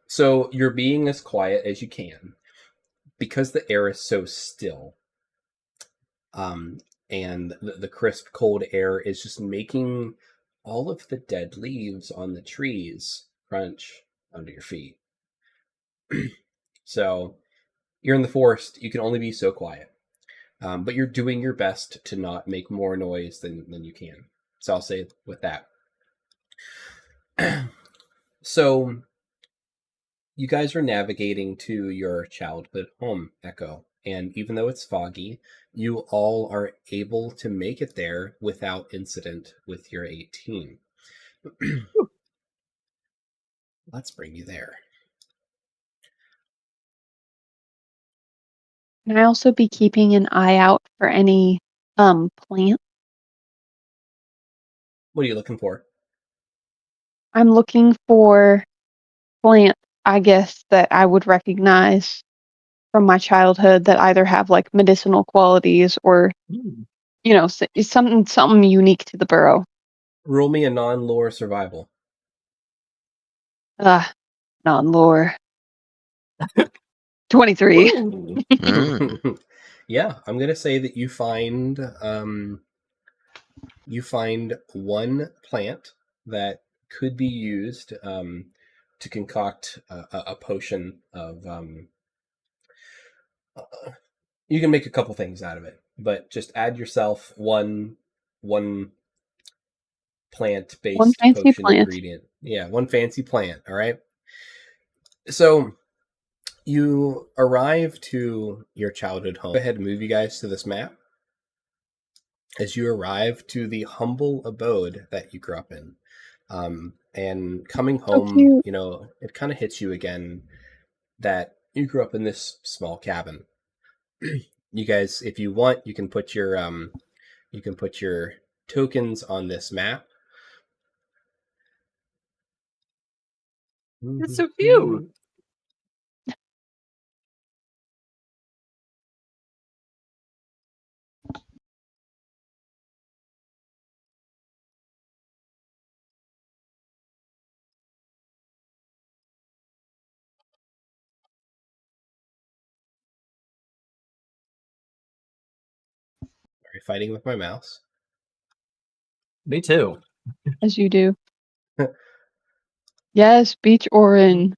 So you're being as quiet as you can because the air is so still. And the crisp, cold air is just making all of the dead leaves on the trees crunch under your feet. So you're in the forest. You can only be so quiet. But you're doing your best to not make more noise than you can. So I'll say with that. So you guys are navigating to your childhood home, Echo. And even though it's foggy, you all are able to make it there without incident with your 18. Let's bring you there. Can I also be keeping an eye out for any plant? What are you looking for? I'm looking for plants, I guess, that I would recognize from my childhood that either have like medicinal qualities or, you know, something unique to the burrow. Roll me a non-lore survival. Non-lore. 23. Mm. Yeah, I'm gonna say that you find one plant that could be used to concoct a potion of. You can make a couple things out of it, but just add yourself one plant-based fancy potion plant. ingredient. Yeah, one fancy plant. All right. So you arrive to your childhood home. Go ahead and move you guys to this map. As you arrive to the humble abode that you grew up in. And coming home, cute. you know, it kind of hits you again that you grew up in this small cabin. You guys, if you want, you can put your tokens on this map. That's so cute. Are you fighting with my mouse? Me too. As you do. Yes, beach orin.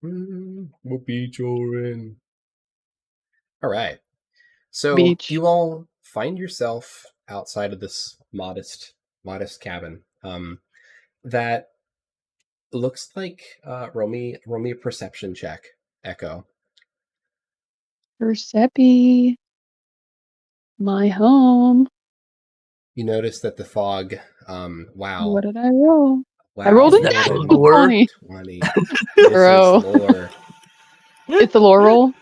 Beach orin. All right. So Beach. you all find yourself outside of this modest cabin. That looks like roll me a perception check, Echo. Persepi. My home. You notice that the fog. Wow. What did I roll? Wow. I rolled a Isn't that natural lore? 20. 20. This Bro. is lore. It's a lore roll?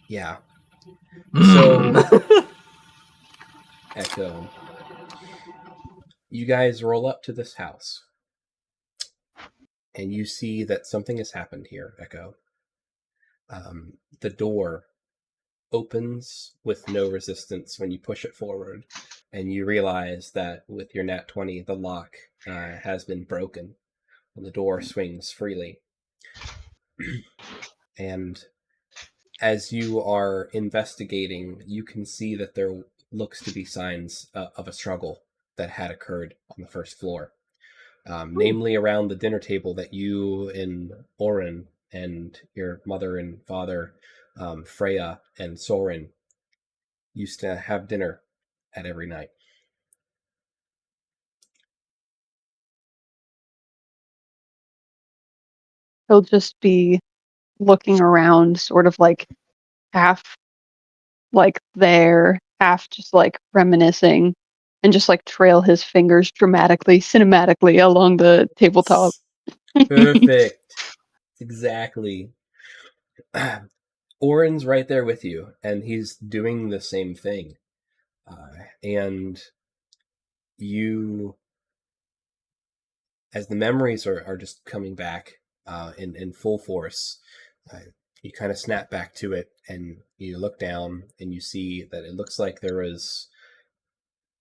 Yeah. So, Echo, you guys roll up to this house, and you see that something has happened here, Echo. The door opens with no resistance when you push it forward, and you realize that with your nat 20, the lock has been broken, and the door swings freely. And as you are investigating, you can see that there looks to be signs of a struggle that had occurred on the first floor. Namely around the dinner table that you and Oren and your mother and father, Freya and Soren, used to have dinner at every night. He'll just be looking around, sort of like half like there, half just like reminiscing, and just like trail his fingers dramatically, cinematically along the tabletop. Perfect. Exactly. Oren's right there with you, and he's doing the same thing. And you, as the memories are just coming back in full force, you kind of snap back to it, and you look down, and you see that it looks like there was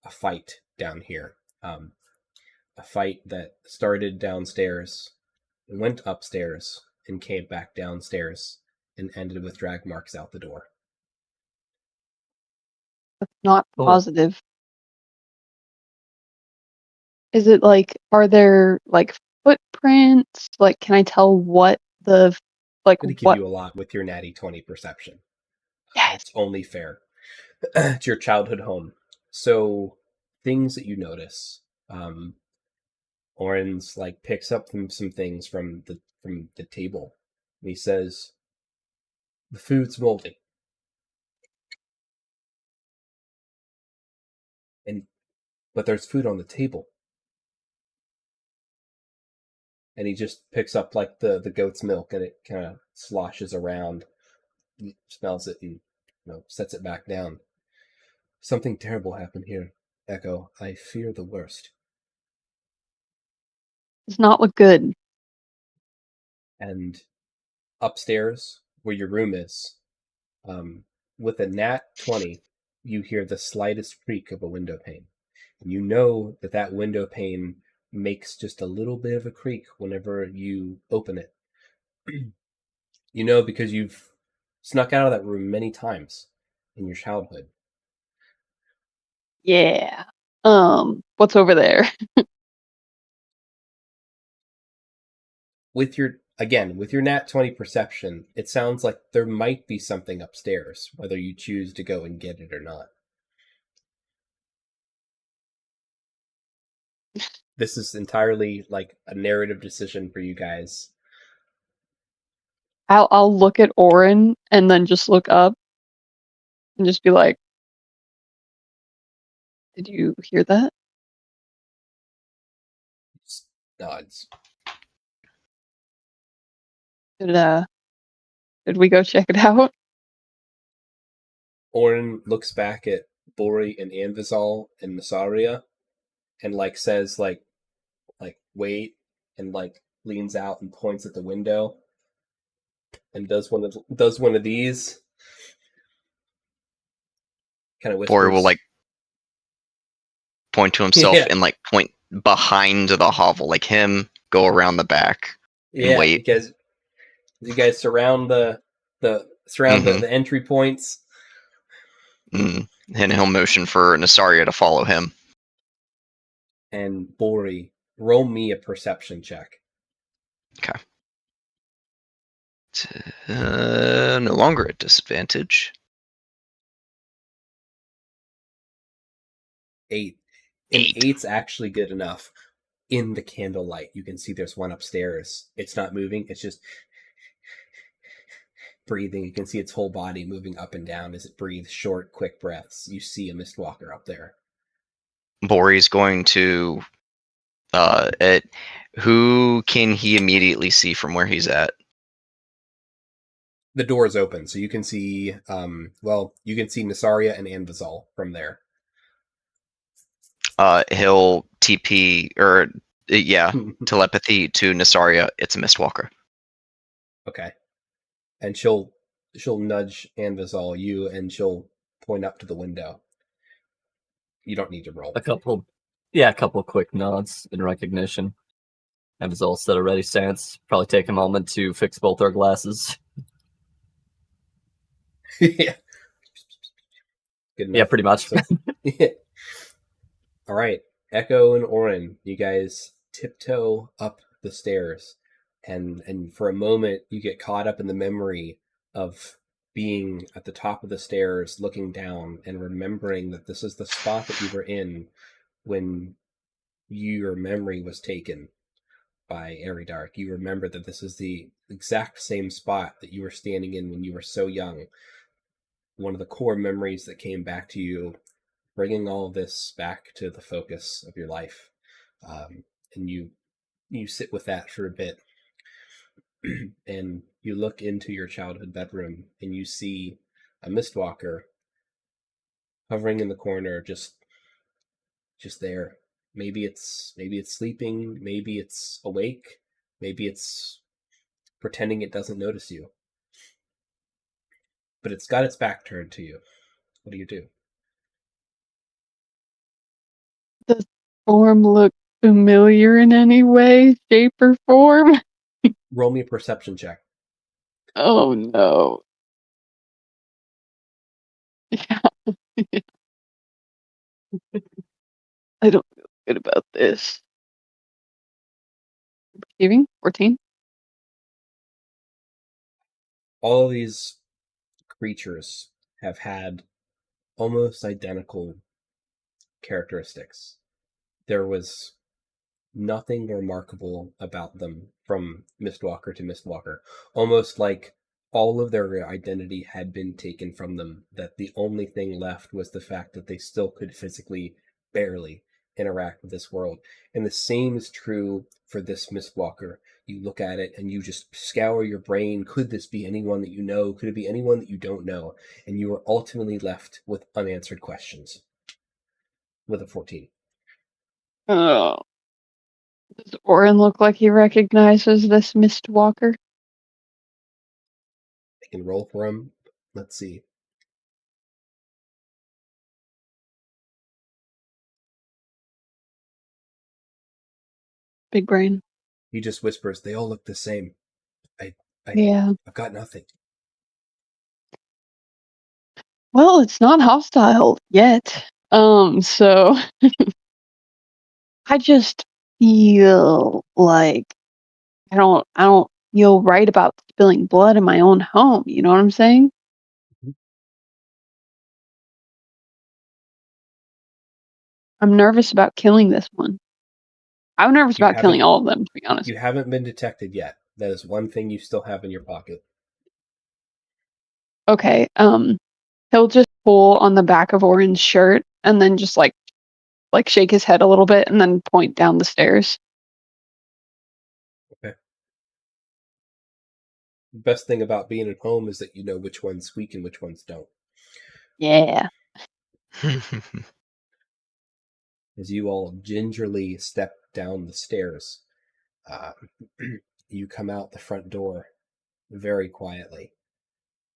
a fight down here. A fight that started downstairs, went upstairs, and came back downstairs, and ended with drag marks out the door. Not Cool. positive. Is it like, are there like footprints? Like, can I tell what the, like, I'm going to give what? you a lot with your natty 20 perception. Yes. It's only fair. It's your childhood home. So, things that you notice. Oren's like picks up some things from the table. And he says, "The food's moldy." but there's food on the table. And he just picks up like the goat's milk and it kind of sloshes around. He smells it and sets it back down. Something terrible happened here, Echo. I fear the worst. Does not look good. And upstairs, where your room is, with a nat 20, you hear the slightest creak of a window pane. And you know that window pane makes just a little bit of a creak whenever you open it. You know because you've snuck out of that room many times in your childhood. Yeah. What's over there? With your nat 20 perception, it sounds like there might be something upstairs, whether you choose to go and get it or not. This is entirely like a narrative decision for you guys. I'll look at Orin and then just look up and just be like, "Did you hear that?" Just nods. Did we go check it out? Orin looks back at Bori and Anvizal and Nasaria and says wait, and leans out and points at the window and does one of these. Kind of whispers. Bori will point to himself and point behind the hovel, him go around the back and wait. Because you guys surround the entry points. And he'll motion for Nasaria to follow him. And Bori, roll me a perception check. Okay. No longer at disadvantage. 8. And 8's actually good enough. In the candlelight, you can see there's one upstairs. It's not moving. It's just breathing. You can see its whole body moving up and down as it breathes short, quick breaths. You see a Mistwalker up there. Bori's going to... who can he immediately see from where he's at? The door is open, so you can see... you can see Nasaria and Anvizal from there. He'll TP, telepathy to Nasaria. It's a Mistwalker. Okay. And she'll nudge Anvizal, and she'll point up to the window. You don't need to roll. A couple quick nods in recognition. Anvizal set a ready stance. Probably take a moment to fix both our glasses. Yeah. Good enough. Yeah, pretty much. Yeah. All right, Echo and Orin, you guys tiptoe up the stairs, and for a moment you get caught up in the memory of being at the top of the stairs, looking down and remembering that this is the spot that you were in when your memory was taken by Eridark. You remember that this is the exact same spot that you were standing in when you were so young. One of the core memories that came back to you, bringing all of this back to the focus of your life. And you sit with that for a bit. And you look into your childhood bedroom and you see a Mistwalker hovering in the corner, just there. Maybe it's sleeping, maybe it's awake, maybe it's pretending it doesn't notice you. But it's got its back turned to you. What do you do? Does form look familiar in any way, shape, or form? Roll me a perception check. Oh no. Yeah. I don't feel good about this. Receiving 14. All of these creatures have had almost identical characteristics. There was nothing remarkable about them from Mistwalker to Mistwalker. Almost like all of their identity had been taken from them, that the only thing left was the fact that they still could physically, barely, interact with this world. And the same is true for this Mistwalker. You look at it and you just scour your brain. Could this be anyone that you know? Could it be anyone that you don't know? And you are ultimately left with unanswered questions. With a 14. Oh. Does Orin look like he recognizes this Mistwalker? I can roll for him. Let's see. Big brain. He just whispers, "They all look the same. Yeah. I've got nothing." Well, it's not hostile yet. So I just feel like I don't feel right about spilling blood in my own home. You know what I'm saying? Mhm. I'm nervous about killing this one. I'm nervous You about killing haven't- all of them, to be honest. You haven't been detected yet. That is one thing you still have in your pocket. Okay. He'll just pull on the back of Orin's shirt and then just like shake his head a little bit and then point down the stairs. Okay. The best thing about being at home is that you know which ones squeak and which ones don't. Yeah. As you all gingerly step down the stairs, you come out the front door very quietly.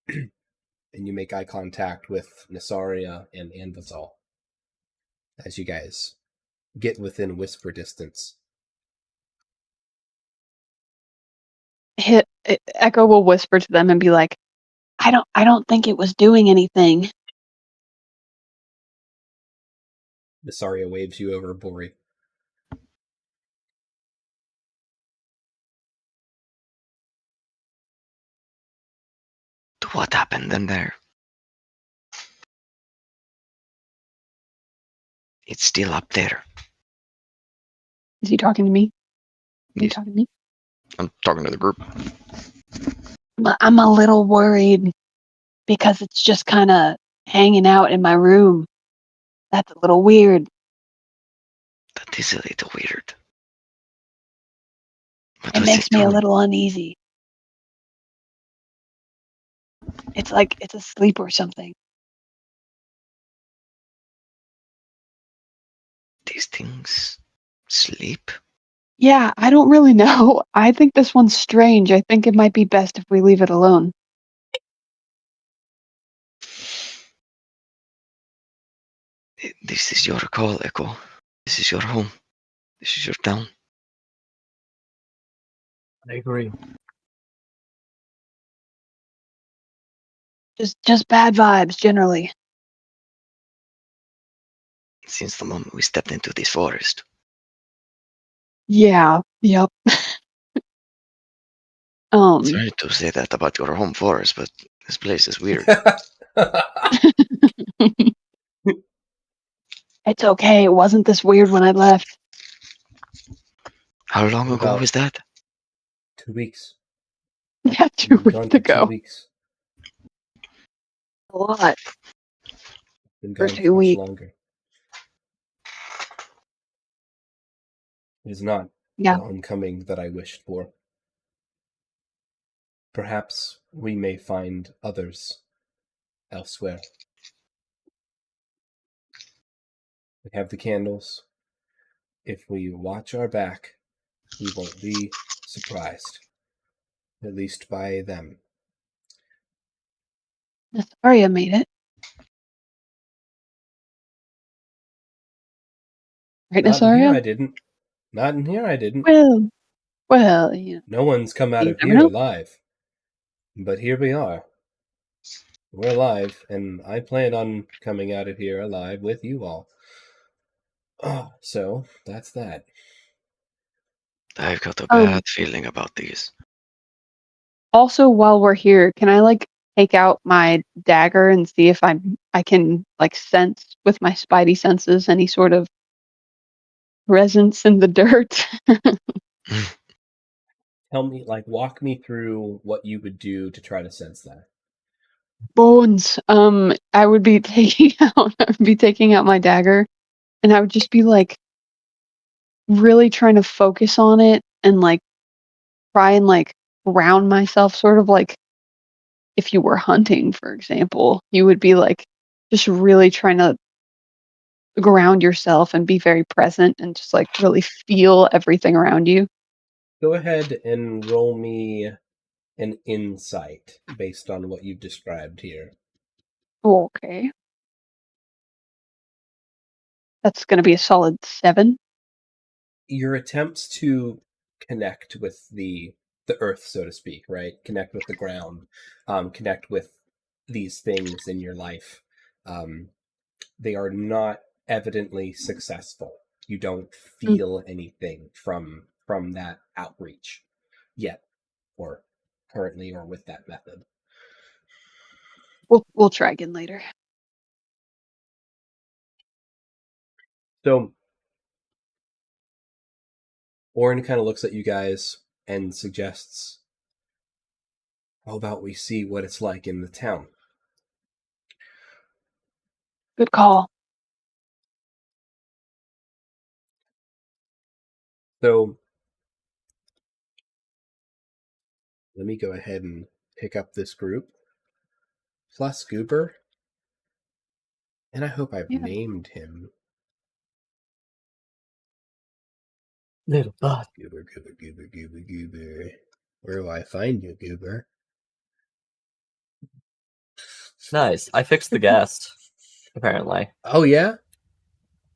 And you make eye contact with Nasaria and Anvazal as you guys get within whisper distance. Echo will whisper to them and be like, I don't think it was doing anything. Nasaria waves you over, Bori. What happened in there? It's still up there. Is he talking to me? Are you Yes. talking to me? I'm talking to the group. I'm a little worried because it's just kind of hanging out in my room. That's a little weird. That is a little weird. What It was makes it me a doing? little uneasy. It's like it's asleep or something. These things sleep? Yeah, I don't really know. I think this one's strange. I think it might be best if we leave it alone. This is your call, Echo. This is your home. This is your town. I agree. Just bad vibes generally. Since the moment we stepped into this forest. Yeah. Yep. Sorry to say that about your home forest, but this place is weird. It's okay. It wasn't this weird when I left. How long ago About was that? 2 weeks. Yeah, You've 2 been gone weeks for 2 ago. weeks. A lot. Been For gone 2 for much weeks. longer. It is not Yeah. the homecoming that I wished for. Perhaps we may find others elsewhere. We have the candles. If we watch our back, we won't be surprised. At least by them. Nasaria made it. Right, Not in here, I Nasaria? didn't. Not in here, I didn't. Well, you know. No one's come out You of never here know. alive. But here we are. We're alive, and I plan on coming out of here alive with you all. So, that's that. I've got a bad feeling about these. Also, while we're here, can I take out my dagger and see if I can sense with my spidey senses any sort of presence in the dirt? Tell me, walk me through what you would do to try to sense that. Bones. I would be taking out my dagger, and I would just be really trying to focus on it and like try and like ground myself, sort of like if you were hunting, for example, you would be like just really trying to ground yourself and be very present and just like really feel everything around you. Go ahead and roll me an insight based on what you've described here. Okay. That's going to be a solid 7. Your attempts to connect with the earth, so to speak, right? Connect with the ground, connect with these things in your life. They are not evidently successful. You don't feel anything from that outreach yet, or currently, or with that method. We'll try again later. So Orin kind of looks at you guys and suggests, how about we see what it's like in the town? Good call. So let me go ahead and pick up this group, plus Goober, and I hope I've named him. Little bud. Goober, Goober, Goober, Goober, Goober. Where do I find you, Goober? Nice. I fixed the guest, apparently. Oh, yeah?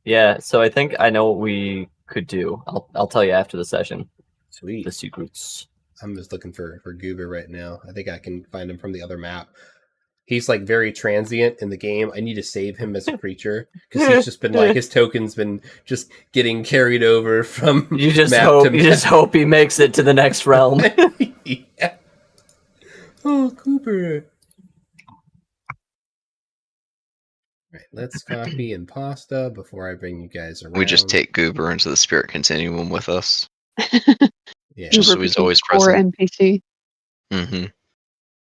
Yeah, so I think I know what we could do. I'll tell you after the session. Sweet. The secrets. I'm just looking for Goober right now. I think I can find him from the other map. He's like very transient in the game. I need to save him as a creature because he's just been like, his token's been just getting carried over from You just map hope to map. you just hope he makes it to the next realm. Yeah. Oh, Cooper. Right, let's copy and pasta before I bring you guys around. We just take Goober into the spirit continuum with us. Yeah. Just so he's always core present. NPC. Mm-hmm.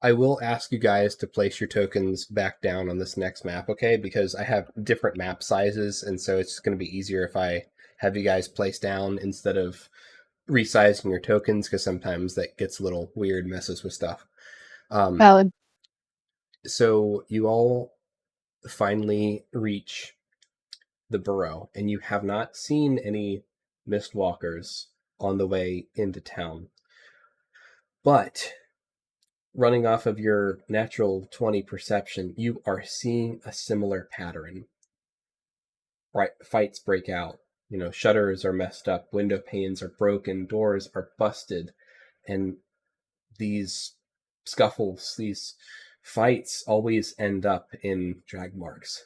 I will ask you guys to place your tokens back down on this next map, okay? Because I have different map sizes, and so it's going to be easier if I have you guys place down instead of resizing your tokens, because sometimes that gets a little weird, messes with stuff. Valid. So you all finally reach the burrow, and you have not seen any mistwalkers on the way into town. But running off of your natural 20 perception, you are seeing a similar pattern. Right, fights break out. You know, shutters are messed up, window panes are broken, doors are busted, and these scuffles, these fights always end up in drag marks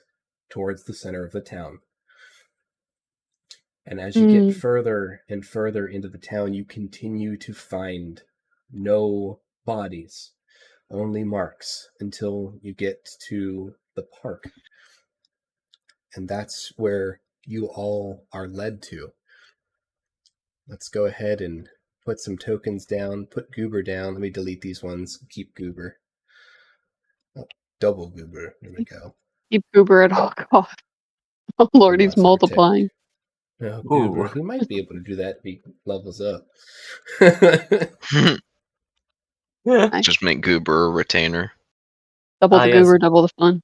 towards the center of the town. And as you get further and further into the town, you continue to find no bodies, only marks, until you get to the park. And that's where you all are led to. Let's go ahead and put some tokens down, put Goober down. Let me delete these ones, keep Goober. Oh, double Goober, there we go. Keep Goober at all costs. Oh Lord, he's multiplying. Oh, Goober, he might be able to do that if he levels up. Yeah. Just make Goober a retainer. Double the Goober, double the fun.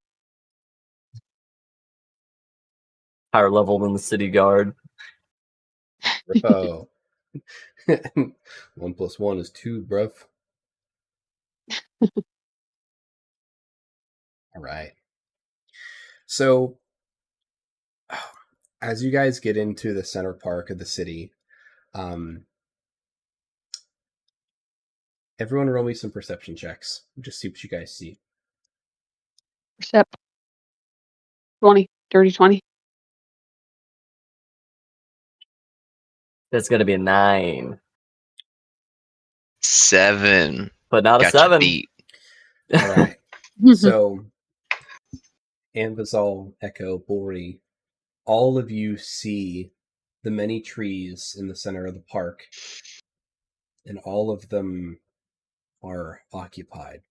Higher level than the city guard. Oh. 1 + 1 is 2, bruv. All right. So, as you guys get into the center park of the city, everyone roll me some perception checks. Just see what you guys see. Percept. 20. Dirty 20. That's gonna be a 9. 7. But not a Got 7. you beat. All right. So, Anvazal, Echo, Bori, all of you see the many trees in the center of the park, and all of them are occupied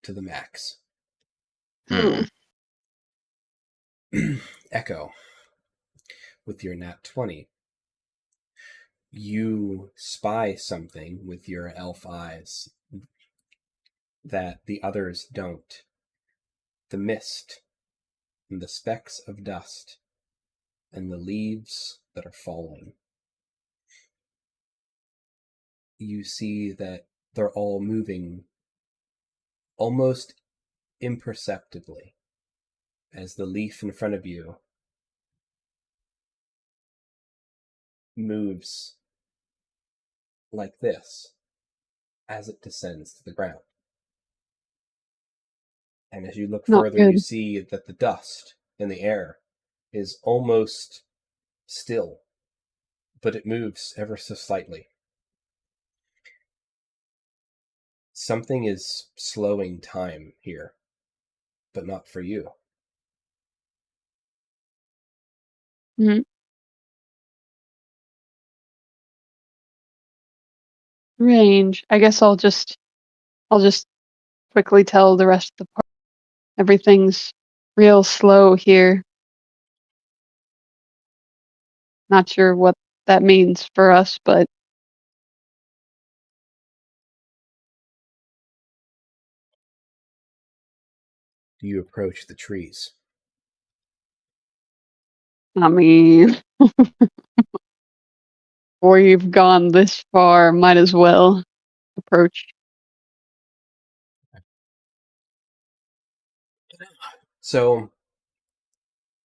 to the max. Echo, with your nat 20, you spy something with your elf eyes that the others don't. The mist and the specks of dust and the leaves that are falling. You see that they're all moving almost imperceptibly as the leaf in front of you moves like this as it descends to the ground. And as you look Not further, good. you see that the dust in the air is almost still, but it moves ever so slightly. Something is slowing time here, but not for you. Mhm. Range. I guess I'll just quickly tell the rest of the party everything's real slow here. Not sure what that means for us, but You approach the trees. I mean, before you've gone this far, might as well approach. So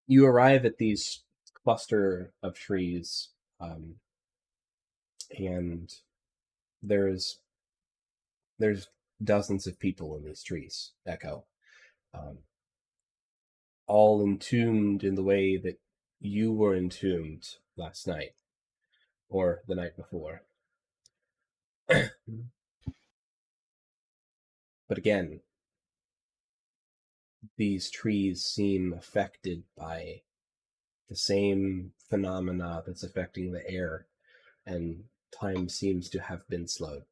you arrive at these cluster of trees, and there's dozens of people in these trees, Echo, all entombed in the way that you were entombed last night, or the night before. But again, these trees seem affected by the same phenomena that's affecting the air, and time seems to have been slowed.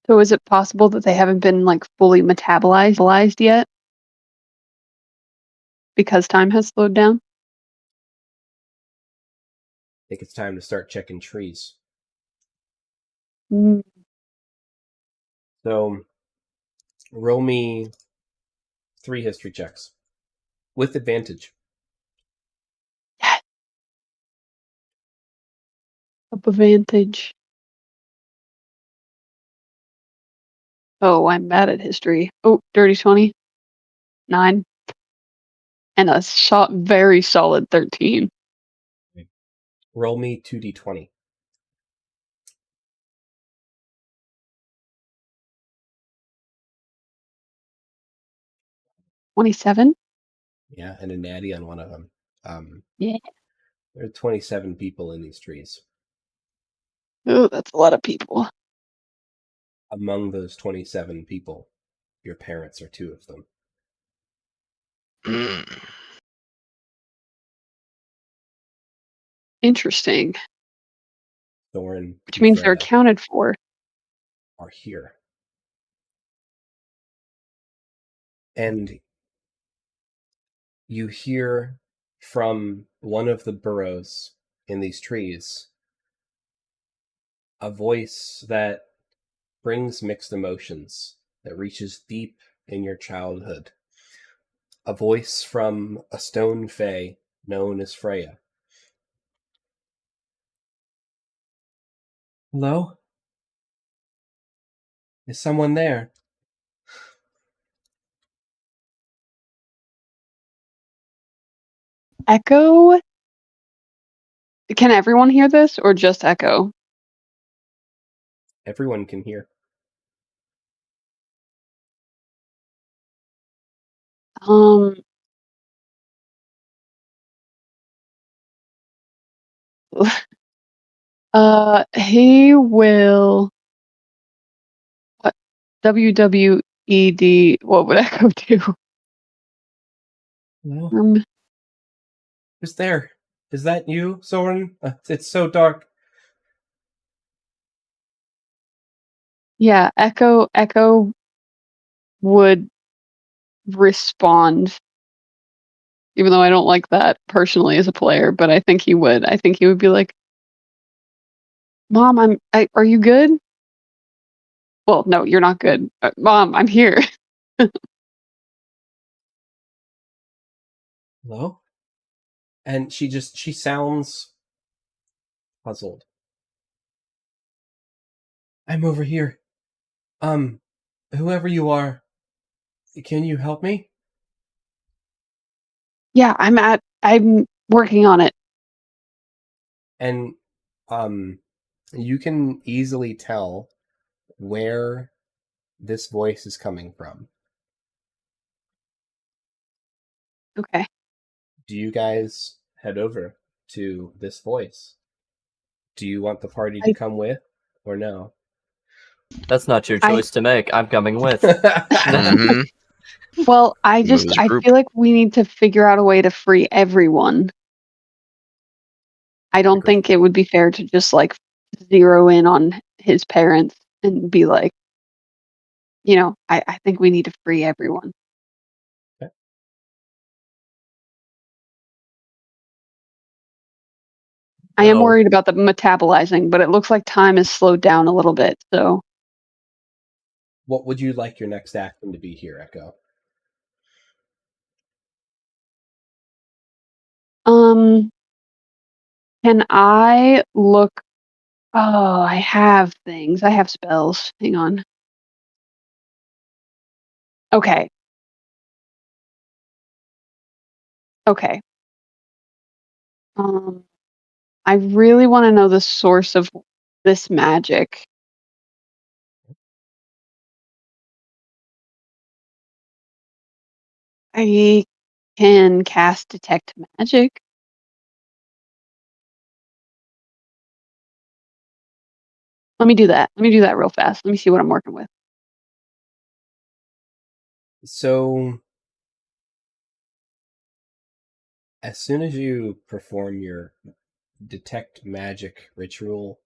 So is it possible that they haven't been like fully metabolized yet? Because time has slowed down? I think it's time to start checking trees. Mm. So, roll me 3 history checks with advantage. Up advantage. Oh, I'm bad at history. Oh, dirty 20. 9. And a very solid 13. Roll me 2d20. 27? Yeah, and a natty on one of them. Yeah. There are 27 people in these trees. Oh, that's a lot of people. Among those 27 people, your parents are 2 of them. Interesting. Thorin Which and means they're Freya accounted for. are here. And you hear from one of the burrows in these trees a voice that brings mixed emotions, that reaches deep in your childhood. A voice from a stone fae known as Freya. Hello? Is someone there? Echo? Can everyone hear this or just Echo? Everyone can hear. He will. What? WWED. What would Echo do? Hello? Who's there? Is that you, Soren? It's so dark. Yeah, Echo would respond even though I don't like that personally as a player, but I think he would. I think he would be like, Mom, are you good? Well, no, you're not good. Mom, I'm here. Hello? And she sounds puzzled. I'm over here. Whoever you are, can you help me? Yeah, I'm working on it. And, you can easily tell where this voice is coming from. Okay. Do you guys head over to this voice? Do you want the party to come with, or no? That's not your choice to make. I'm coming with. Mhm. Well, I Move as a group. feel like we need to figure out a way to free everyone. I don't Agreed. think it would be fair to just like zero in on his parents and be like, I think we need to free everyone. Okay. I am No. worried about the metabolizing, but it looks like time has slowed down a little bit. So, What would you like your next action to be here, Echo? can I look? Oh, I have things. I have spells. Hang on. Okay. Okay. I really want to know the source of this magic. I can cast detect magic. Let me do that. Let me do that real fast. Let me see what I'm working with. So, as soon as you perform your detect magic ritual,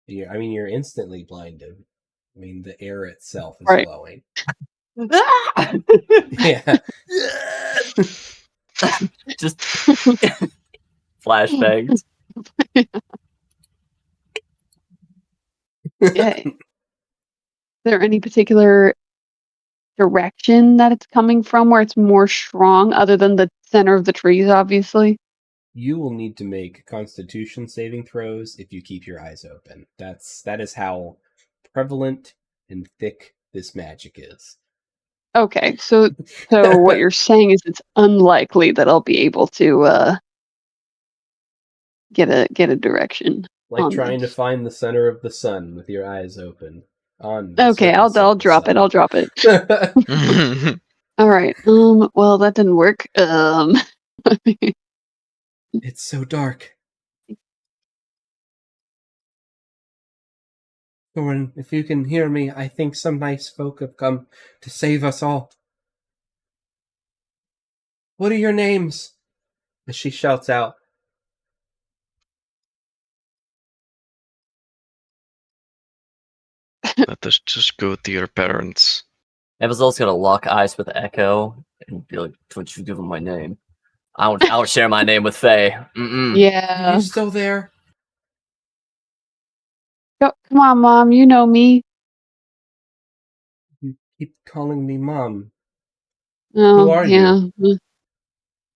you're instantly blinded. I mean, the air itself is Right. glowing. Yeah. Just flashbangs. Yeah. Is there any particular direction that it's coming from where it's more strong other than the center of the trees, obviously? You will need to make Constitution saving throws if you keep your eyes open. That is how prevalent and thick this magic is. Okay, so what you're saying is it's unlikely that I'll be able to get a direction Like on trying to this. find the center of the sun with your eyes open on the Okay, surface I'll of the drop it. sun. I'll drop it. All right. Well, that didn't work. It's so dark. Thorin, if you can hear me, I think some nice folk have come to save us all. What are your names? As she shouts out. Let us just go with your parents. Evazol's gonna lock eyes with Echo and be like, "Don't you give him my name? I don't share my name with Faye." Are Yeah. you still there? Come on, Mom. You know me. You keep calling me Mom. Oh, Who are yeah. you?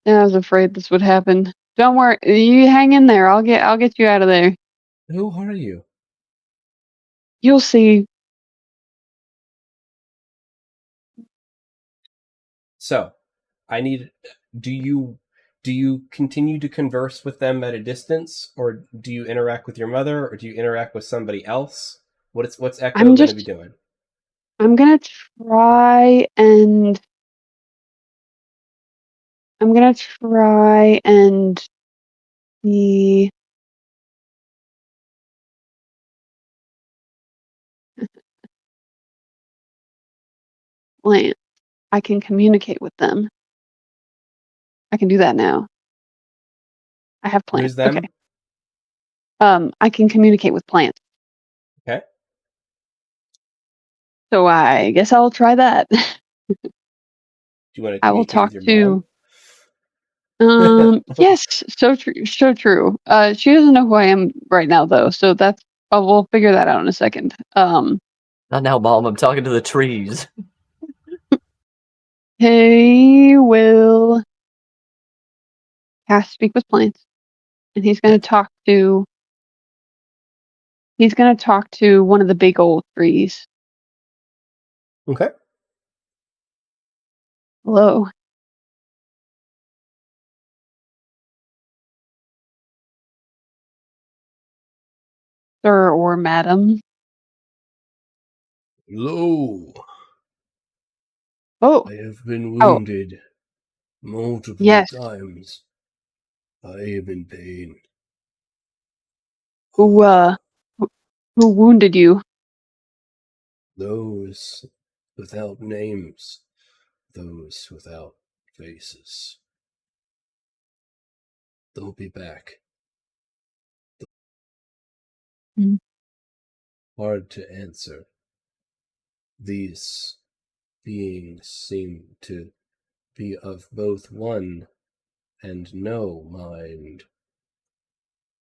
Yeah, I was afraid this would happen. Don't worry. You hang in there. I'll get you out of there. Who are you? You'll see. So, I need. Do you continue to converse with them at a distance, or do you interact with your mother, or do you interact with somebody else? What's Echo going to be doing? I'm gonna try and see. Plant. I can communicate with them. I can do that now. I have plants. Who's them? Okay. I can communicate with plants. Okay. So I guess I'll try that. Do you want to I will communicate talk with your to. Yes, so true, so true. She doesn't know who I am right now, though, so that's. Oh, we'll figure that out in a second. Not now, Mom. I'm talking to the trees. He will cast Speak with Plants, and he's going to talk to. He's going to talk to one of the big old trees. Okay. Hello. Sir or madam. Hello. Oh, I have been Oh. wounded multiple Yes. times. I am in pain. who wounded you? Those without names, those without faces. They'll be back. Hmm. Hard to answer. These beings seem to be of both one and no mind.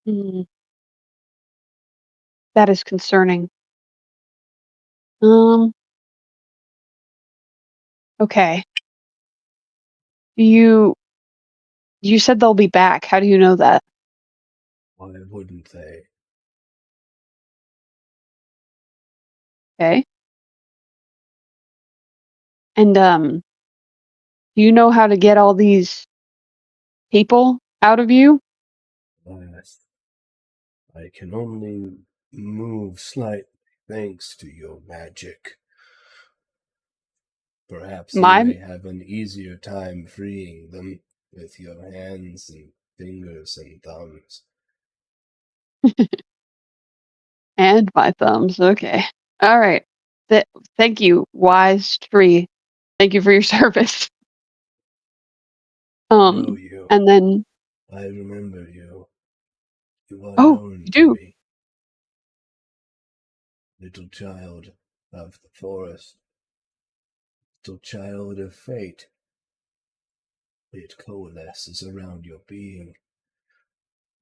Hmm. That is concerning. Okay. You said they'll be back. How do you know that? Why wouldn't they? Okay. And do you know how to get all these people out of you? I can only move slightly thanks to your magic. Perhaps you may have an easier time freeing them with your hands and fingers and thumbs. And my thumbs. Okay. All right. Thank you, wise tree. Thank you for your service. Know you. And then I remember you. You are you known to do. me. Little child of the forest. Little child of fate. It coalesces around your being.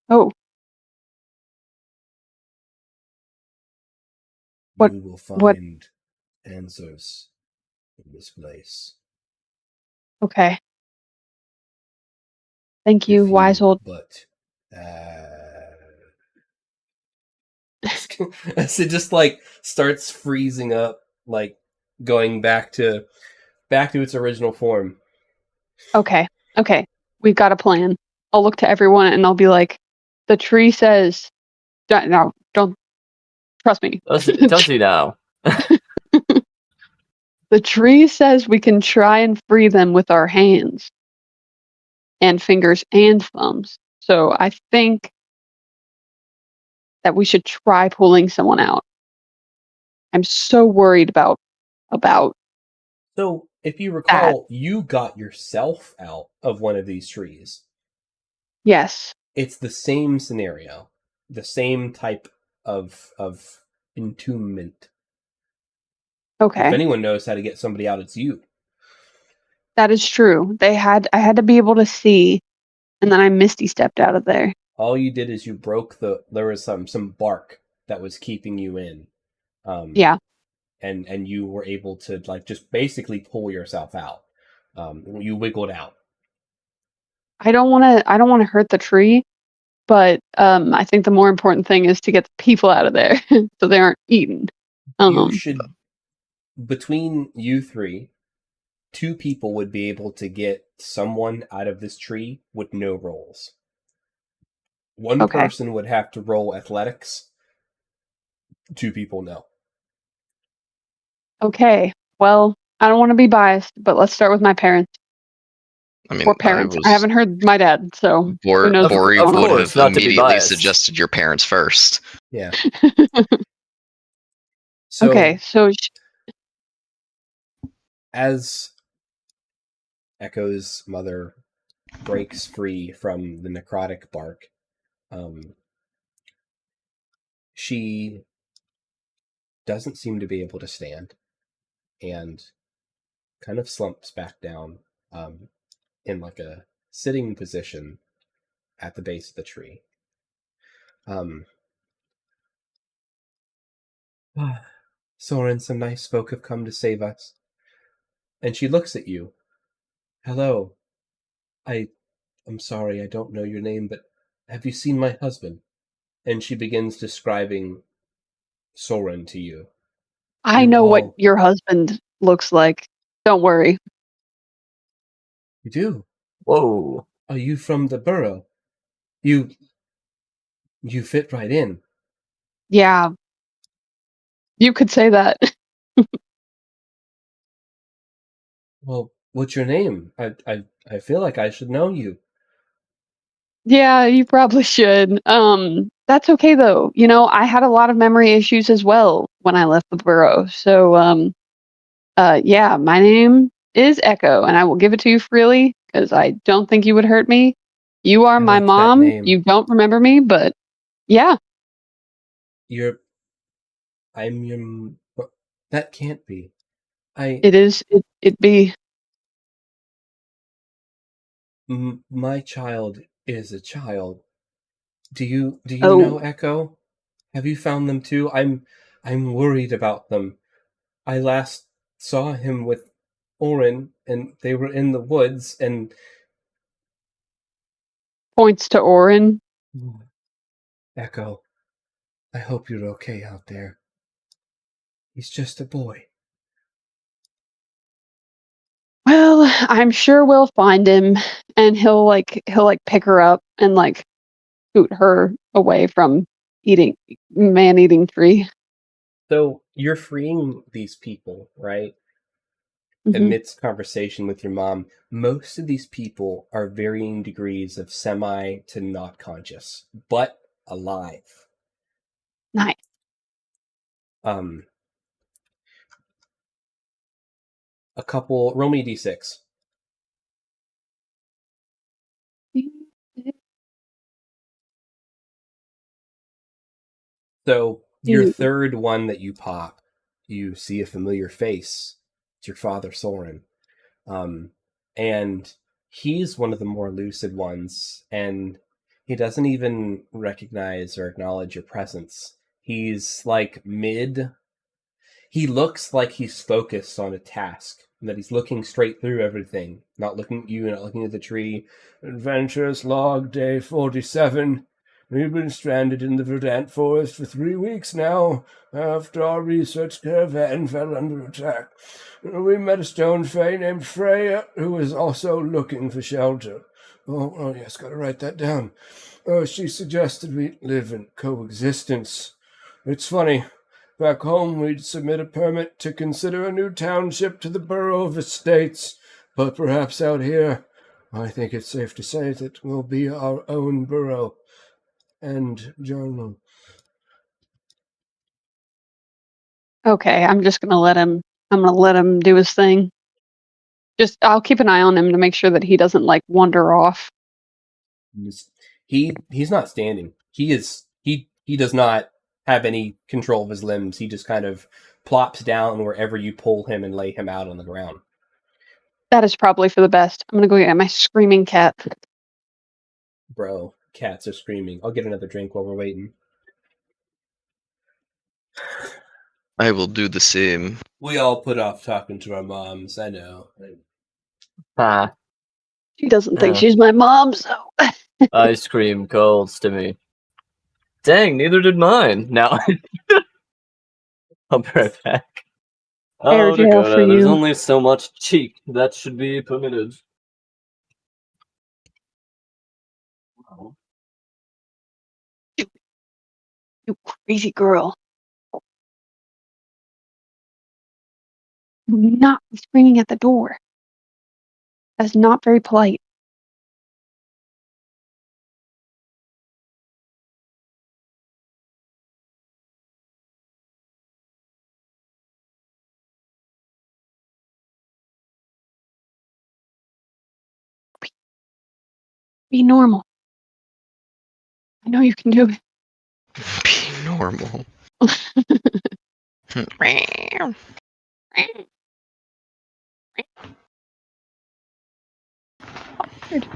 Oh. You will find answers in this place. Okay. Thank you, wise old. But As it just starts freezing up, going back to its original form. Okay. We've got a plan. I'll look to everyone and I'll be like, the tree says, no, don't trust me. Does he now? The tree says we can try and free them with our hands and fingers and thumbs. So I think that we should try pulling someone out. I'm so worried about So, if you recall, you got yourself out of one of these trees. Yes. It's the same scenario, the same type of entombment. Okay. If anyone knows how to get somebody out, it's you. That is true. I had to be able to see, and then I misty stepped out of there. All you did is you broke there was some bark that was keeping you in. Yeah. And you were able to just basically pull yourself out. You wiggled out. I don't want to hurt the tree, but I think the more important thing is to get the people out of there so they aren't eaten. You should, between you three, 2 people would be able to get someone out of this tree with no rolls. One person would have to roll athletics. 2 people no. Okay. Well, I don't want to be biased, but let's start with my parents. I mean, Or parents. I haven't heard my dad, so who knows what's Bori going on. would have not to be immediately biased. suggested your parents first. Yeah. Okay, so as Echo's mother breaks free from the necrotic bark, she doesn't seem to be able to stand and kind of slumps back down in like a sitting position at the base of the tree. Soren, some nice folk have come to save us. And she looks at you. Hello. I'm sorry, I don't know your name, but have you seen my husband? And she begins describing Soren to you. I know what your husband looks like. Don't worry. You do? Whoa. Are you from the burrow? You fit right in. Yeah. You could say that. Well, what's your name? I feel like I should know you. Yeah, you probably should. That's okay though. You know, I had a lot of memory issues as well when I left the burrow. So, yeah, my name is Echo, and I will give it to you freely because I don't think you would hurt me. You are I my like that mom. name. You don't remember me, but yeah, I'm your. That can't be. it is. It be. My child is a child. Do you know Oh, Echo? Have you found them too? I'm worried about them. I last saw him with Orin, and they were in the woods, and points to Orin. Echo, I hope you're okay out there. He's just a boy. Well, I'm sure we'll find him, and he'll pick her up and scoot her away from man-eating tree. So you're freeing these people, right? Mm-hmm. Amidst conversation with your mom, most of these people are varying degrees of semi to not conscious, but alive. Nice. A couple, roll me a d6. So your third one that you pop, you see a familiar face. It's your father, Soren. And he's one of the more lucid ones, and he doesn't even recognize or acknowledge your presence. He's like he looks like he's focused on a task, and that he's looking straight through everything, not looking at you, not looking at the tree. Adventurous log, day 47. We've been stranded in the verdant forest for 3 weeks now, after our research caravan fell under attack. We met a stone fae named Freya, who was also looking for shelter. Oh yes, gotta write that down. She suggested we live in coexistence. It's funny. Back home, we'd submit a permit to consider a new township to the Borough of Estates, but perhaps out here, I think it's safe to say that we'll be our own borough. And journal. Okay, I'm gonna let him do his thing. I'll keep an eye on him to make sure that he doesn't wander off. He's not standing. He does not have any control of his limbs. He just kind of plops down wherever you pull him and lay him out on the ground. That is probably for the best. I'm gonna go get my screaming cat. Bro, cats are screaming. I'll get another drink while we're waiting. I will do the same. We all put off talking to our moms, I know. Ah, She doesn't think she's my mom, so. ice cream calls to me. Dang, neither did mine. Now, I'll be right back. Fair Oh, jail Dakota, for there's you. only so much cheek that should be permitted. You crazy girl. Do not be screaming at the door. That's not very polite. Be normal. I know you can do it. Be normal. Weird.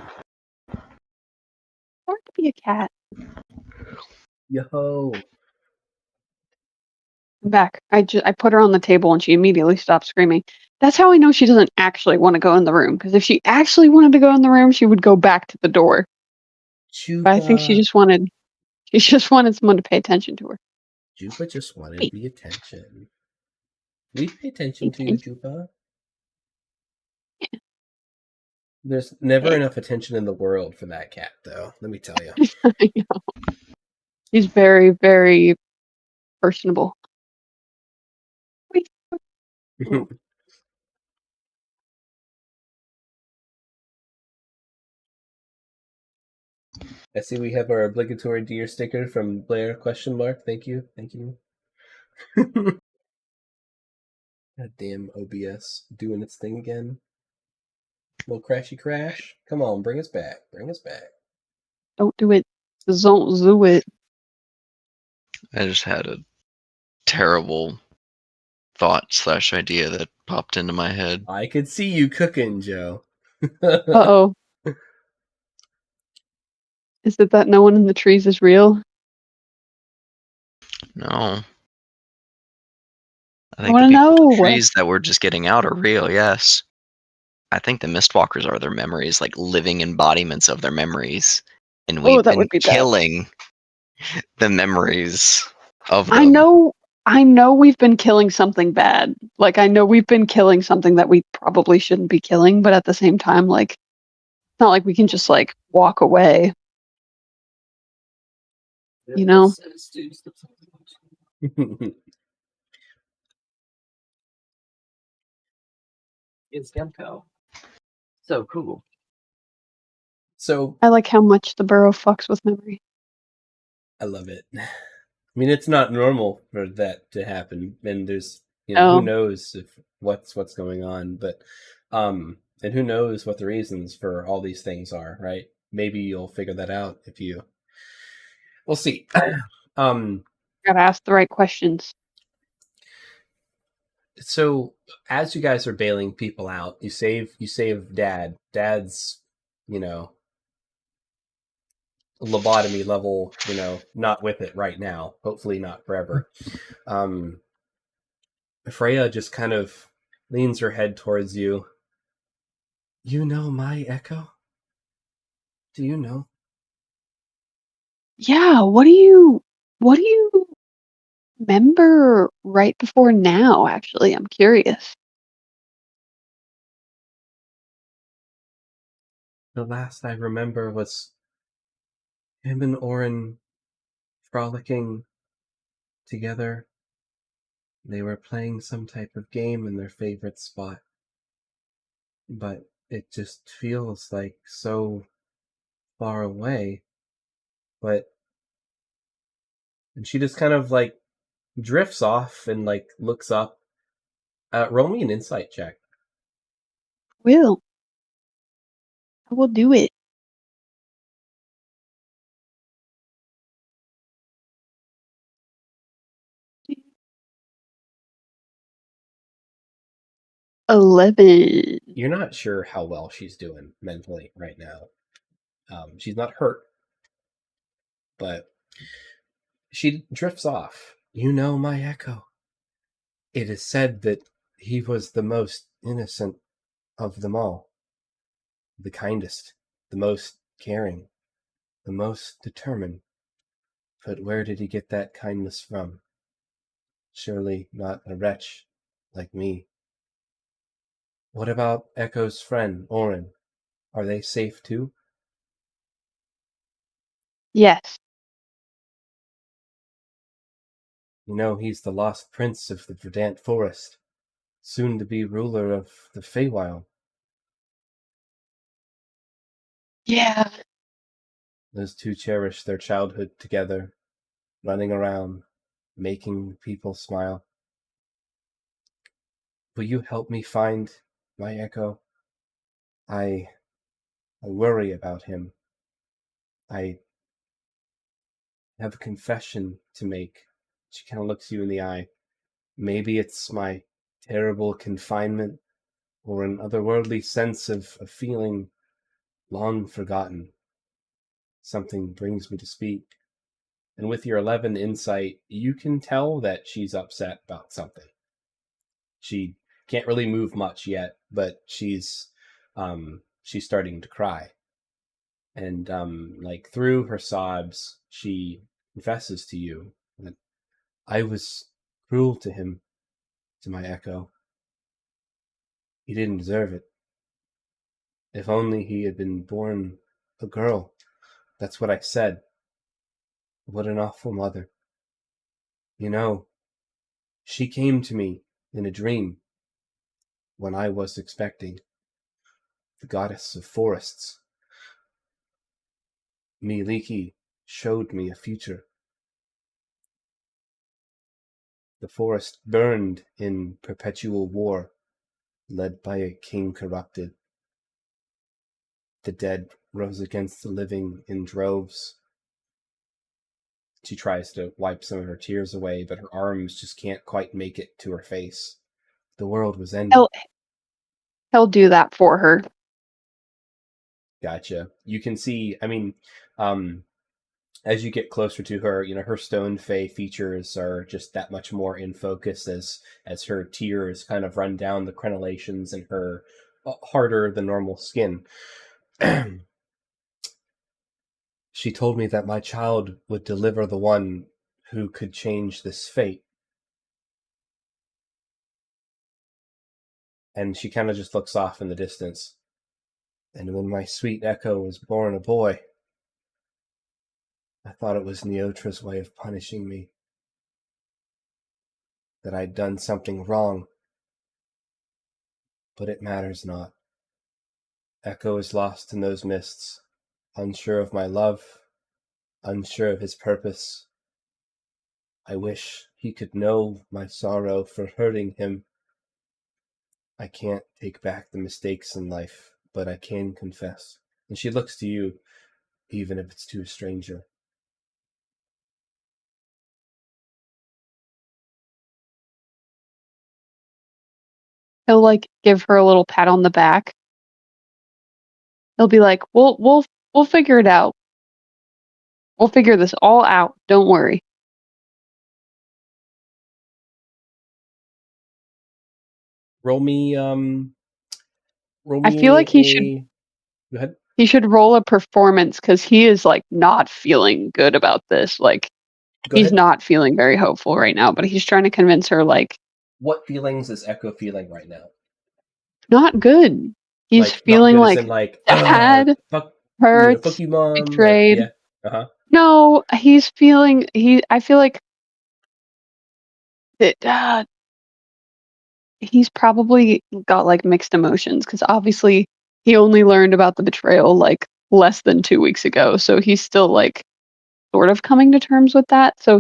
Hard to be a cat. Yo. I'm back. I put her on the table and she immediately stopped screaming. That's how I know she doesn't actually want to go in the room. Because if she actually wanted to go in the room, she would go back to the door. But I think she just wanted someone to pay attention to her. Juba just wanted the attention. We pay attention to you, Juba. Yeah. There's never enough attention in the world for that cat, though. Let me tell you. I know. She's very, very personable. Wait. Oh. I see we have our obligatory deer sticker from Blair ? Thank you. Thank you. God damn OBS doing its thing again. Little crashy crash. Come on, bring us back. Bring us back. Don't do it. Don't do it. I just had a terrible thought/idea that popped into my head. I could see you cooking, Joe. Uh-oh. Is it that no one in the trees is real? No. I I think want the to people in know. the trees that we're just getting out are real, yes. I think the Mistwalkers are their memories, like living embodiments of their memories. And we've that been would be bad. killing the memories of them. I know we've been killing something bad. Like, I know we've been killing something that we probably shouldn't be killing, but at the same time, like, it's not like we can just, like, walk away. You know? It's Gemco. So cool. So I like how much the burrow fucks with memory. I love it. I mean, it's not normal for that to happen, and there's who Oh. knows if what's going on, but and who knows what the reasons for all these things are, right? Maybe you'll figure that out if you. We'll see. Gotta ask the right questions. So as you guys are bailing people out, you save Dad. Dad's, lobotomy level, not with it right now. Hopefully not forever. Freya just kind of leans her head towards you. You know my echo? Do you know? Yeah, what do you remember right before now, actually? I'm curious. The last I remember was him and Orin frolicking together. They were playing some type of game in their favorite spot. But it just feels like so far away. And she just kind of like drifts off and like looks up. Roll me an insight check. I will do it. $11. You're not sure how well she's doing mentally right now. She's not hurt, but she drifts off. You know my echo. It is said that he was the most innocent of them all. The kindest, the most caring, the most determined. But where did he get that kindness from? Surely not a wretch like me. What about Echo's friend, Orin? Are they safe too? Yes. You know, he's the lost prince of the Verdant Forest, soon to be ruler of the Feywild. Yeah. Those two cherish their childhood together, running around, making people smile. Will you help me find my Echo? I worry about him. I have a confession to make. She kind of looks you in the eye. Maybe it's my terrible confinement or an otherworldly sense of feeling long forgotten. Something brings me to speak. And with your 11 insight, you can tell that she's upset about something. She can't really move much yet, but she's starting to cry. And like through her sobs, she confesses to you that I was cruel to him, to my Echo. He didn't deserve it. If only he had been born a girl. That's what I said. What an awful mother. You know, she came to me in a dream when I was expecting. The goddess of forests. Miliki showed me a future. The forest burned in perpetual war, led by a king corrupted. The dead rose against the living in droves. She tries to wipe some of her tears away, but her arms just can't quite make it to her face. The world was ending. He'll do that for her. Gotcha. You can see, as you get closer to her, her stone fae features are just that much more in focus as her tears kind of run down the crenellations in her harder than normal skin. She told me that my child would deliver the one who could change this fate. And she kind of just looks off in the distance. And when my sweet Echo was born a boy, I thought it was Neotra's way of punishing me. That I'd done something wrong. But it matters not. Echo is lost in those mists, unsure of my love, unsure of his purpose. I wish he could know my sorrow for hurting him. I can't take back the mistakes in life, but I can confess. And she looks to you, even if it's to a stranger. He'll like give her a little pat on the back. He'll be like, "We'll figure it out. We'll figure this all out. Don't worry." Roll me. I feel like he should. Go ahead. He should roll a performance because he is like not feeling good about this. Like he's not feeling very hopeful right now. But he's trying to convince her like. What feelings is Echo feeling right now? Not good. He's like, feeling like sad, fuck, hurt, fuck you, mom. betrayed. Yeah. No, he's feeling. I feel like that. He's probably got like mixed emotions because obviously he only learned about the betrayal like less than 2 weeks ago, so he's still like sort of coming to terms with that. So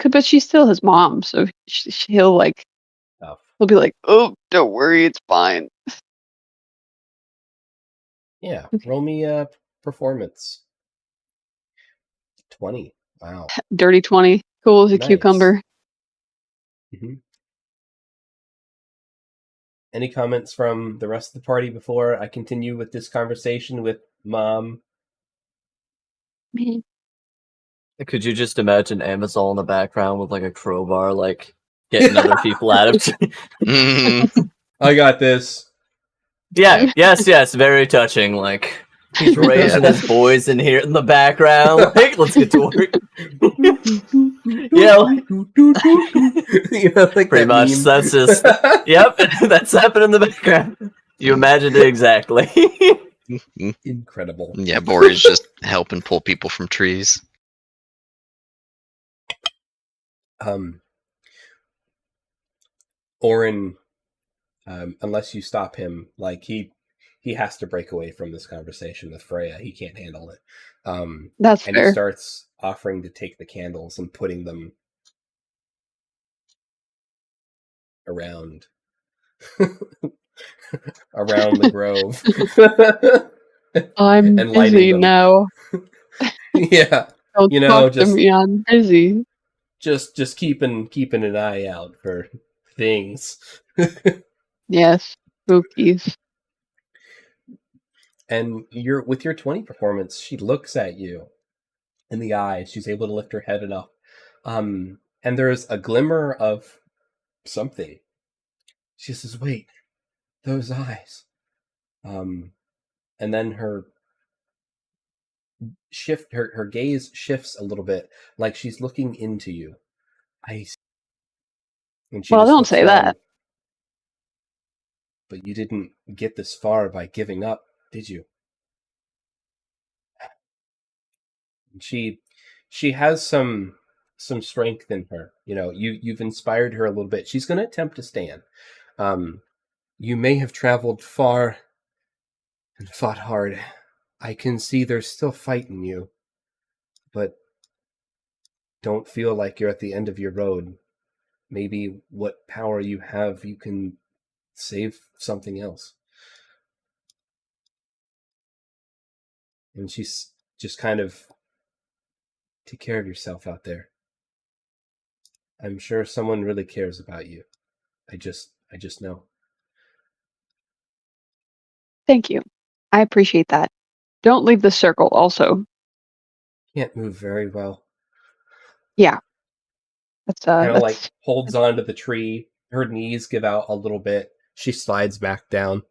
but she's still his mom, so he'll like he'll be like, "Oh, don't worry, it's fine." Yeah, okay. Roll me a performance. 20. Wow. Dirty 20. Cool as a cucumber. Mm-hmm. Any comments from the rest of the party before I continue with this conversation with Mom? Me. Could you just imagine Amazon in the background with like a crowbar, like getting other people out of? I got this. Yeah. Yes. Very touching. Like he's raising his boys in here in the background. Like, let's get to work. Yeah. Like pretty much. Meme. That's just. Yep. That's happening in the background. You imagined it exactly. Incredible. Yeah, Bori's just helping pull people from trees. Orin, unless you stop him, like he has to break away from this conversation with Freya. He can't handle it. That's and fair. He starts offering to take the candles and putting them around the grove. I'm and busy now. Yeah. Don't talk to me, I'm busy. Just keeping an eye out for things. Yes, spookies. And with your 20 performance, she looks at you in the eyes. She's able to lift her head enough. And there's a glimmer of something. She says, "Wait, those eyes." And then her gaze shifts a little bit, like she's looking into you. And she Well, just don't looks say down. that. But you didn't get this far by giving up, did you? And she has some strength in her. You've inspired her a little bit. She's going to attempt to stand. You may have traveled far and fought hard. I can see there's still fight in you, but don't feel like you're at the end of your road. Maybe what power you have, you can save something else. And she's just kind of, take care of yourself out there. I'm sure someone really cares about you. I just know. Thank you. I appreciate that. Don't leave the circle also. Can't move very well. Yeah. Kind of like holds on to the tree. Her knees give out a little bit. She slides back down.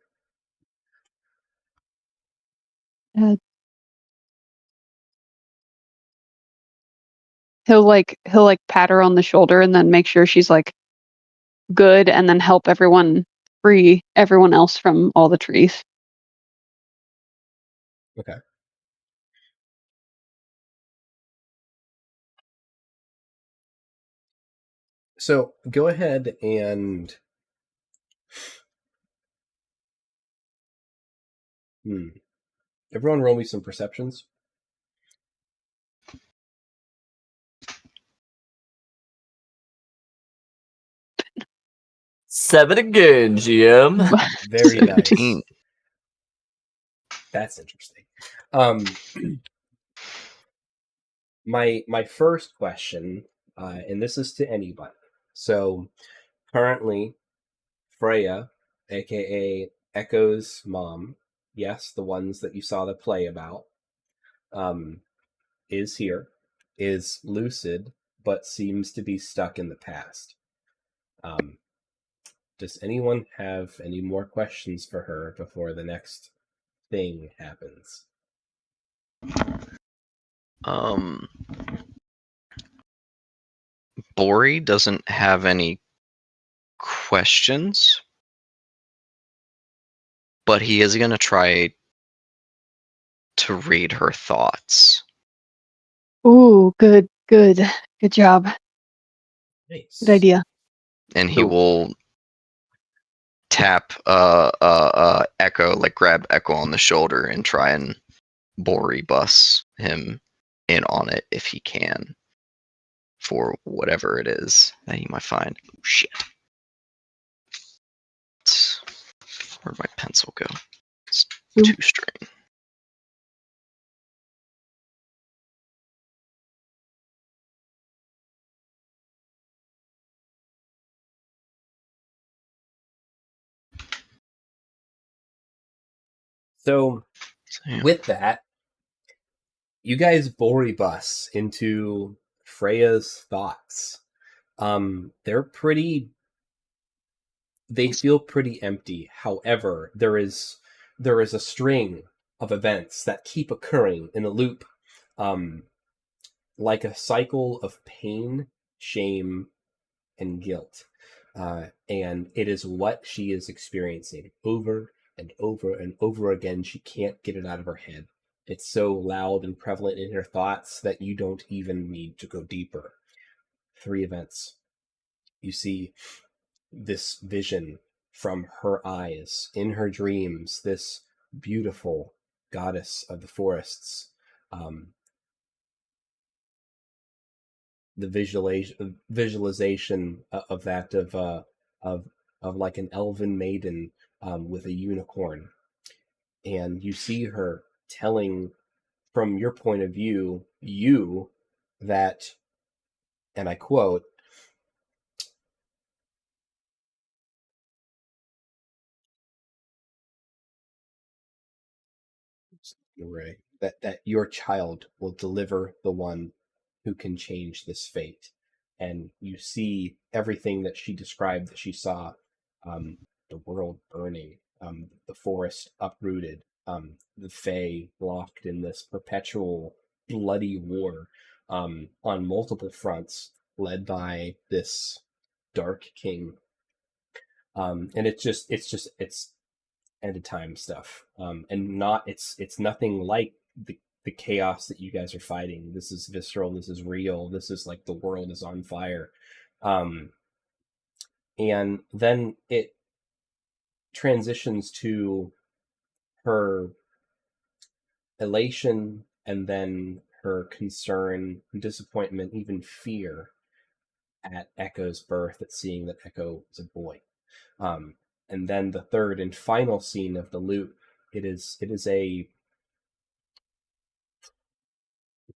He'll pat her on the shoulder and then make sure she's good, and then help free everyone else from all the trees. Okay. So go ahead and everyone roll me some perceptions. 7 again, GM. Very 17. nice. That's interesting. My first question, and this is to anybody. So currently, Freya, aka Echo's mom, yes, the ones that you saw the play about, is here, is lucid, but seems to be stuck in the past. Does anyone have any more questions for her before the next thing happens? Bori doesn't have any questions, but he is going to try to read her thoughts. Ooh, good job. Nice. Good idea. And he will tap Echo, grab Echo on the shoulder and try and Bori bus him in on it if he can, for whatever it is that he might find. Oh, shit. Where'd my pencil go? It's 2 string. So, with that, you guys Bori bus into Freya's thoughts. They feel pretty empty. However, there is a string of events that keep occurring in a loop, like a cycle of pain, shame, and guilt. And it is what she is experiencing over and over and over again. She can't get it out of her head. It's so loud and prevalent in her thoughts that you don't even need to go deeper. 3 events. You see this vision from her eyes in her dreams, this beautiful goddess of the forests. The visualization of that of like an elven maiden with a unicorn, and you see her telling, from your point of view, that, and I quote, Right. That your child will deliver the one who can change this fate. And you see everything that she described that she saw, the world burning, the forest uprooted, the Fae locked in this perpetual bloody war, on multiple fronts, led by this dark king. And it's end of time stuff, and not it's nothing like the chaos that you guys are fighting. This is visceral. This is real. This is like the world is on fire, and then it transitions to her elation, and then her concern, disappointment, even fear at Echo's birth, at seeing that Echo is a boy. And then the third and final scene of the loop, it is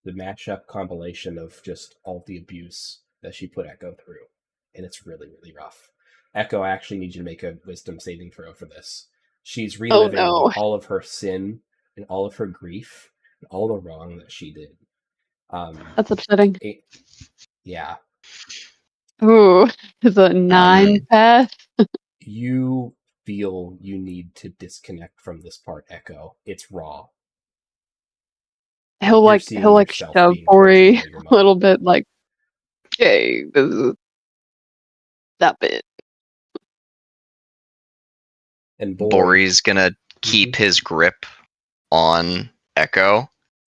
the mashup compilation of just all the abuse that she put Echo through, and it's really, really rough. Echo, I actually need you to make a wisdom saving throw for this. She's reliving no. all of her sin and all of her grief and all the wrong that she did. That's upsetting. Yeah. Ooh, is a 9 pass? You feel you need to disconnect from this part, Echo. It's raw. He'll You're seeing yourself shove being tortured Ori by your a mom. little bit, like, okay, this is that bit. And Bori's gonna keep his grip on Echo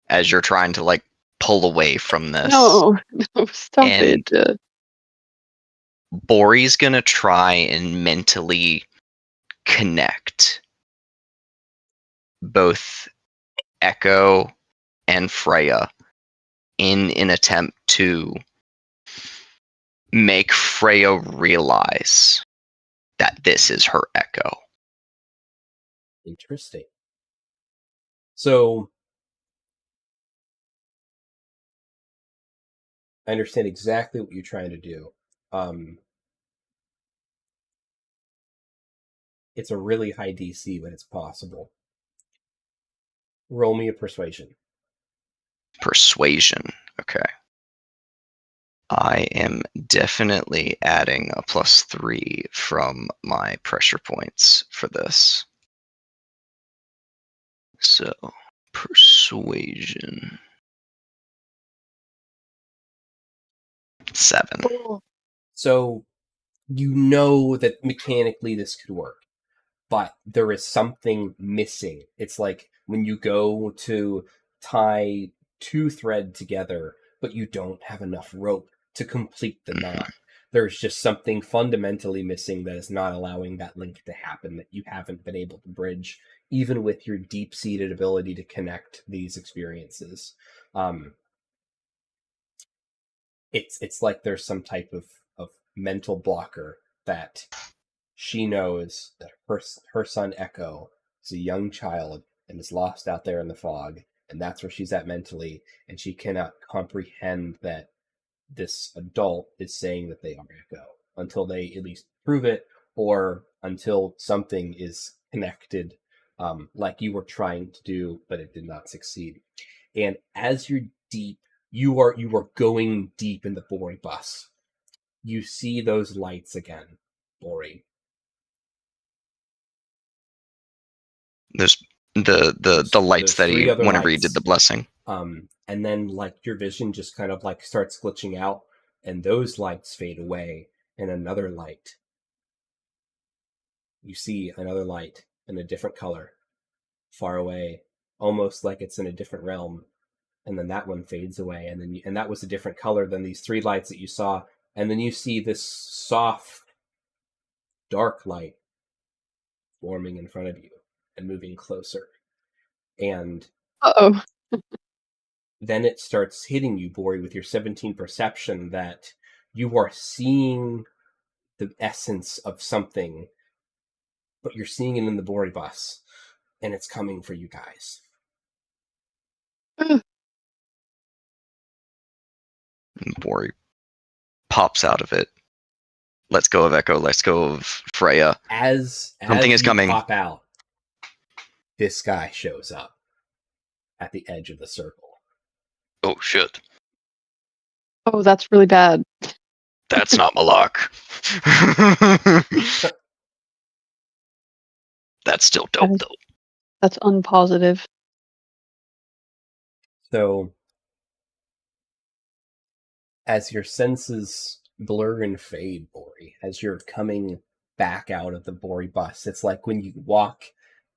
as you're trying to like pull away from this. No, stop And it. Bori's gonna try and mentally connect both Echo and Freya in an attempt to make Freya realize that this is her Echo. Interesting. So I understand exactly what you're trying to do. It's a really high DC, but it's possible. Roll me a persuasion. Persuasion. Okay. I am definitely adding a +3 from my pressure points for this. So, persuasion. 7. So you know that mechanically this could work, but there is something missing. It's like when you go to tie 2 thread together, but you don't have enough rope to complete the knot. There's just something fundamentally missing that is not allowing that link to happen, that you haven't been able to bridge, even with your deep-seated ability to connect these experiences. It's like there's some type of mental blocker that she knows that her son Echo is a young child and is lost out there in the fog, and that's where she's at mentally, and she cannot comprehend that this adult is saying that they are Echo until they at least prove it, or until something is connected, like you were trying to do, but it did not succeed. And as you're deep, you are going deep in the Bori bus. You see those lights again, Bori. There's the lights that he whenever he did the blessing. And then like your vision just kind of like starts glitching out, and those lights fade away, and another light. You see another light in a different color, far away, almost like it's in a different realm. And then that one fades away, and then and that was a different color than these 3 lights that you saw. And then you see this soft, dark light forming in front of you and moving closer. And then it starts hitting you, Bori, with your 17 perception, that you are seeing the essence of something, but you're seeing it in the Bori bus, and it's coming for you guys. Bori pops out of it. Let's go of Echo. Let's go of Freya. As Something is you coming. Pop out, this guy shows up. at the edge of the circle. Oh shit. Oh, that's really bad. That's not Malak. That's still dope That is- though. That's unpositive. So, as your senses blur and fade, Bori, as you're coming back out of the Bori bus, it's like when you walk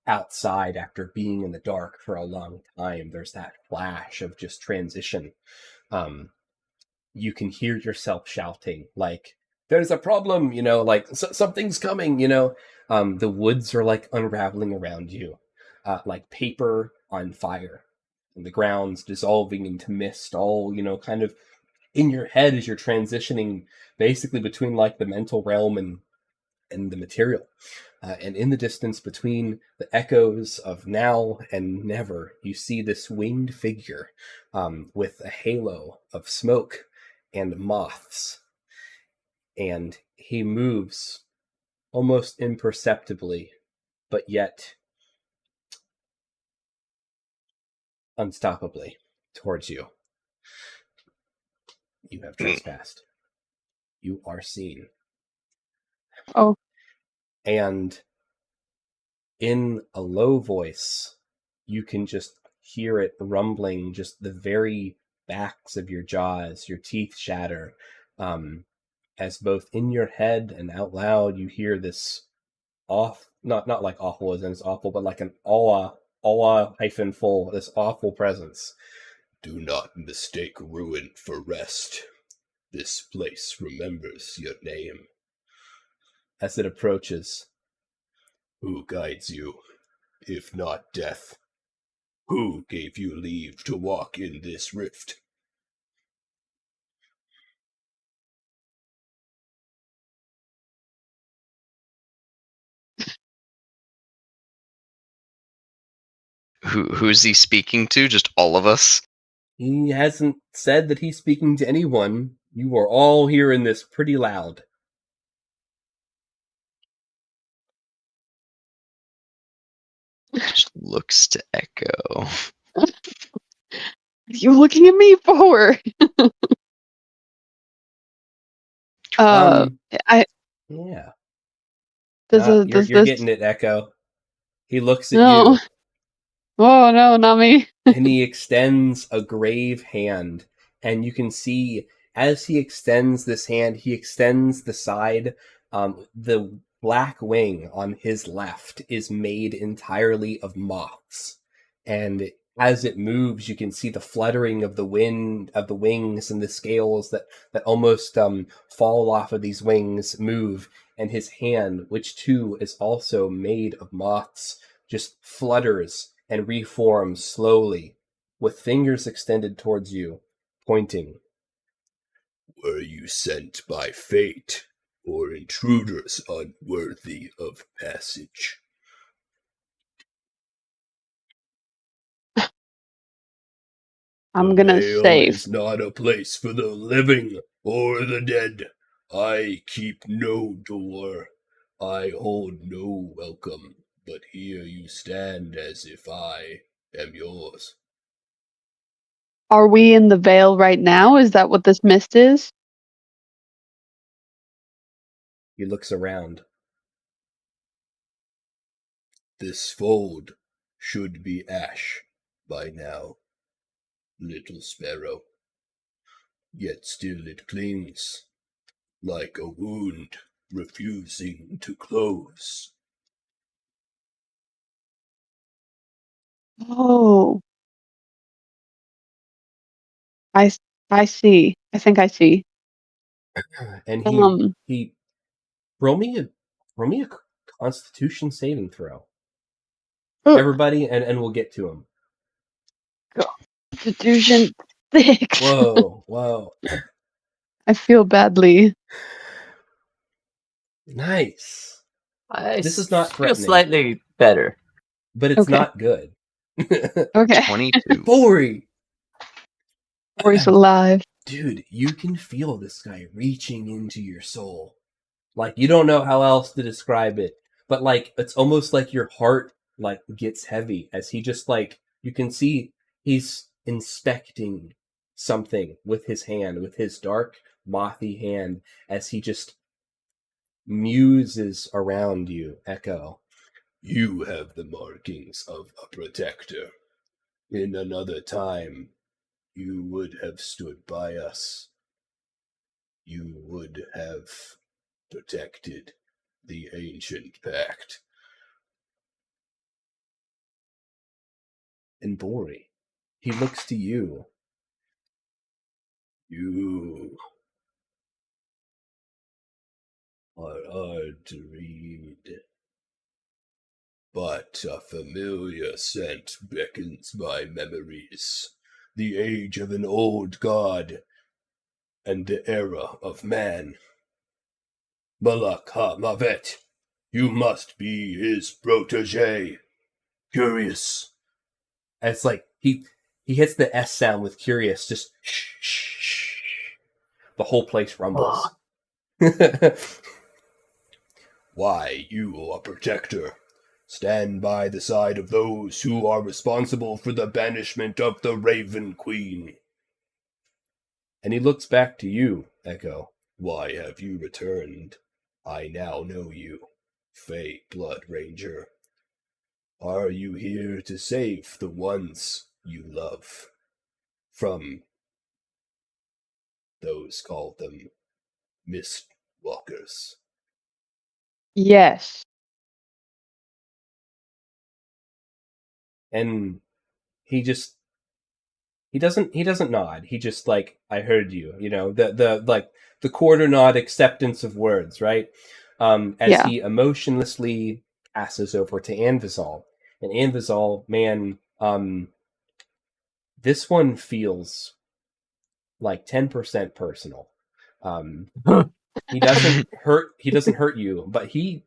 outside after being in the dark for a long time, there's that flash of just transition. You can hear yourself shouting, like, there's a problem, like, something's coming, The woods are, like, unraveling around you, like paper on fire. And the ground's dissolving into mist, all, kind of in your head as you're transitioning basically between, like, the mental realm and the material. And in the distance between the echoes of now and never, you see this winged figure with a halo of smoke and moths. And he moves almost imperceptibly, but yet unstoppably towards you. You have trespassed. You are seen. Oh. And in a low voice, you can just hear it rumbling, just the very backs of your jaws, your teeth shatter, as both in your head and out loud you hear this not like awful as in it's awful, but like an awe hyphen full, this awful presence. Do not mistake ruin for rest. This place remembers your name. As it approaches, who guides you, if not death? Who gave you leave to walk in this rift? Who's he speaking to? Just all of us? He hasn't said that he's speaking to anyone. You are all hearing this pretty loud. Just looks to Echo. What are you looking at me for? I Yeah. does You're this getting it, Echo. He looks at no? you. Oh no, not me. And he extends a grave hand, and you can see as he extends this hand, he extends the side. The black wing on his left is made entirely of moths, and as it moves, you can see the fluttering of the wind of the wings, and the scales that almost fall off of these wings move, and his hand, which too is also made of moths, just flutters and reforms slowly, with fingers extended towards you, pointing. Were you sent by fate, or intruders unworthy of passage? I'm The gonna Vale save. is not a place for the living or the dead. I keep no door. I hold no welcome, but here you stand as if I am yours. Are we in the Vale right now? Is that what this mist is? He looks around. This fold should be ash by now, little sparrow. Yet still it clings, like a wound refusing to close. Oh, I I see. I think I see. And Um, he roll me a Constitution saving throw. ugh, Everybody, and we'll get to him. Constitution 6. Whoa. I feel badly. Nice. This is not feel threatening, slightly better. but it's Okay. not good. Okay. 22. Bori! Boy's alive. Dude, you can feel this guy reaching into your soul. Like, you don't know how else to describe it, but like, it's almost like your heart like gets heavy as he just like, you can see He's inspecting something with his hand, with his dark, mothy hand, as he just muses around you, Echo. You have the markings of a protector. In another time, you would have stood by us. You would have protected the ancient pact. And Bori, he looks to you. You are hard to read, but a familiar scent beckons my memories. The age of an old god and the era of man. Malak ha-Mavet, you must be his protege. Curious. It's like he hits the S sound with curious, just shh, shh, shh. The whole place rumbles. Why, you are protector. Stand by the side of those who are responsible for the banishment of the Raven Queen. And he looks back to you, Echo. Why have you returned? I now know you, Fey Blood Ranger. Are you here to save the ones you love from those called them Mistwalkers? Yes. And he doesn't nod. He just like, I heard you, the quarter nod acceptance of words, right? As he emotionlessly passes over to Anvizal. And Anvizal, man, this one feels like 10% personal. He doesn't hurt you, but he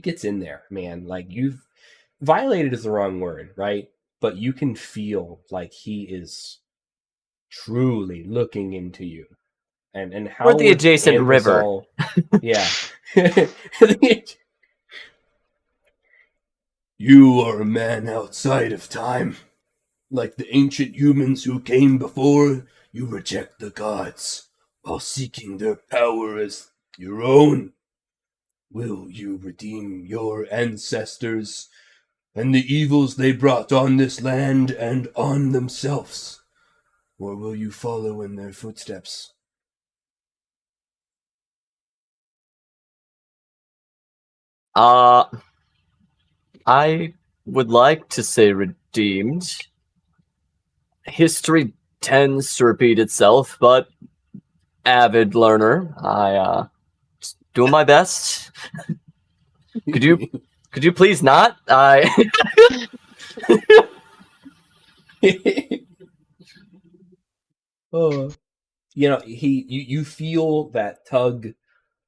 gets in there, man. Like, you've violated is the wrong word, right? But you can feel like he is truly looking into you. And how Or the adjacent Anvizal, river. Yeah. You are a man outside of time. Like the ancient humans who came before, you reject the gods while seeking their power as your own. Will you redeem your ancestors and the evils they brought on this land and on themselves? Or will you follow in their footsteps? I would like to say redeemed. History tends to repeat itself, but avid learner. I doing my best. Could you please not? Oh, you feel that tug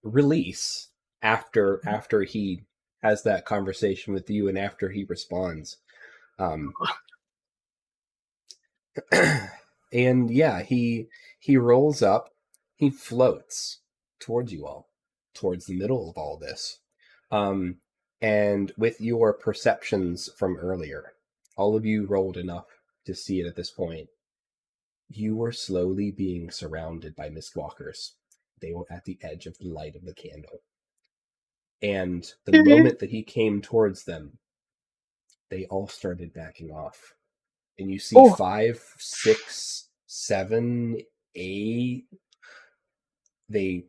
release after he has that conversation with you and after he responds. And yeah, he rolls up, he floats towards you all, towards the middle of all this. And with your perceptions from earlier, all of you rolled enough to see it at this point. You were slowly being surrounded by mistwalkers. They were at the edge of the light of the candle. And the moment that he came towards them, they all started backing off. And you see 5, 6, 7, 8. They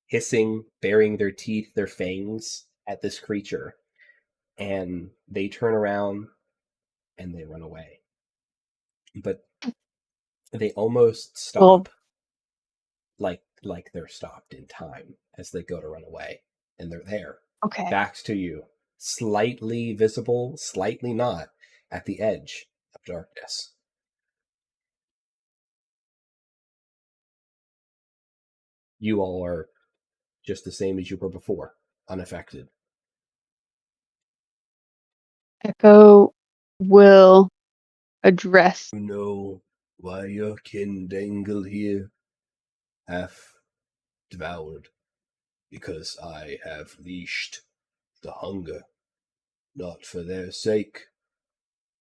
hissing, baring their teeth, their fangs at this creature. And they turn around and they run away. But they almost stop. Like they're stopped in time as they go to run away. And they're there. Okay. Backs to you. Slightly visible, slightly not, at the edge of darkness. You all are just the same as you were before, unaffected. Echo will address. You know why your kin dangle here, half devoured, because I have leashed the hunger, not for their sake,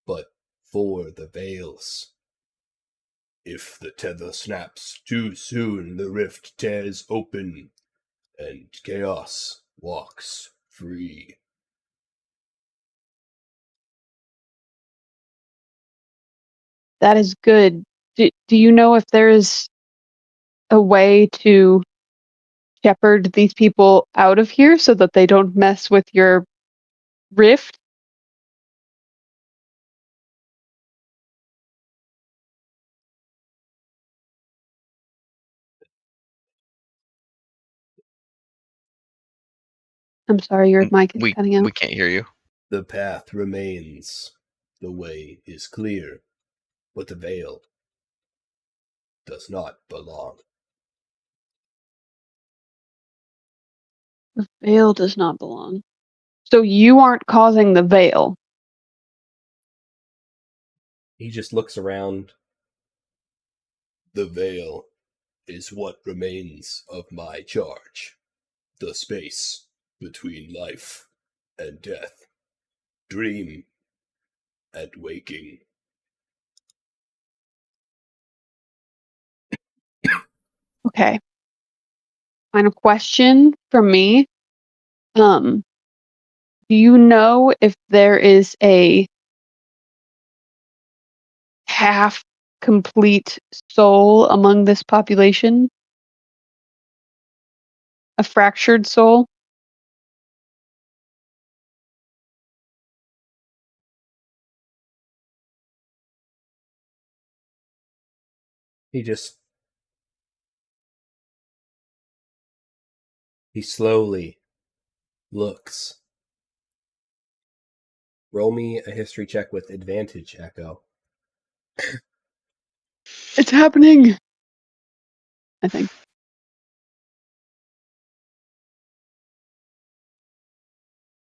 but for the veils. If the tether snaps too soon, the rift tears open, and chaos walks free. That is good. Do you know if there is a way to shepherd these people out of here so that they don't mess with your rift? I'm sorry, your mic is cutting out. We can't hear you. The path remains. The way is clear, but the veil does not belong. The veil does not belong. So you aren't causing the veil. He just looks around. The veil is what remains of my charge. The space between life and death. Dream and waking. Okay. Final question from me. Do you know if there is a half complete soul among this population? A fractured soul? He slowly looks. Roll me a history check with advantage, Echo. It's happening! I think.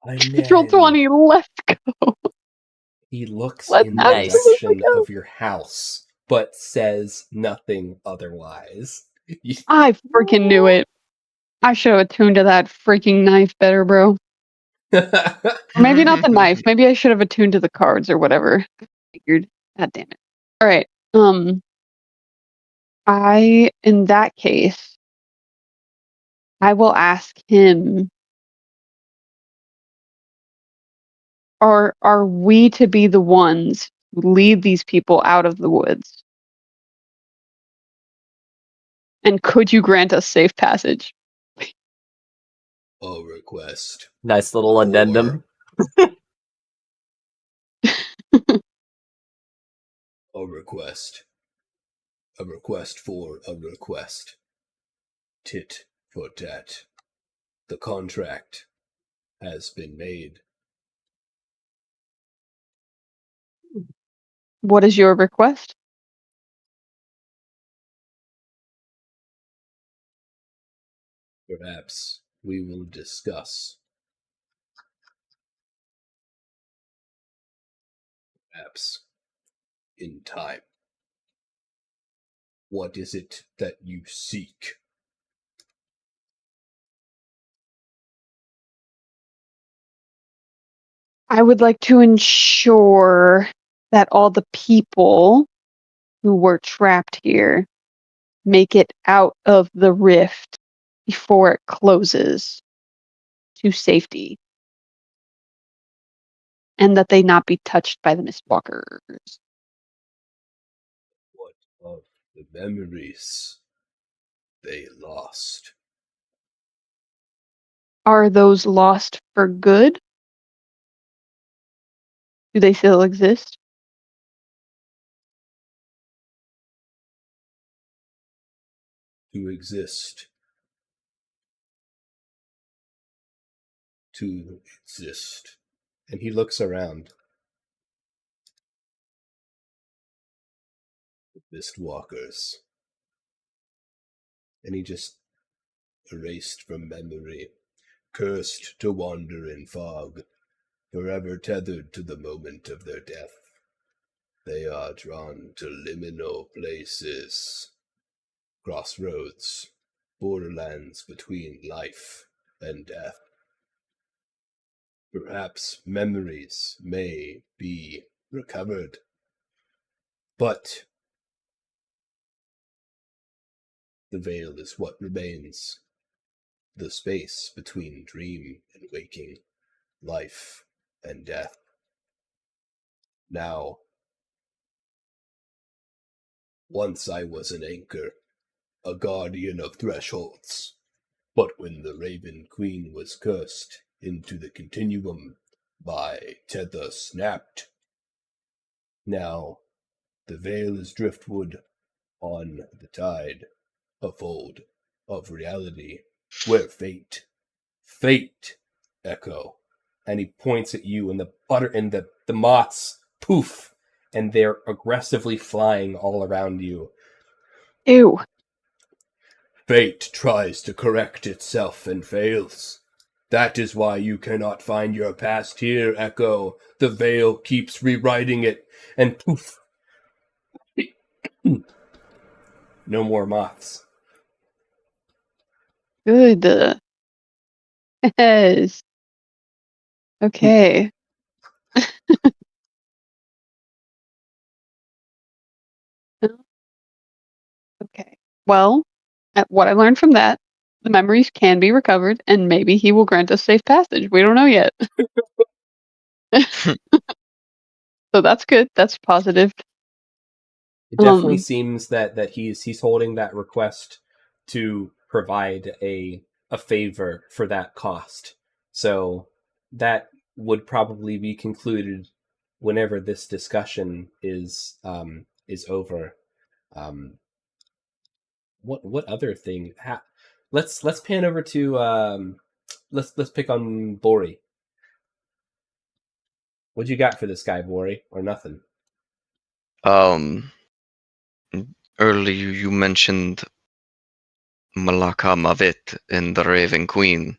Natural 20, let's go! He looks Let's in the Nice. direction go. of your house, but says nothing otherwise. I freaking knew it. I should have attuned to that freaking knife better, bro. Or maybe not the knife. Maybe I should have attuned to the cards or whatever. I figured. God damn it. Alright. In that case, I will ask him, are we to be the ones who lead these people out of the woods? And could you grant us safe passage? A request. Nice little addendum. A request. A request for a request. Tit for tat. The contract has been made. What is your request? Perhaps we will discuss. Perhaps in time. What is it that you seek? I would like to ensure that all the people who were trapped here make it out of the rift before it closes to safety. And that they not be touched by the Mistwalkers. What of the memories they lost? Are those lost for good? Do they still exist? To exist. To exist. And he looks around. The Mistwalkers. And he just erased from memory, cursed to wander in fog, forever tethered to the moment of their death. They are drawn to liminal places, crossroads, borderlands between life and death. Perhaps memories may be recovered. But the veil is what remains. The space between dream and waking, life and death. Now, once I was an anchor, a guardian of thresholds. But when the Raven Queen was cursed into the continuum, my tether snapped. Now, the veil is driftwood on the tide, a fold of reality, where fate, echo. And he points at you, and the moths poof, and they're aggressively flying all around you. Ew. Fate tries to correct itself and fails. That is why you cannot find your past here, Echo. The veil keeps rewriting it, and poof. No more moths. Good. Yes. Okay. Okay. Well, what I learned from that, the memories can be recovered, and maybe he will grant us safe passage. We don't know yet. So that's good. That's positive. It definitely seems that he's holding that request to provide a favor for that cost. So that would probably be concluded whenever this discussion is over. What other thing? Let's pan over to let's pick on Bori. What you got for this guy, Bori, or nothing? Earlier you mentioned Malaka Mavit and the Raven Queen.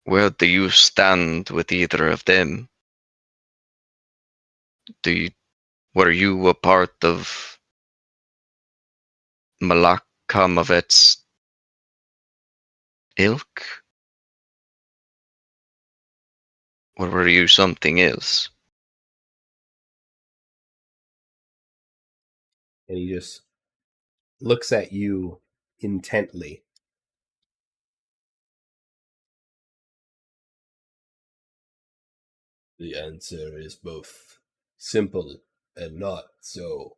Where do you stand with either of them? Were you a part of Malaka Mavit's ilk? Or were you something else? And he just looks at you intently. The answer is both simple and not so.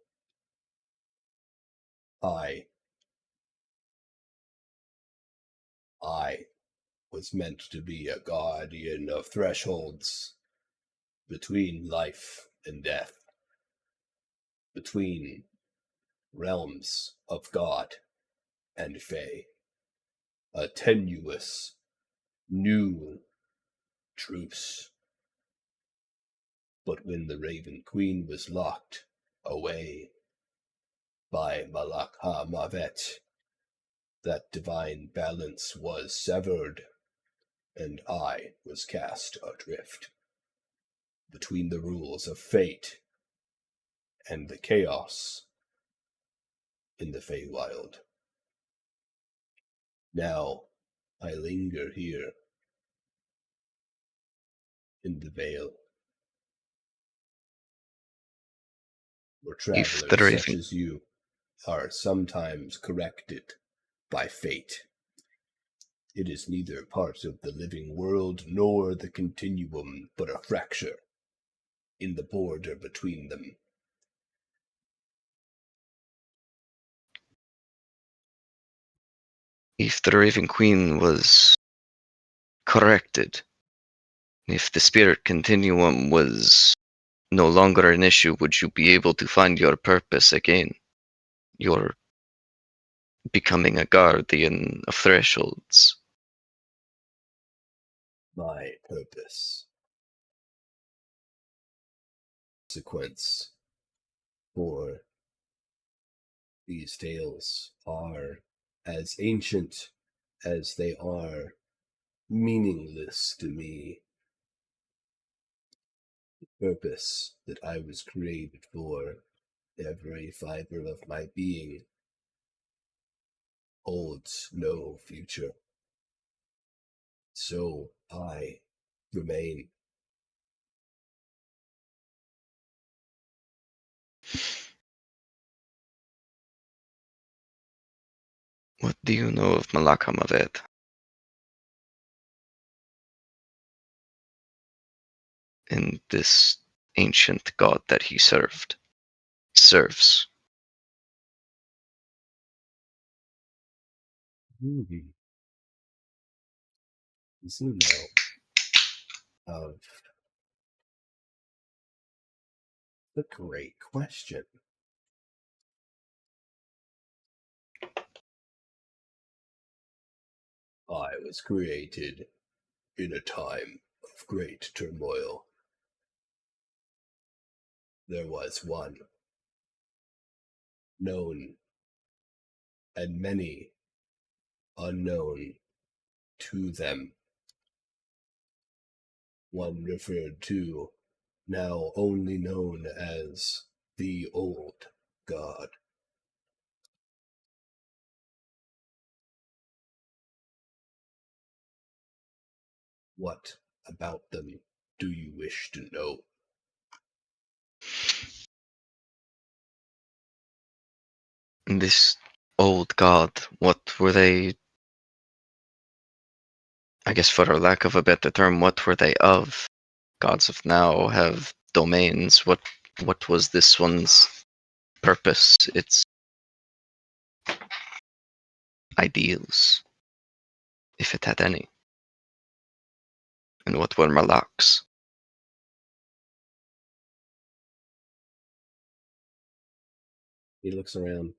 I was meant to be a guardian of thresholds between life and death, between realms of God and Fae, a tenuous, new truce. But when the Raven Queen was locked away by Malak Ha-Mavet, that divine balance was severed, and I was cast adrift between the rules of fate and the chaos in the Feywild. Now I linger here in the Vale, where If the travelers such Raven as you are sometimes corrected by fate. It is neither part of the living world nor the continuum, but a fracture in the border between them. If the Raven Queen was corrected, if the spirit continuum was no longer an issue, would you be able to find your purpose again? Your becoming a guardian of thresholds. My purpose. Consequence for these tales are as ancient as they are meaningless to me. The purpose that I was created for, every fiber of my being, holds no future. So I remain. What do you know of Malakamavet? And this ancient god that he serves. Does he know of the great question? I was created in a time of great turmoil. There was one known and many unknown to them. One referred to, now only known as the Old God. What about them do you wish to know? This old god, what were they? I guess, for a lack of a better term, what were they of? Gods of now have domains. What was this one's purpose? Its ideals, if it had any. And what were Malak's? He looks around.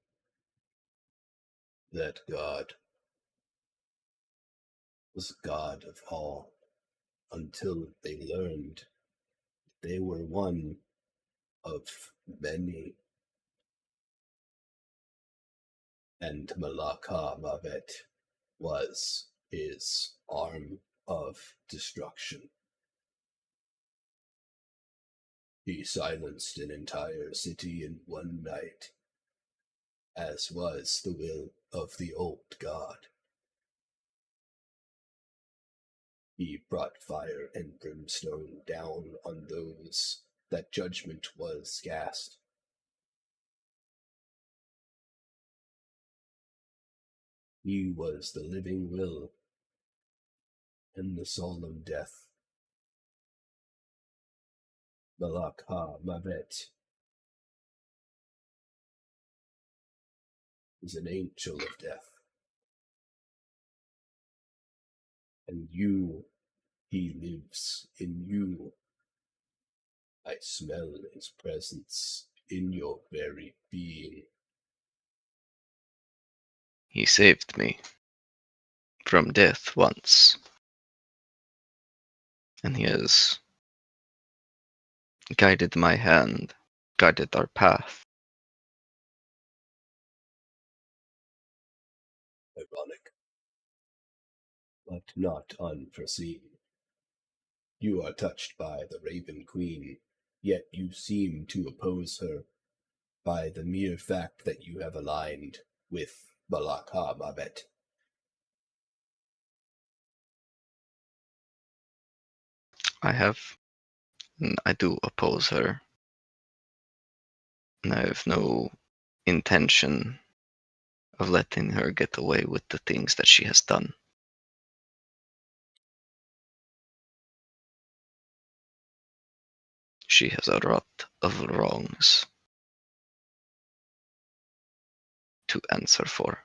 That God was God of all, until they learned they were one of many. And Malaka Mavet was his arm of destruction. He silenced an entire city in one night, as was the will of the old god. He brought fire and brimstone down on those that judgment was cast. He was the living will and the solemn death. Malak Ha-Mavet is an angel of death. And you, he lives in you. I smell his presence in your very being. He saved me from death once. And he has guided my hand, guided our path. Ironic, but not unforeseen. You are touched by the Raven Queen, yet you seem to oppose her by the mere fact that you have aligned with Malak Ha-Mavet. I have, and I do oppose her. And I have no intention of letting her get away with the things that she has done. She has a lot of wrongs to answer for.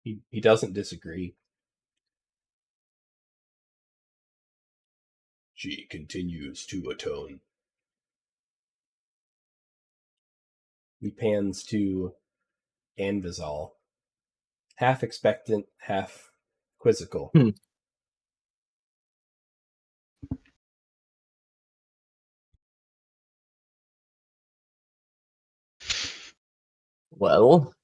He doesn't disagree. She continues to atone. He pans to Anvizal, half expectant, half quizzical. Well,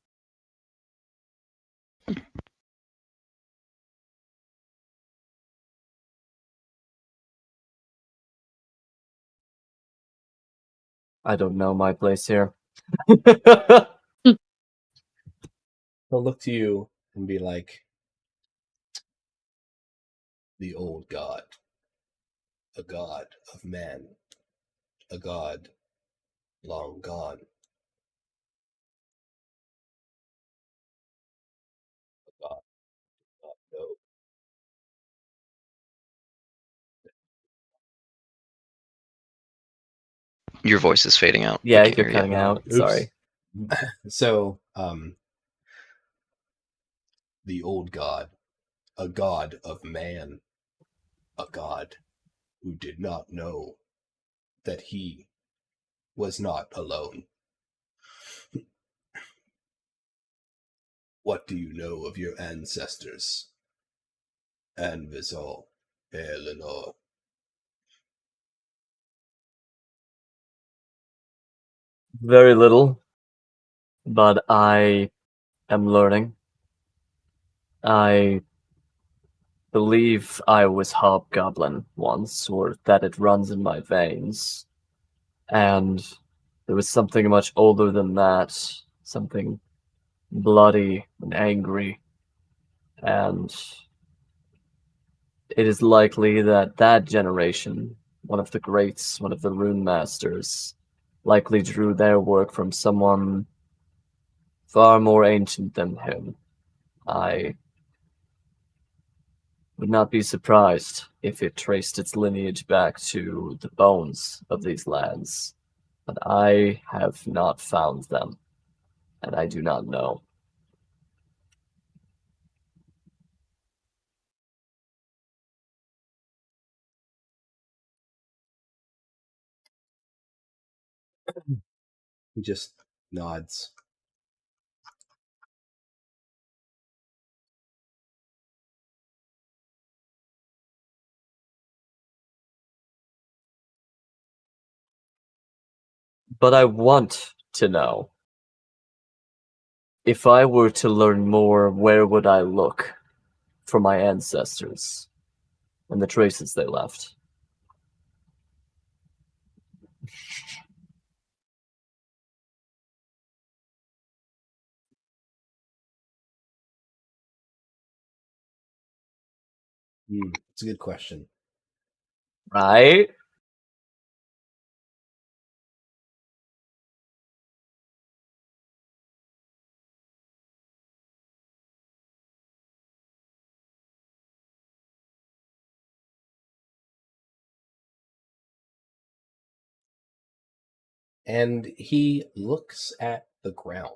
I don't know my place here. He'll look to you and be like, the old god, a god of man a god long gone. A god not know. Your voice is fading out. I Yeah, can't you're hear you. cutting out. Oops. Sorry. So, the old god, a god of man, a god who did not know that he was not alone. What do you know of your ancestors? Anvisol, Eleanor. Very little, but I am learning. I believe I was hobgoblin once, or that it runs in my veins. And there was something much older than that, something bloody and angry. And it is likely that that generation, one of the greats, one of the rune masters, likely drew their work from someone far more ancient than him. I would not be surprised if it traced its lineage back to the bones of these lands, but I have not found them, and I do not know. He just nods. But I want to know. If I were to learn more, where would I look for my ancestors and the traces they left? It's a good question. Right? And he looks at the ground.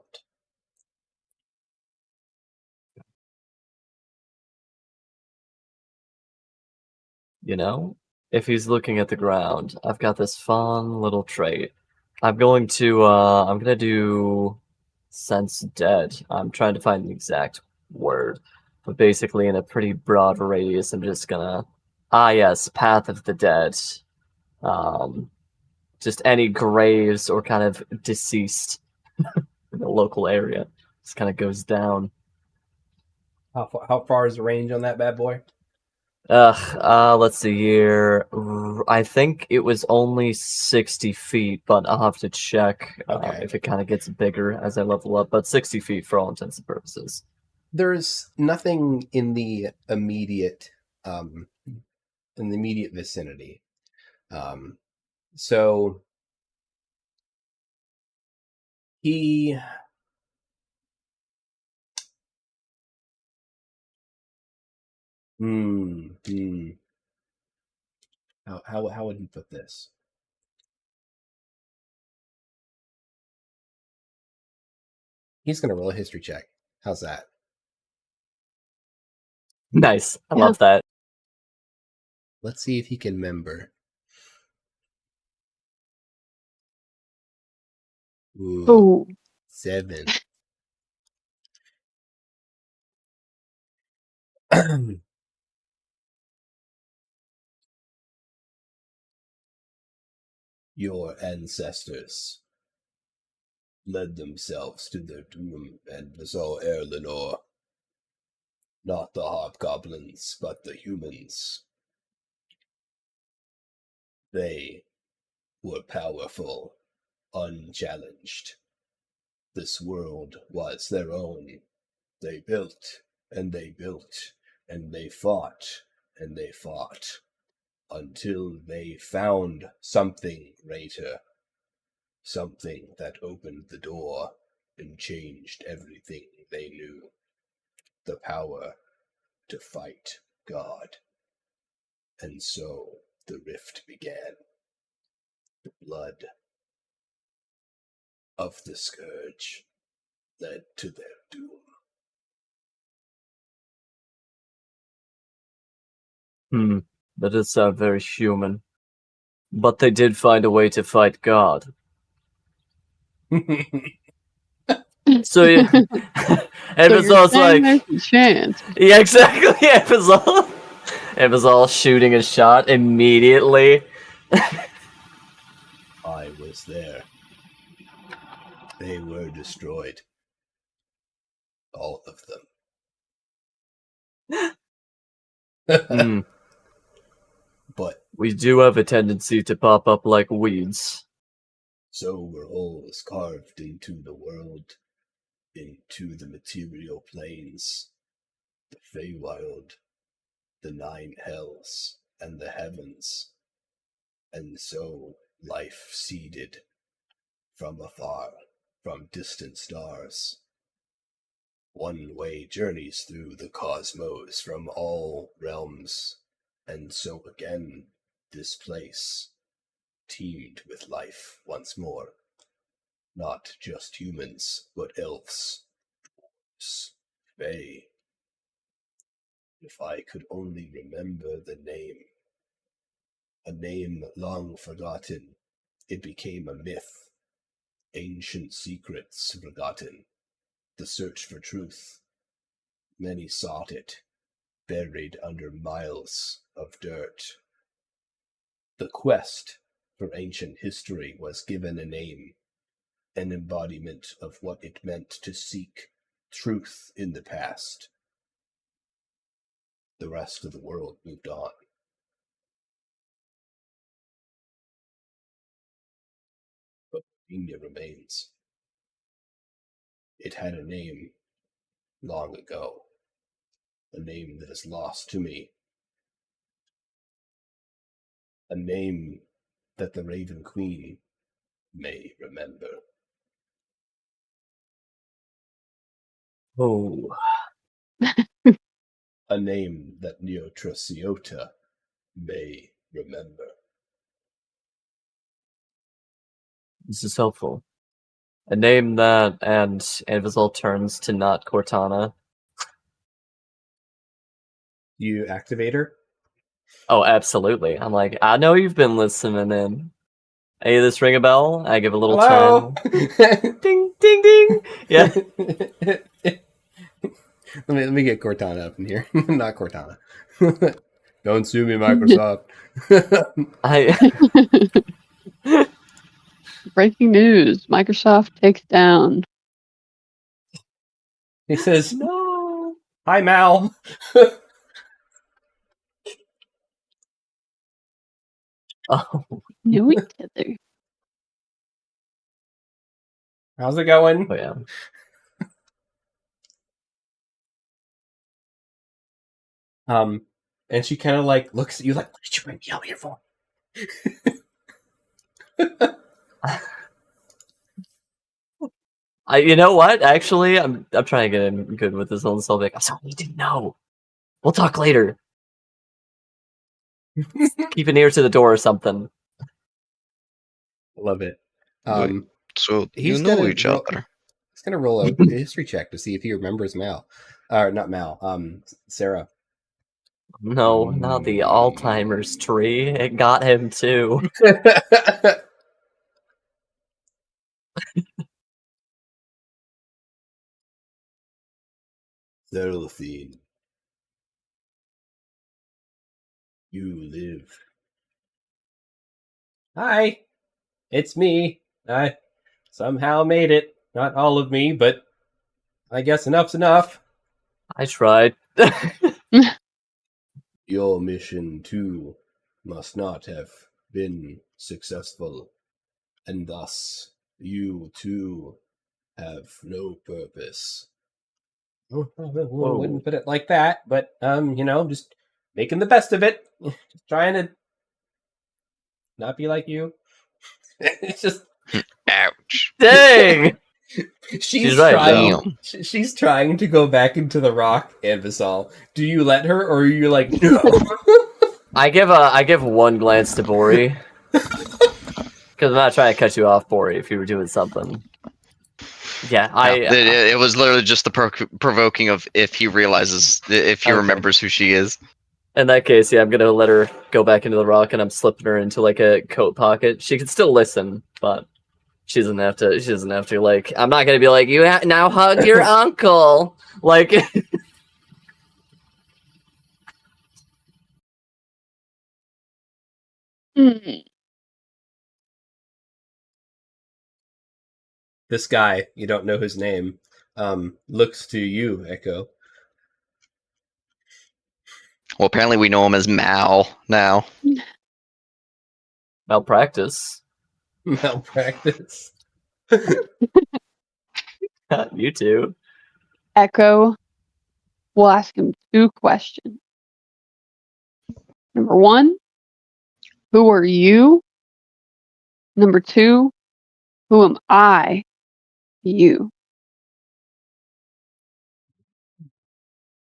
You know, if he's looking at the ground, I've got this fun little trait. I'm gonna do sense dead. I'm trying to find the exact word, but basically in a pretty broad radius, I'm just gonna, yes, path of the dead. Just any graves or kind of deceased in the local area. Just kind of goes down. How far is the range on that bad boy? Let's see here. I think it was only 60 feet, but I'll have to check Okay. if it kind of gets bigger as I level up. But 60 feet for all intents and purposes. There's nothing in the immediate vicinity. So he How would he put this? He's gonna roll a history check. How's that? Nice. I Yeah. love that. Let's see if he can remember. Ooh. 7. Your ancestors led themselves to their doom and saw Erlenor. Not the hobgoblins, but the humans. They were powerful, unchallenged. This world was their own. They built, and they built, and they fought, and they fought. until they found something greater, something that opened the door and changed everything they knew. The power to fight God. And so the rift began. The blood of the scourge led to their doom. That does sound very human. But they did find a way to fight God. So yeah, Evanzal's like, there's a chance. yeah, exactly. Evanzal shooting a shot immediately. I was there. They were destroyed. All of them. But we do have a tendency to pop up like weeds. so were holes carved into the world, into the material planes, the Feywild, the 9 hells, and the heavens. And so life seeded from afar, from distant stars. One-way journeys through the cosmos from all realms, and so again this place teemed with life once more. Not just humans, but elves, dwarves, fae. If I could only remember the name. A name long forgotten, it became a myth. Ancient secrets forgotten. The search for truth. Many sought it, buried under miles of dirt. The quest for ancient history was given a name, an embodiment of what it meant to seek truth in the past. The rest of the world moved on. But Rodinia remains. It had a name long ago, a name that is lost to me, a name that the Raven Queen may remember. Oh. A name that Neotrasiota may remember. This is helpful. A name that, and Evanzal turns to not Cortana. You activate her? Oh, absolutely. I'm like, I know you've been listening in. Hey, this ring a bell? I give a little Hello? turn. Ding, ding, ding. Yeah. Let me get Cortana up in here. Not Cortana. Don't sue me, Microsoft. Breaking news: Microsoft takes down. He says, No. "Hi, Mal." Oh, Knew each other. How's it going? oh yeah. And she kind of like looks at you like, "What did you bring me out here for?" You know what? Actually, I'm trying to get in good with this whole Sylvic. I'm sorry, you didn't know. We'll talk later. Keep an ear to the door or something. Love it. So you he's know gonna each roll- other. He's gonna roll a history check to see if he remembers Mal, or not Mal. Sarah. No, not the Alzheimer's tree. It got him too. Zerlithine, you live. Hi, it's me. I somehow made it. Not all of me, but I guess enough's enough. I tried. Your mission, too, must not have been successful, and thus you, too, have no purpose. I wouldn't put it like that, but, just making the best of it. Just trying to not be like you. It's just Ouch. Dang! she's right, trying. though. She's trying to go back into the rock, Anvisal. Do you let her, or are you like no? I give one glance to Bori. Because I'm not trying to cut you off, Bori, if you were doing something. Yeah, It was literally just the provoking of if he realizes, if he Okay. remembers who she is. In that case, yeah, I'm gonna let her go back into the rock, and I'm slipping her into like a coat pocket. She can still listen, but she doesn't have to. She doesn't have to. Like, I'm not gonna be like, you now hug your uncle. Like, This guy, you don't know his name, looks to you, Echo. Well, apparently we know him as Mal now. malpractice. Malpractice. You too. Echo will ask him 2 questions. Number 1, who are you? Number 2, who am I? You.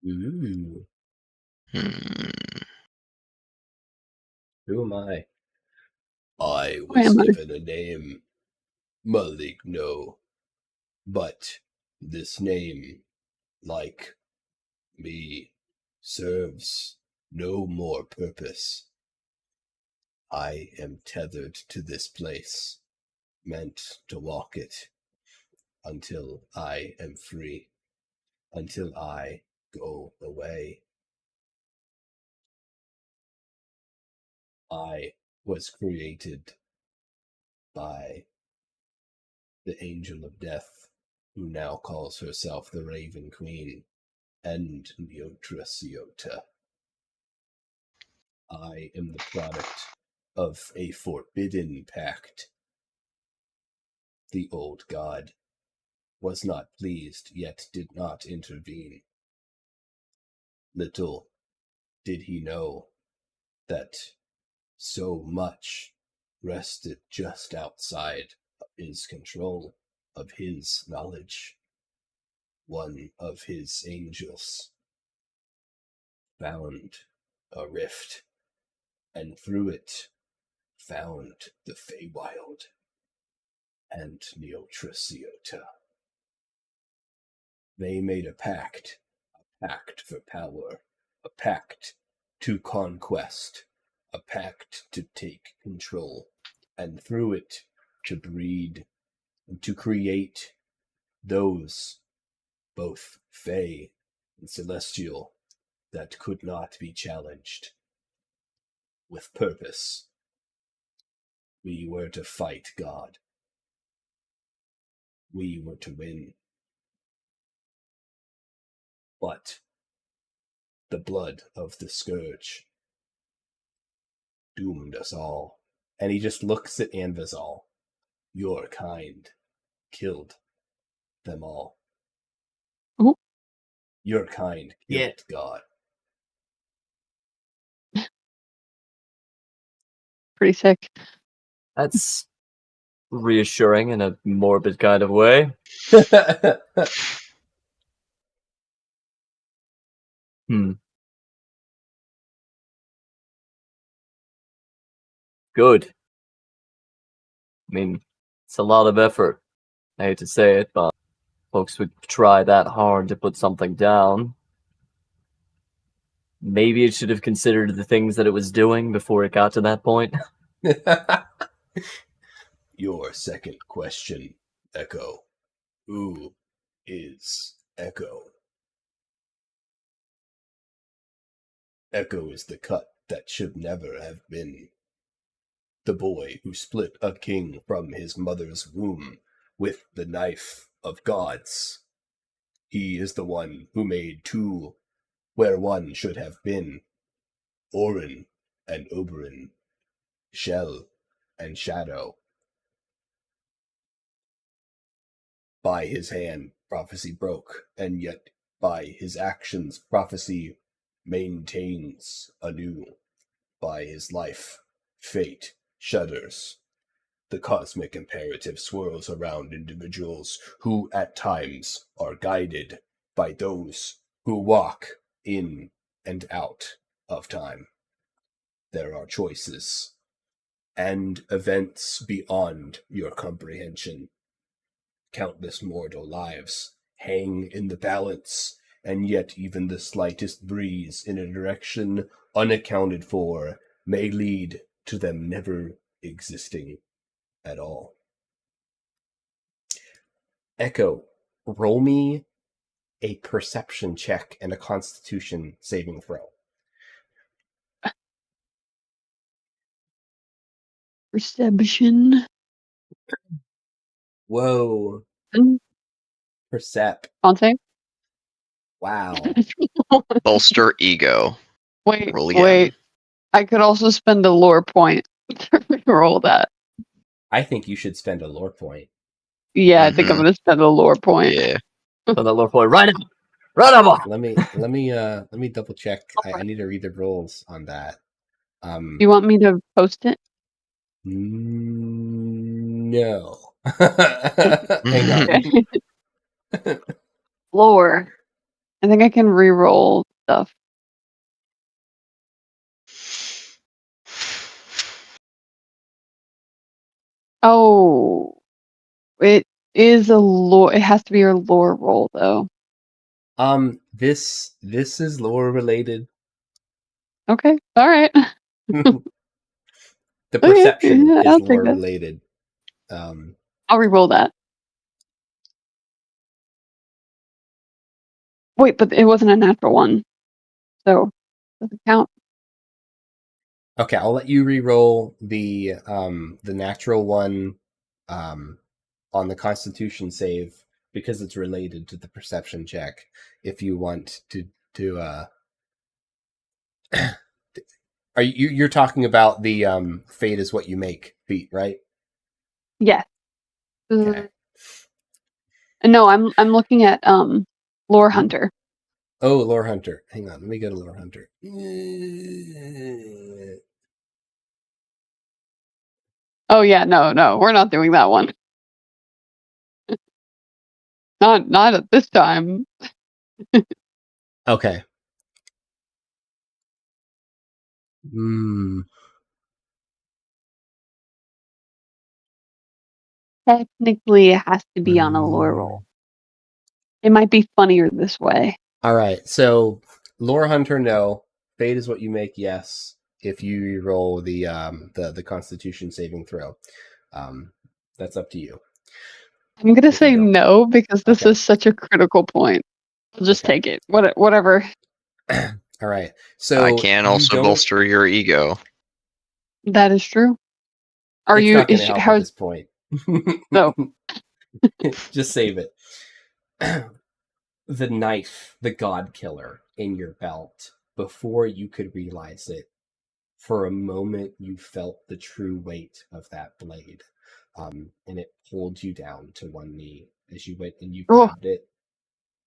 Ooh, Hmm. who am I? I Who was am I? given a name, Maligno, but this name, like me, serves no more purpose. I am tethered to this place, meant to walk it, until I am free, until I go away. I was created by the Angel of Death, who now calls herself the Raven Queen, and Neotrasiota. I am the product of a forbidden pact. The old god was not pleased, yet did not intervene. Little did he know that so much rested just outside of his control, of his knowledge. One of his angels found a rift, and through it found the Feywild and Neotrasiota. They made a pact for power, a pact to conquest, a pact to take control, and through it to breed and to create those, both Fey and Celestial, that could not be challenged. With purpose. We were to fight God. We were to win. But the blood of the Scourge doomed us all. And he just looks at Anvisal. Your kind killed them all. Ooh. Your kind killed God. Pretty sick. That's reassuring in a morbid kind of way. Good. I mean, it's a lot of effort. I hate to say it, but folks would try that hard to put something down. Maybe it should have considered the things that it was doing before it got to that point. Your second question, Echo. Who is Echo? Echo is the cut that should never have been. The boy who split a king from his mother's womb with the knife of gods. He is the one who made 2 where one should have been. Orin and Oberyn. Shell and Shadow. By his hand, prophecy broke, and yet by his actions, prophecy maintains anew. By his life, fate shudders. The cosmic imperative swirls around individuals who at times are guided by those who walk in and out of time. There are choices and events beyond your comprehension. Countless mortal lives hang in the balance, and yet even the slightest breeze in a direction unaccounted for may lead to them never existing at all. Echo, roll me a perception check and a constitution saving throw. Perception. Whoa. Percep. On save? Wow. Bolster ego. Wait, Roll again. wait. I could also spend a lore point to roll that. I think you should spend a lore point. Yeah, I think I'm gonna spend a lore point. Yeah. Put that lore point right in. Right on. Let me double check. I need to read the rules on that. You want me to post it? No. Hang on. Lore. I think I can re-roll stuff. Oh, it is a lore. It has to be your lore roll though. This is lore related. Okay, all right. The Okay, perception yeah, is I'll take lore that. related. I'll re-roll that. Wait, but it wasn't a natural one, so doesn't count. Okay, I'll let you re-roll the natural one on the Constitution save because it's related to the perception check. If you want to are you're talking about the fate is what you make feat, right? Yes. Okay. No, I'm looking at Lore Hunter. Oh, Lore Hunter. Hang on, let me go to Lore Hunter. Oh yeah, no, we're not doing that one. Not at this time. Okay. Technically, it has to be on a lore roll. It might be funnier this way. All right. So, Lore Hunter, no. Fate is what you make, yes. If you roll the Constitution saving throw, that's up to you. I'm gonna If you say don't. no because this Okay. is such a critical point. I'll just Okay. take it. Whatever. All right. So I can you also don't- bolster your ego. That is true. Are it's you? not going Is to she, help how? at this point. No. Just save it. The knife, the god killer in your belt, before you could realize it, for a moment you felt the true weight of that blade. And it pulled you down to one knee. As you went and you Oh. grabbed it,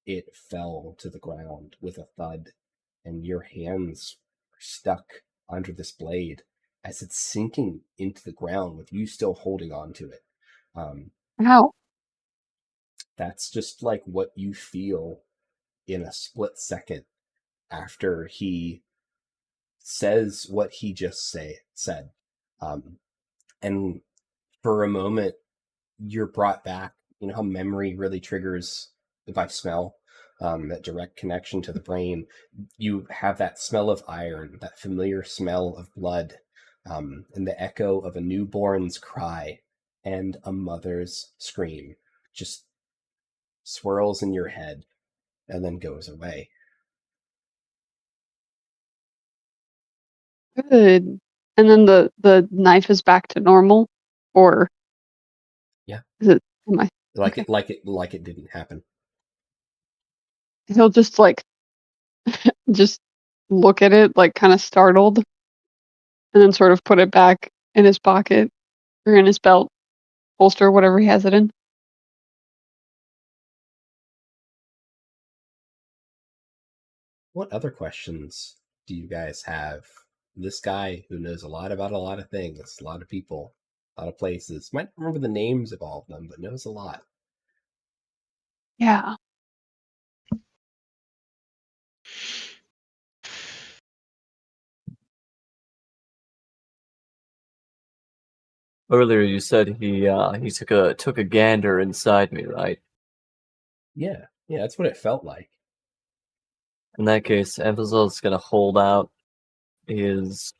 it fell to the ground with a thud, and your hands are stuck under this blade as it's sinking into the ground with you still holding on to it. How? That's just like what you feel in a split second after he says what he just said. And for a moment, you're brought back. You know how memory really triggers by smell, that direct connection to the brain. You have that smell of iron, that familiar smell of blood, and the echo of a newborn's cry and a mother's scream just swirls in your head and then goes away. Good. And then the knife is back to normal, or Yeah. Is it? Am I? Like Okay. it didn't happen. He'll just like just look at it like kind of startled, and then sort of put it back in his pocket or in his belt holster, whatever he has it in. What other questions do you guys have this guy who knows a lot about a lot of things, a lot of people, a lot of places. Might not remember the names of all of them, but knows a lot. Yeah. Earlier you said he took a gander inside me, right? Yeah, that's what it felt like. In that case, Emphazol's gonna hold out his,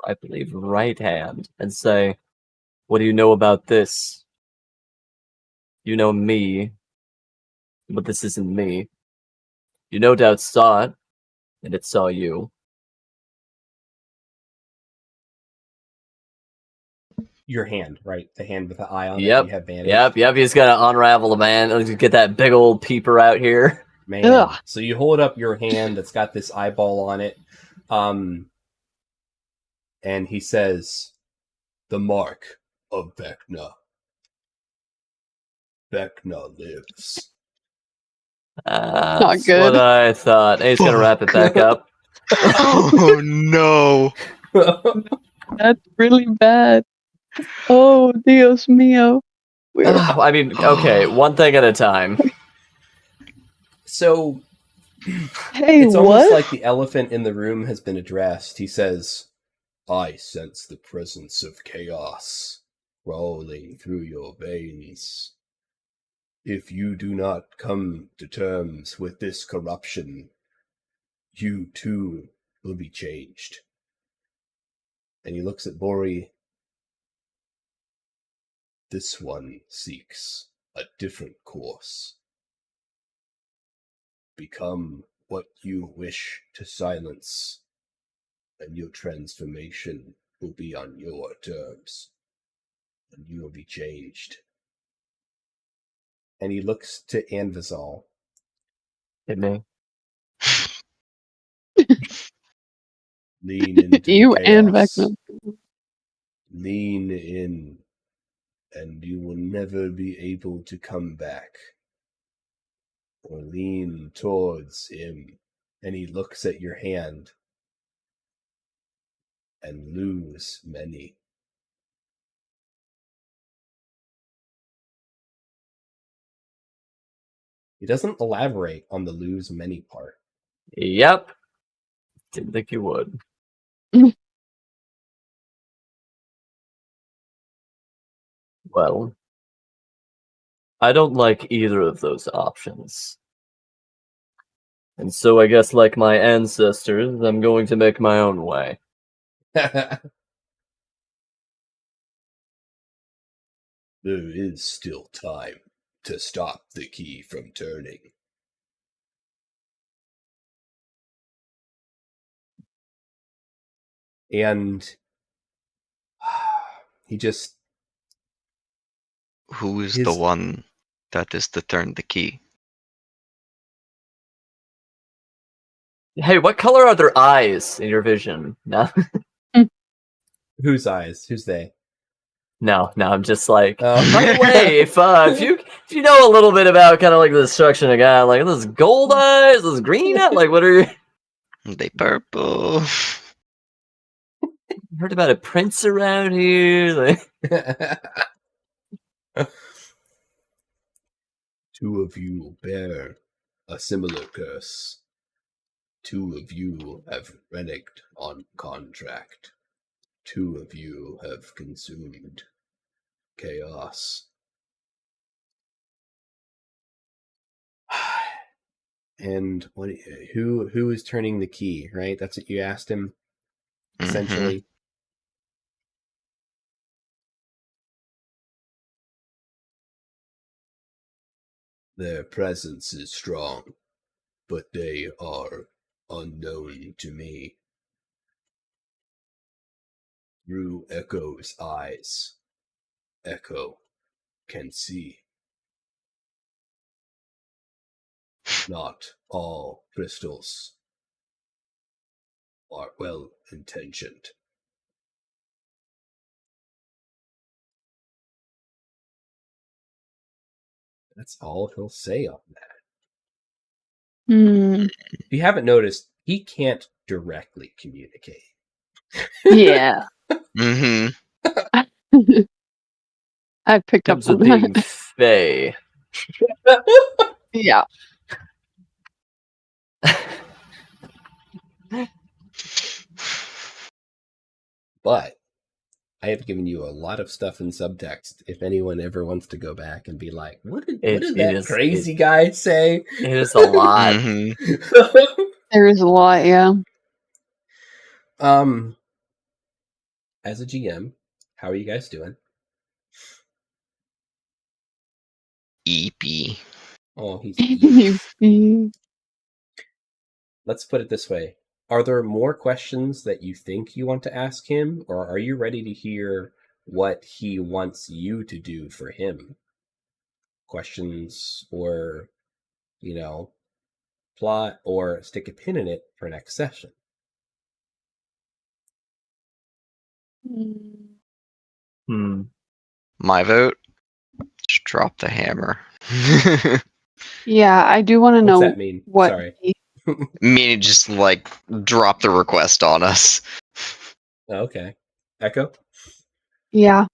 I believe, right hand and say, "What do you know about this? You know me, but this isn't me. You no doubt saw it, and it saw you." Your hand, right? The hand with the eye on it. Yep. You have bandaged. Yep. He's gotta unravel the man. Get that big old peeper out here. Man. Ugh. So you hold up your hand that's got this eyeball on it. And he says, "The mark of Vecna. Vecna lives." That's good. what I thought. He's gonna wrap it back up. Oh no! That's really bad. Oh, Dios mío. I mean, okay, one thing at a time. So Hey, it's what? almost like the elephant in the room has been addressed. He says, "I sense the presence of chaos rolling through your veins. If you do not come to terms with this corruption, you too will be changed." And he looks at Bori. "This one seeks a different course. Become what you wish to silence, and your transformation will be on your terms, and you will be changed." And he looks to Anvizal. Hit me. "Lean into You the and chaos. Vecna. Lean in, and you will never be able to come back. Or lean towards him." And he looks at your hand. "And lose many." He doesn't elaborate on the lose many part. Yep. Didn't think you would. Well, I don't like either of those options. And so I guess, like my ancestors, I'm going to make my own way. There is still time to stop the key from turning. And he just... Who is the one that is to turn the key? Hey, what color are their eyes in your vision? No, Whose eyes? Who's they? no, I'm just like. Oh. By the way, if you know a little bit about kind of like the destruction of God, like those gold eyes, those green eyes, like what are you? They purple. Heard about a prince around here? Like... Two of you bear a similar curse. Two of you have reneged on contract. Two of you have consumed chaos. And what? Who is turning the key? Right, that's what you asked him. Essentially, their presence is strong, but they are unknown to me. Through Echo's eyes, Echo can see. Not all crystals are well intentioned. That's all he'll say on that. If you haven't noticed, he can't directly communicate. Yeah. Mm-hmm. I picked up Comes on with being that. fey. Yeah. But I have given you a lot of stuff in subtext. If anyone ever wants to go back and be like, what did that crazy guy say? It is a lot. Mm-hmm. There is a lot, yeah. As a GM, how are you guys doing? EP. Oh, he's E. You- Let's put it this way. Are there more questions that you think you want to ask him, or are you ready to hear what he wants you to do for him? Questions or, plot, or stick a pin in it for next session? Hmm. My vote. Just drop the hammer. Yeah, I do want to What's know that mean? what Sorry. Meaning just like drop the request on us. Oh, okay. Echo? Yeah,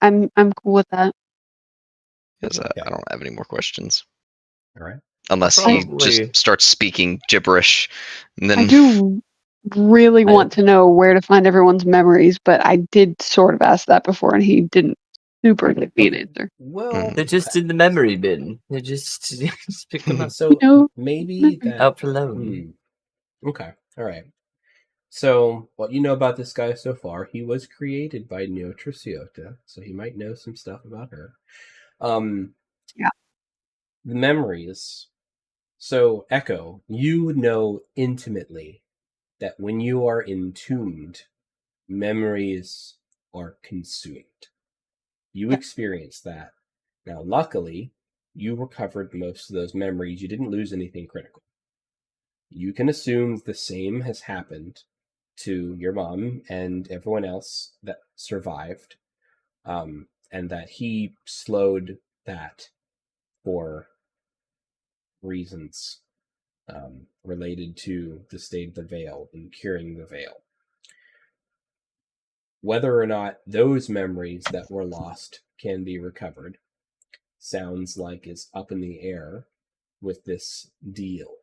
I'm cool with that. Because Okay. I don't have any more questions. All right. Unless he Probably. just starts speaking gibberish. And then I do really want to know where to find everyone's memories, but I did sort of ask that before, and he didn't super give me an answer. Well, They're just in the memory bin. They just pick them up. so maybe that... Out for loan. Okay. All right. So, what you know about this guy so far, he was created by Neotriciota, so he might know some stuff about her. Yeah. The memories. So, Echo, you know intimately that when you are entombed, memories are consumed. You experience that. Now, luckily, you recovered most of those memories. You didn't lose anything critical. You can assume the same has happened to your mom and everyone else that survived, and that he slowed that for reasons related to the state of the veil and curing the veil. Whether or not those memories that were lost can be recovered sounds like it's up in the air with this deal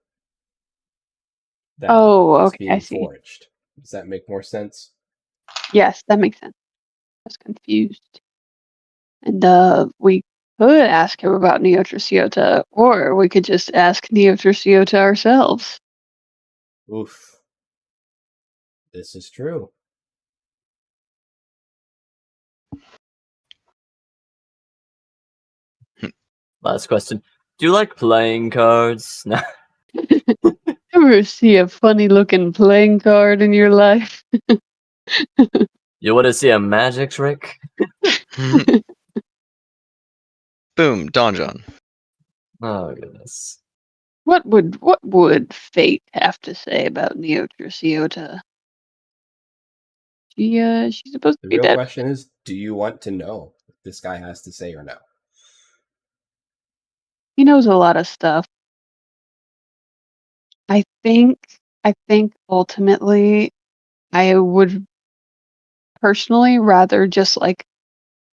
that Oh, is okay, I being see. forged. Does that make more sense? Yes, that makes sense. I was confused. And we could ask him about Neotriciota, or we could just ask Neotriciota ourselves. Oof. This is true. Last question. Do you like playing cards? No. Ever see a funny looking playing card in your life? You want to see a magic trick? boom, Donjon. Oh goodness. What would fate have to say about Neotriciota? She's supposed to The be real dead. question is, do you want to know what this guy has to say or no? He knows a lot of stuff. I think ultimately I would personally rather just like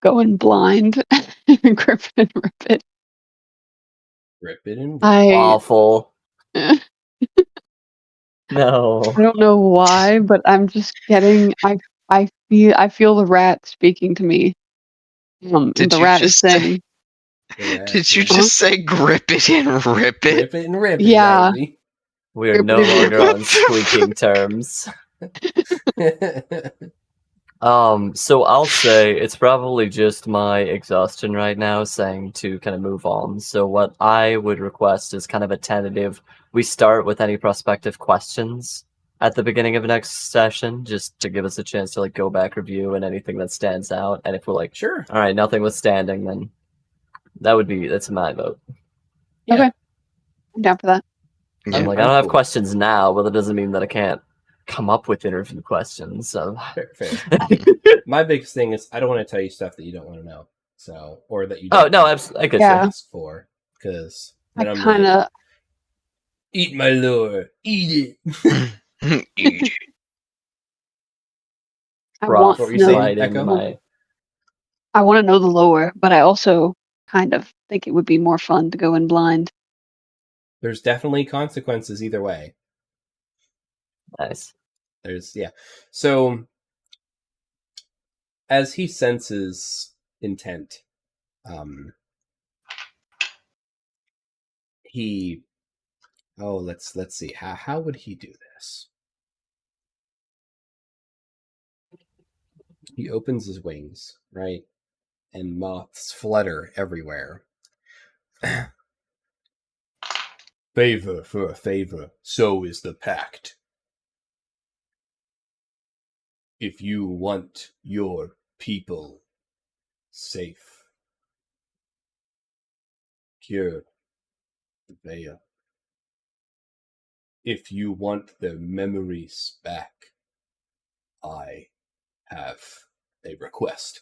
go in blind and grip it and rip it. Rip it and rip. Awful. I No. don't know why, but I'm just getting I feel the rat speaking to me. And Did the you rat is just say- saying, Did you just say grip it and rip it? Rip it and rip it, Yeah. baby. We are no What longer the on squeaking terms. So I'll say it's probably just my exhaustion right now saying to kind of move on. So what I would request is kind of a tentative. We start with any prospective questions at the beginning of the next session, just to give us a chance to like go back, review, and anything that stands out. And if we're like, Sure. all right, nothing was standing, then that's my vote. Yeah. Okay. I'm down for that. Yeah. I'm like, I'm I don't have cool. questions now, but that doesn't mean that I can't come up with interview questions. So Fair. My biggest thing is I don't want to tell you stuff that you don't want to know. So, or that you oh don't no, want absolutely, I could Yeah. say. ask for. Because I then I'm kind like, of eat my lure. Eat it. Eat it. I Prof want What were you to know. saying, right into Echo? my. I want to know the lore, but I also kind of think it would be more fun to go in blind. There's definitely consequences either way. Nice. So as he senses intent, he let's see, how would he do this? He opens his wings, right? And moths flutter everywhere. Favor for a favor, so is the pact. If you want your people safe, cure the veil. If you want their memories back, I have a request.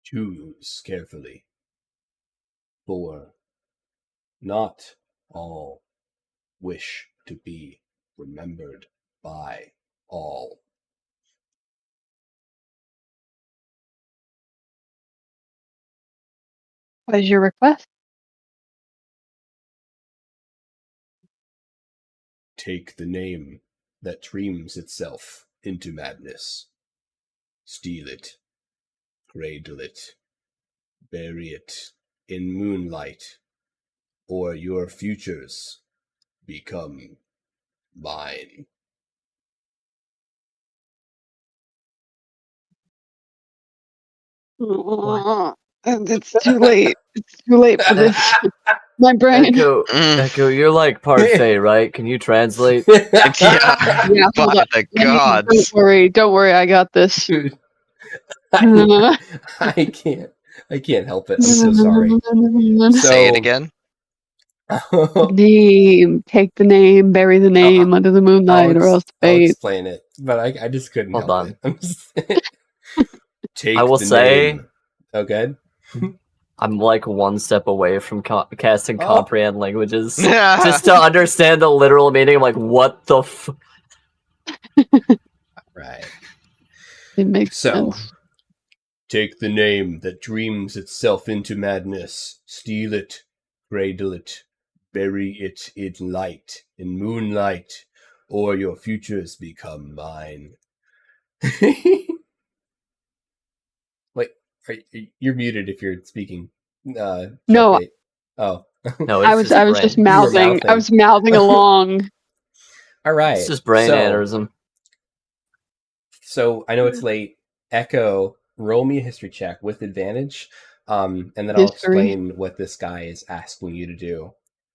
Choose carefully, for not all wish to be remembered by all. What is your request? Take the name that dreams itself into madness. Steal it, cradle it, bury it in moonlight, or your futures become mine. It's too late. It's too late for this. My brain. Echo, you're like parfait, right? Can you translate? Yeah, Yeah, by hold on. the Don't gods. worry. Don't worry. I got this. Dude, I can't help it. I'm so sorry. Say it again. Name. Take the name. Bury the name under the moonlight, or else I'll fate. explain it, but I just couldn't Hold help on. it. I'm just take I will the say- name. Oh, good. I'm like one step away from casting Oh. comprehend languages. Just to understand the literal meaning. I'm like, what the f... Right. It makes So, sense. take the name that dreams itself into madness. Steal it, cradle it, bury it in light, in moonlight, or your futures become mine. Wait, you're muted if you're speaking. No. Sharpbait. Oh. No, I it's was just brain. just You were mouthing. I was mouthing along. All right. It's just brain aneurysm. So I know it's late. Echo, roll me a history check with advantage, and then I'll History. explain what this guy is asking you to do.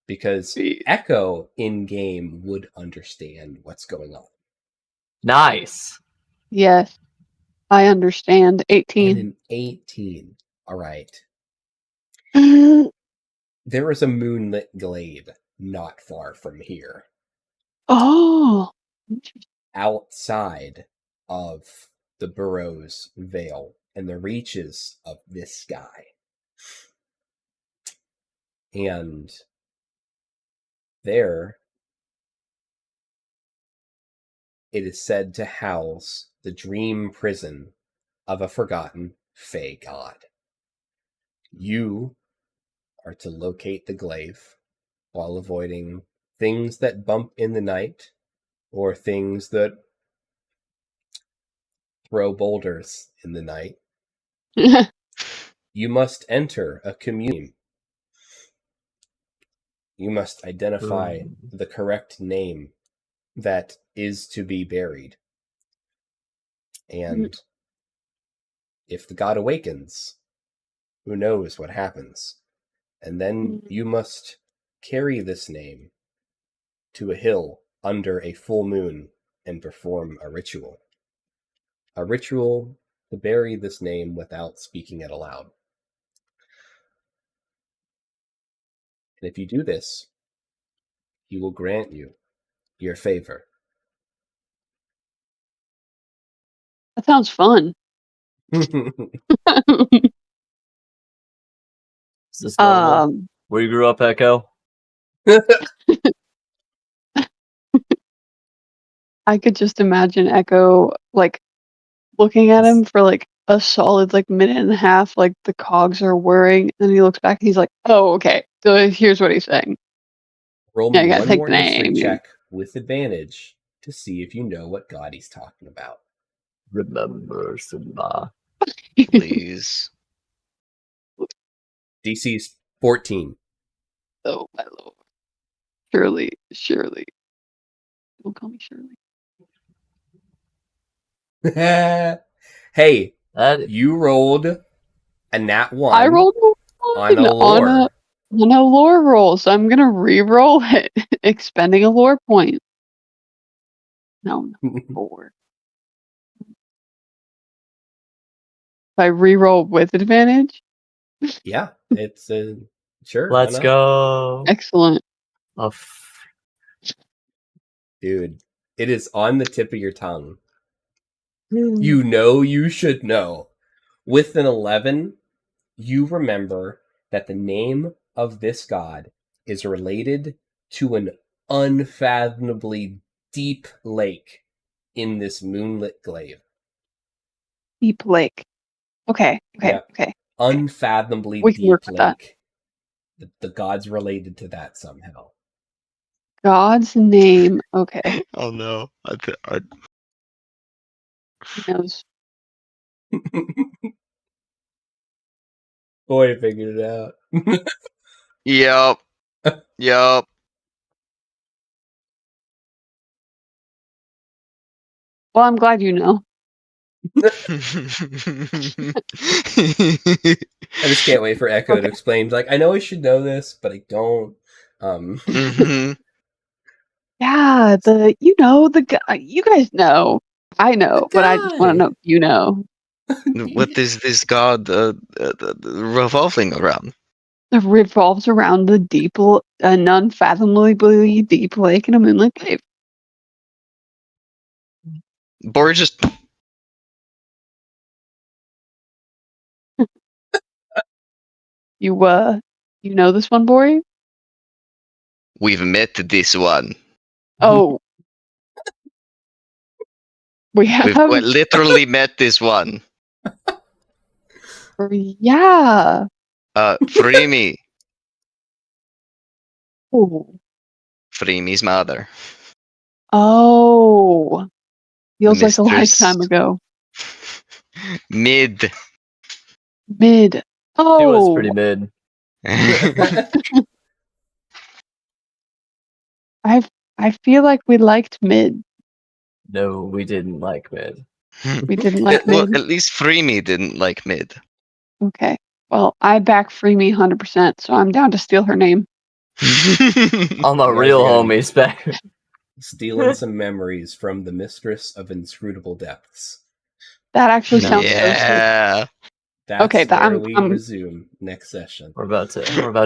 Because Echo in game would understand what's going on. Nice. Yes, I understand. And 18. an 18. All right. Oh. There is a moonlit glade not far from here, outside of the Burrow's Vale and the reaches of this sky. And there, it is said to house the dream prison of a forgotten Fey god. You are to locate the glaive while avoiding things that bump in the night or things that throw boulders in the night. You must enter a commune. You must identify the correct name that is to be buried. And if the god awakens, who knows what happens? And then you must carry this name to a hill under a full moon and perform a ritual. A ritual to bury this name without speaking it aloud. And if you do this, he will grant you your favor. That sounds fun. Is this normal? Where you grew up, Echo? I could just imagine Echo like looking at him for like a solid like minute and a half, like the cogs are whirring, and he looks back and he's like, "Oh, okay. So here's what he's saying. Roll Yeah, me you gotta one take more the history name. check with advantage to see if you know what god he's talking about. Remember Simba. Please. DC's 14. Oh my lord. Surely. Don't call me Shirley. Hey, That you rolled a nat 1 I rolled on a lore. on a lore roll, so I'm gonna re-roll it, expending a lore point. No, 4. If I re-roll with advantage, Yeah, it's sure. why let's not? go. excellent. Oh, Dude, it is on the tip of your tongue. You know you should know. With an 11, you remember that the name of this god is related to an unfathomably deep lake in this moonlit glade. Deep Lake. Okay. Yeah. Okay. Unfathomably We can deep work with that. lake. The god's related to that somehow. God's name. Okay. Oh no. He knows. Boy, I figured it out. Yup. Yup. Well, I'm glad you know. I just can't wait for Echo to Okay. explain. Like, I know I should know this, but I don't. Mhm. Yeah, the guy. You guys know. I know, but I just want to guy. know. You know, What is this god revolving around? it revolves around the an unfathomably deep lake in a moonlit cave. Bor just You know this one, Bori? we've met this one. Oh, we We've have. quite literally met this one. Yeah. Free me. Oh. Freemy's mother. Oh. Feels like a Mistress. lifetime ago. Mid. Mid. it Oh. was pretty mid. I feel like we liked mid. No, we didn't like mid. We didn't like Well, mid. at least Freemy didn't like mid. Okay. Well, I back Freemy 100%, so I'm down to steal her name. All my You guys real are gonna be homies back. stealing some memories from the mistress of inscrutable depths. That actually No. sounds so sick. Yeah. That's Okay, where we resume next session. We're about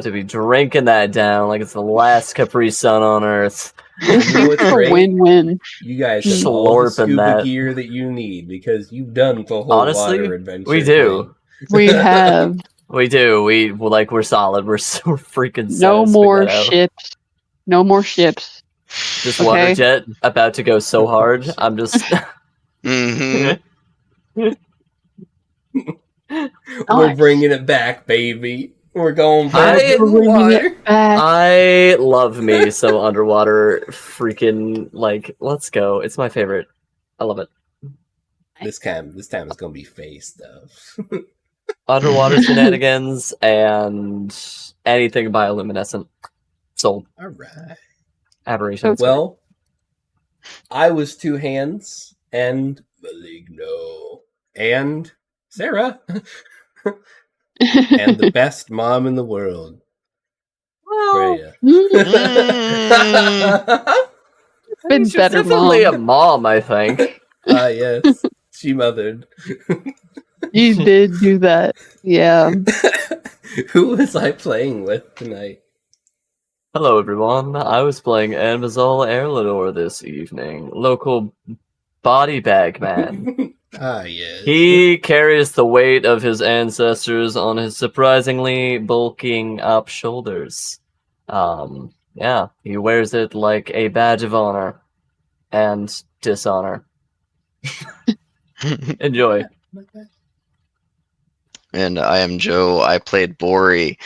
to be drinking that down like it's the last Capri Sun on Earth. This You know what's is a great? win-win. You guys have all the Slurping scuba that. gear that you need because you've done the whole Honestly, water adventure. we do. We have We do. We're solid. We're so freaking set. no to spin more that out. ships. No more ships. This Okay. water jet about to go so hard. I'm just. Mm-hmm. We're Nice. bringing it back, baby. We're going I- back to the Bringing water. it back. I love me some underwater freaking like. Let's go. It's my favorite. I love it. This time is gonna be face stuff. Underwater shenanigans and anything bioluminescent. Sold. All right. Aberrations. Well, I was Two Hands and Maligno and Sarah and the best mom in the world, Freya. Been She's better, definitely Mom. a mom, I think. Yes, she mothered. You did do that. Yeah. Who was I playing with tonight? Hello, everyone. I was playing Anvizol Erlenor this evening. Local body bag man. Yes. He carries the weight of his ancestors on his surprisingly bulking up shoulders. Yeah, he wears it like a badge of honor. And dishonor. Enjoy. And I am Joe. I played Bori,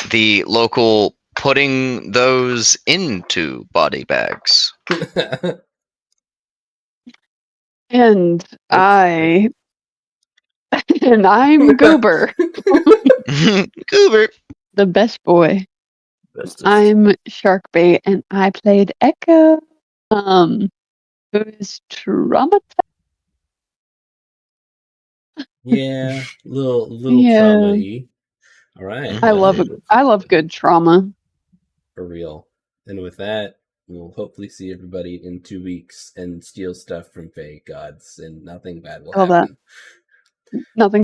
the local putting those into body bags. And I'm Goober, Goober. the best boy. Bestest. I'm Sharkbait, and I played Echo. Who's traumatized? Yeah, little Yeah. trauma-y. All right, Mhm. I love good trauma. for real. And with that, we'll hopefully see everybody in 2 weeks and steal stuff from fey gods, and nothing bad will All that. happen. Nothing